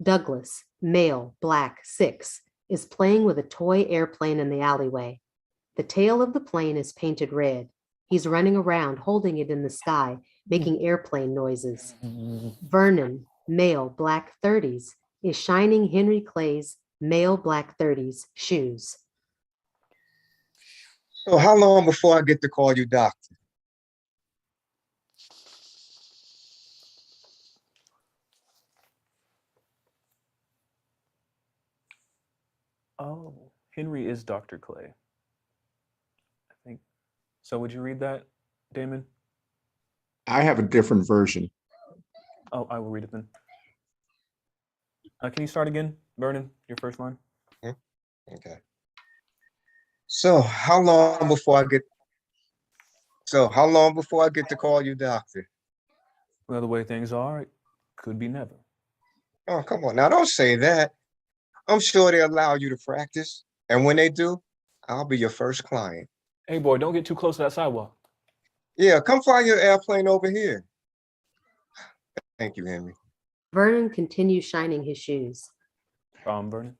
Douglas, male, black, 6, is playing with a toy airplane in the alleyway. The tail of the plane is painted red. He's running around holding it in the sky, making airplane noises. Vernon, male, black, 30s, is shining Henry Clay's male, black, 30s shoes. So how long before I get to call you doctor? Oh, Henry is Dr. Clay, I think. So would you read that, Damon? I have a different version. Oh, I will read it then. Can you start again, Vernon, your first line? Okay. So how long before I get to call you doctor? Well, the way things are, it could be never. Oh, come on. Now don't say that. I'm sure they allow you to practice. And when they do, I'll be your first client. Hey, boy, don't get too close to that sidewalk. Yeah, come fly your airplane over here. Thank you, Henry. Vernon continues shining his shoes. Vernon.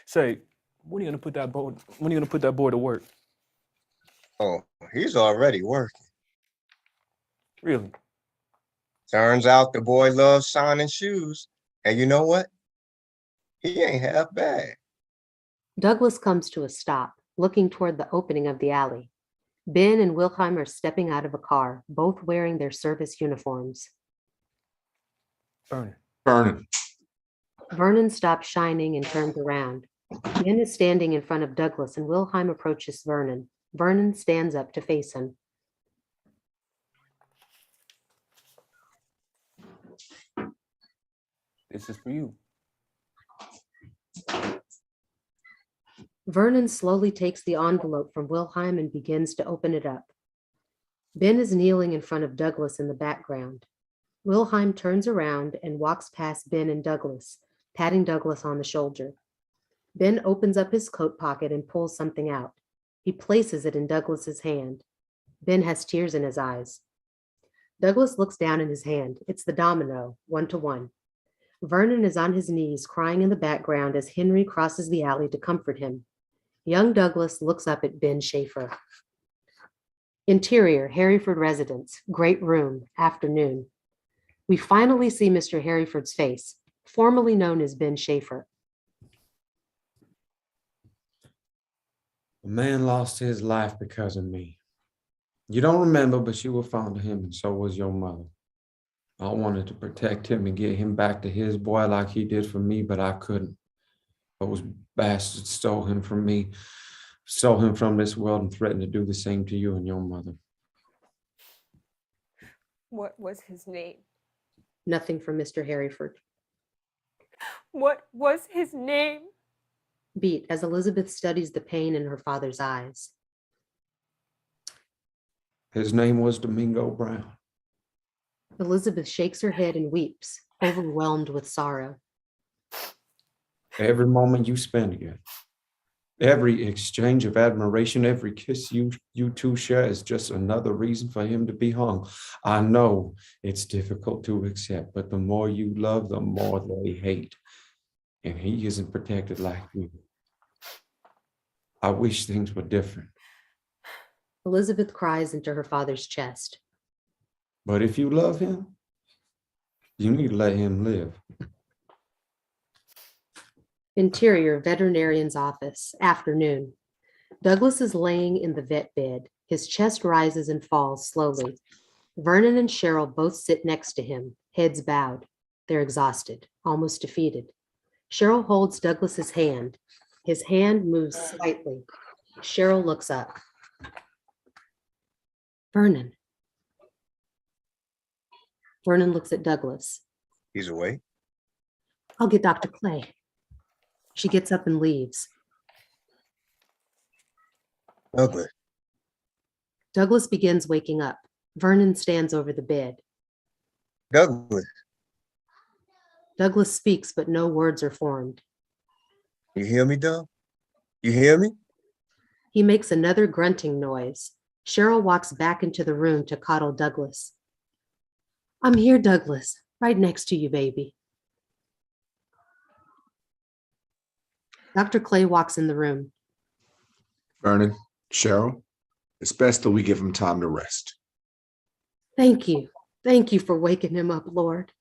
Say, when are you gonna put that board? When are you gonna put that boy to work? Oh, he's already working. Really? Turns out the boy loves shining shoes. And you know what? He ain't half bad. Douglas comes to a stop, looking toward the opening of the alley. Ben and Wilhelm are stepping out of a car, both wearing their service uniforms. Vernon. Vernon stops shining and turns around. Ben is standing in front of Douglas, and Wilhelm approaches Vernon. Vernon stands up to face him. This is for you. Vernon slowly takes the envelope from Wilhelm and begins to open it up. Ben is kneeling in front of Douglas in the background. Wilhelm turns around and walks past Ben and Douglas, patting Douglas on the shoulder. Ben opens up his coat pocket and pulls something out. He places it in Douglas's hand. Ben has tears in his eyes. Douglas looks down in his hand. It's the domino, 1-to-1. Vernon is on his knees, crying in the background as Henry crosses the alley to comfort him. Young Douglas looks up at Ben Schaefer. Interior, Harryford residence, great room, afternoon. We finally see Mr. Harryford's face, formerly known as Ben Schaefer. A man lost his life because of me. You don't remember, but you were fond of him, and so was your mother. I wanted to protect him and get him back to his boy like he did for me, but I couldn't. Those bastards stole him from me, stole him from this world, and threatened to do the same to you and your mother. What was his name? Nothing from Mr. Harryford. What was his name? Beat as Elizabeth studies the pain in her father's eyes. His name was Domingo Brown. Elizabeth shakes her head and weeps, overwhelmed with sorrow. Every moment you spend together, every exchange of admiration, every kiss you two share is just another reason for him to be hung. I know it's difficult to accept, but the more you love, the more they hate. And he isn't protected like you. I wish things were different. Elizabeth cries into her father's chest. But if you love him, you need to let him live. Interior, veterinarian's office, afternoon. Douglas is laying in the vet bed. His chest rises and falls slowly. Vernon and Cheryl both sit next to him, heads bowed. They're exhausted, almost defeated. Cheryl holds Douglas's hand. His hand moves slightly. Cheryl looks up. Vernon. Vernon looks at Douglas. He's awake. I'll get Dr. Clay. She gets up and leaves. Douglas. Douglas begins waking up. Vernon stands over the bed. Douglas. Douglas speaks, but no words are formed. You hear me, Doug? You hear me? He makes another grunting noise. Cheryl walks back into the room to coddle Douglas. I'm here, Douglas, right next to you, baby. Dr. Clay walks in the room. Vernon, Cheryl, it's best that we give him time to rest. Thank you. Thank you for waking him up, Lord.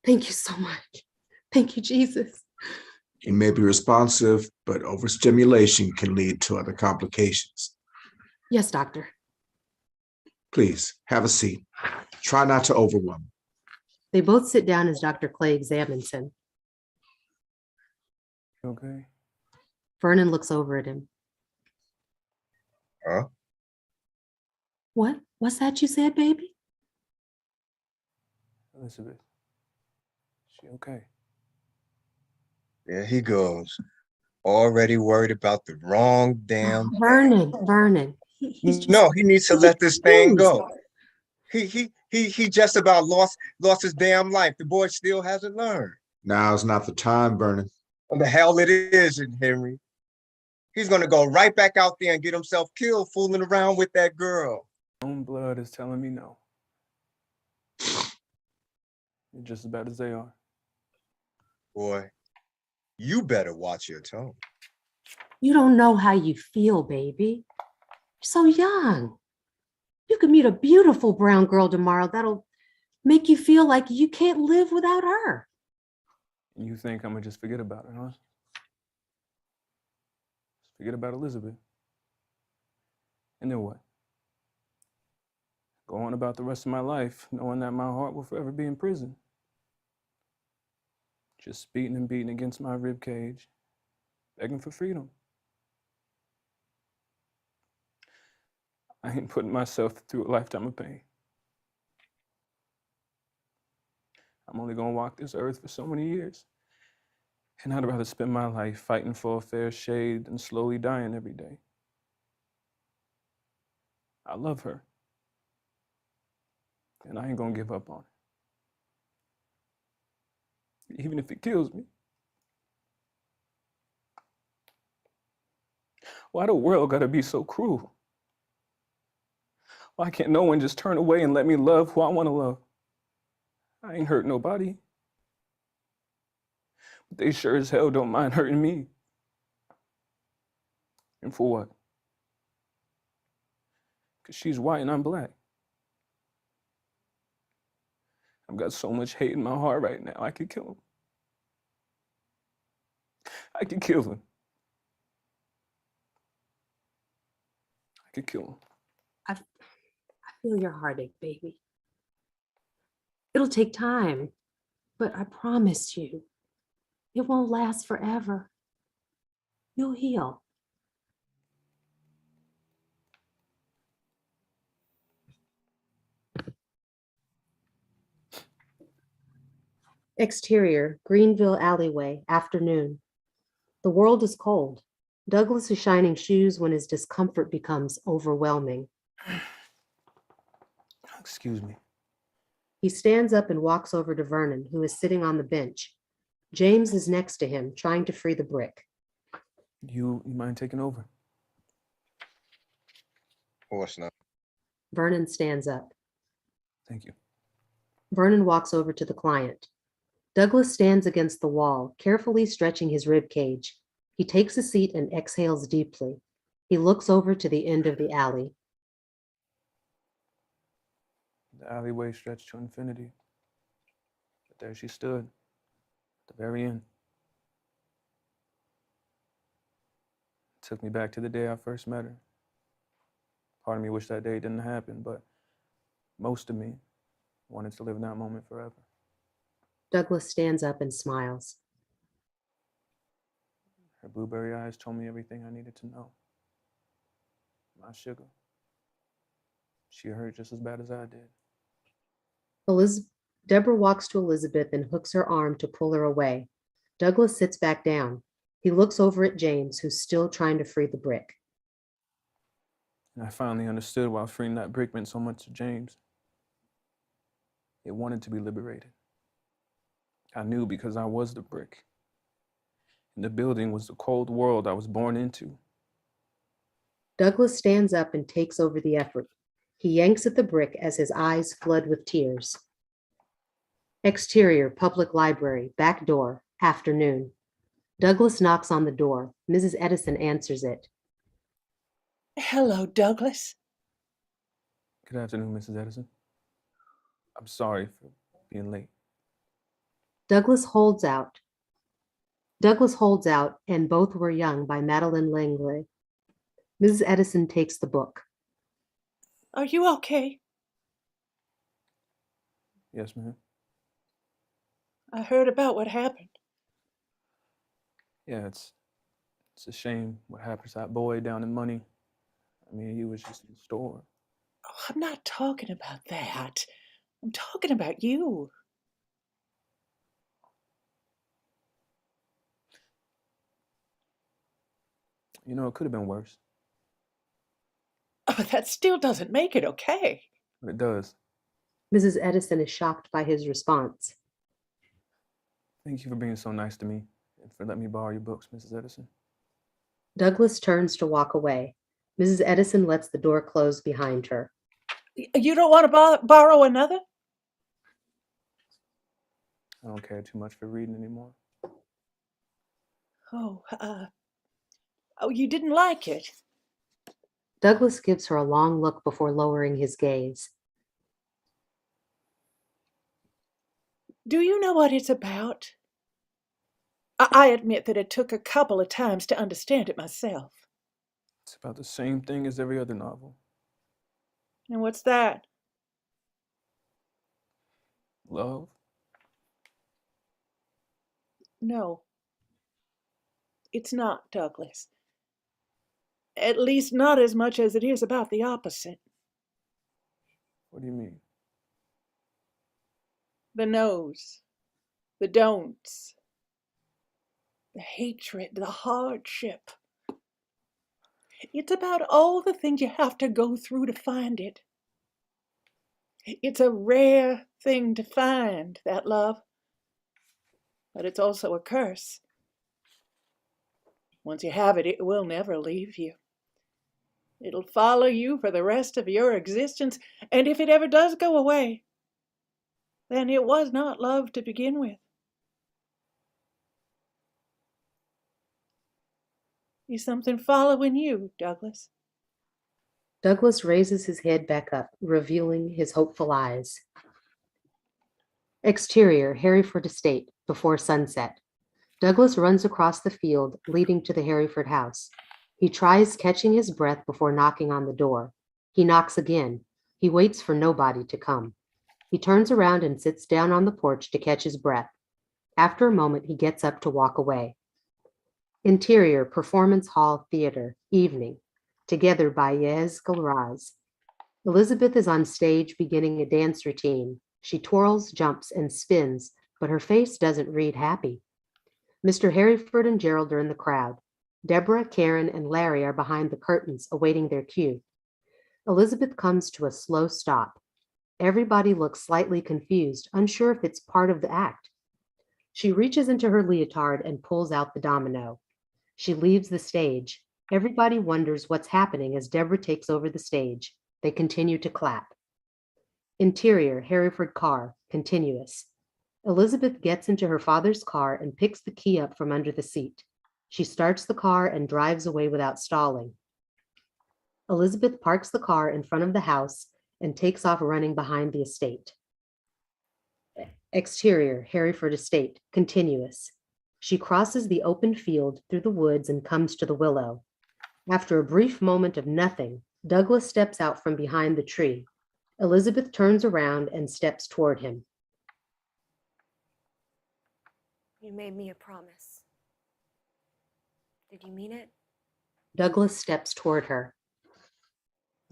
Thank you so much. Thank you, Jesus. He may be responsive, but overstimulation can lead to other complications. Yes, doctor. Please, have a seat. Try not to overwhelm. They both sit down as Dr. Clay examines him. Okay. Vernon looks over at him. Huh? What? What's that you said, baby? Elizabeth, she okay? There he goes. Already worried about the wrong damn. Vernon. No, he needs to let this thing go. He just about lost his damn life. The boy still hasn't learned. Now's not the time, Vernon. What the hell it isn't, Henry. He's gonna go right back out there and get himself killed fooling around with that girl. My own blood is telling me no. You're just as bad as they are. Boy, you better watch your tone. You don't know how you feel, baby. You're so young. You could meet a beautiful brown girl tomorrow that'll make you feel like you can't live without her. And you think I'm gonna just forget about it, huh? Just forget about Elizabeth. And then what? Go on about the rest of my life knowing that my heart will forever be in prison. Just beating and beating against my rib cage, begging for freedom. I ain't putting myself through a lifetime of pain. I'm only gonna walk this earth for so many years. And I'd rather spend my life fighting for a fair shade than slowly dying every day. I love her. And I ain't gonna give up on her. Even if it kills me. Why the world gotta be so cruel? Why can't no one just turn away and let me love who I wanna love? I ain't hurt nobody. But they sure as hell don't mind hurting me. And for what? Because she's white and I'm black. I've got so much hate in my heart right now, I could kill him. I could kill him. I could kill him. I feel your heartache, baby. It'll take time, but I promise you, it won't last forever. You'll heal. Exterior, Greenville alleyway, afternoon. The world is cold. Douglas is shining shoes when his discomfort becomes overwhelming. Excuse me. He stands up and walks over to Vernon, who is sitting on the bench. James is next to him, trying to free the brick. You mind taking over? Of course not. Vernon stands up. Thank you. Vernon walks over to the client. Douglas stands against the wall, carefully stretching his rib cage. He takes a seat and exhales deeply. He looks over to the end of the alley. The alleyway stretched to infinity. But there she stood, at the very end. It took me back to the day I first met her. Part of me wished that day didn't happen, but most of me wanted to live in that moment forever. Douglas stands up and smiles. Her blueberry eyes told me everything I needed to know. My sugar. She hurt just as bad as I did. Deborah walks to Elizabeth and hooks her arm to pull her away. Douglas sits back down. He looks over at James, who's still trying to free the brick. And I finally understood why freeing that brick meant so much to James. It wanted to be liberated. I knew because I was the brick. And the building was the cold world I was born into. Douglas stands up and takes over the effort. He yanks at the brick as his eyes flood with tears. Exterior, public library, back door, afternoon. Douglas knocks on the door. Mrs. Edison answers it. Hello, Douglas. Good afternoon, Mrs. Edison. I'm sorry for being late. Douglas holds out, and Both Were Young by Madeline Langley. Mrs. Edison takes the book. Are you okay? Yes, ma'am. I heard about what happened. Yeah, it's a shame what happened to that boy down in Money. I mean, he was just in the store. Oh, I'm not talking about that. I'm talking about you. You know, it could have been worse. Oh, that still doesn't make it okay. But it does. Mrs. Edison is shocked by his response. Thank you for being so nice to me and for letting me borrow your books, Mrs. Edison. Douglas turns to walk away. Mrs. Edison lets the door close behind her. You don't want to borrow another? I don't care too much for reading anymore. Oh, you didn't like it? Douglas gives her a long look before lowering his gaze. Do you know what it's about? I admit that it took a couple of times to understand it myself. It's about the same thing as every other novel. And what's that? Love. No, it's not, Douglas. At least not as much as it is about the opposite. What do you mean? The no's, the don'ts, the hatred, the hardship. It's about all the things you have to go through to find it. It's a rare thing to find, that love. But it's also a curse. Once you have it, it will never leave you. It'll follow you for the rest of your existence, and if it ever does go away, then it was not love to begin with. Is something following you, Douglas? Douglas raises his head back up, revealing his hopeful eyes. Exterior, Harryford Estate, before sunset. Douglas runs across the field leading to the Harryford house. He tries catching his breath before knocking on the door. He knocks again. He waits for nobody to come. He turns around and sits down on the porch to catch his breath. After a moment, he gets up to walk away. Interior, Performance Hall Theater, evening. Together by Yehezkel Raz. Elizabeth is on stage beginning a dance routine. She twirls, jumps, and spins, but her face doesn't read happy. Mr. Harryford and Gerald are in the crowd. Deborah, Karen, and Larry are behind the curtains awaiting their cue. Elizabeth comes to a slow stop. Everybody looks slightly confused, unsure if it's part of the act. She reaches into her leotard and pulls out the domino. She leaves the stage. Everybody wonders what's happening as Deborah takes over the stage. They continue to clap. Interior, Harryford car, continuous. Elizabeth gets into her father's car and picks the key up from under the seat. She starts the car and drives away without stalling. Elizabeth parks the car in front of the house and takes off running behind the estate. Exterior, Harryford Estate, continuous. She crosses the open field through the woods and comes to the willow. After a brief moment of nothing, Douglas steps out from behind the tree. Elizabeth turns around and steps toward him. You made me a promise. Did you mean it? Douglas steps toward her.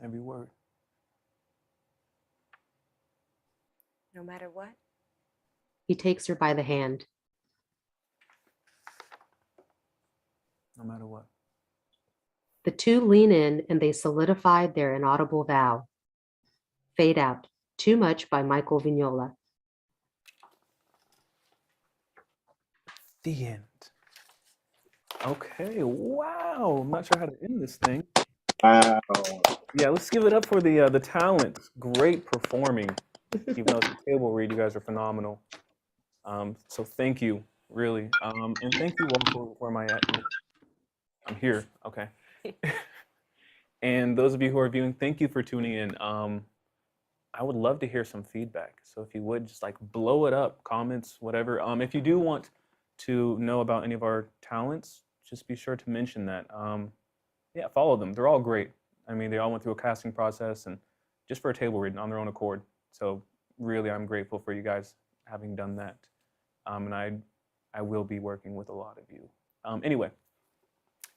Every word. No matter what? He takes her by the hand. No matter what. The two lean in and they solidify their inaudible vow. Fade out. Too Much by Michael Vignola. The end. Okay, wow. I'm not sure how to end this thing. Wow. Yeah, let's give it up for the talent. Great performing. Even though it's a table read, you guys are phenomenal. So thank you, really. And thank you all for where am I at? I'm here. Okay. And those of you who are viewing, thank you for tuning in. I would love to hear some feedback. So if you would just like blow it up, comments, whatever. If you do want to know about any of our talents, just be sure to mention that. Yeah, follow them. They're all great. I mean, they all went through a casting process and just for a table read on their own accord. So really, I'm grateful for you guys having done that. And I will be working with a lot of you. Anyway,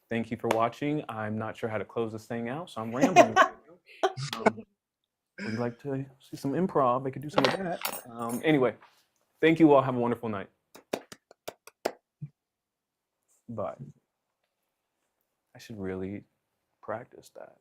thank you for watching. I'm not sure how to close this thing out, so I'm rambling. Would you like to see some improv? I could do some of that. Anyway, thank you all. Have a wonderful night. Bye. I should really practice that.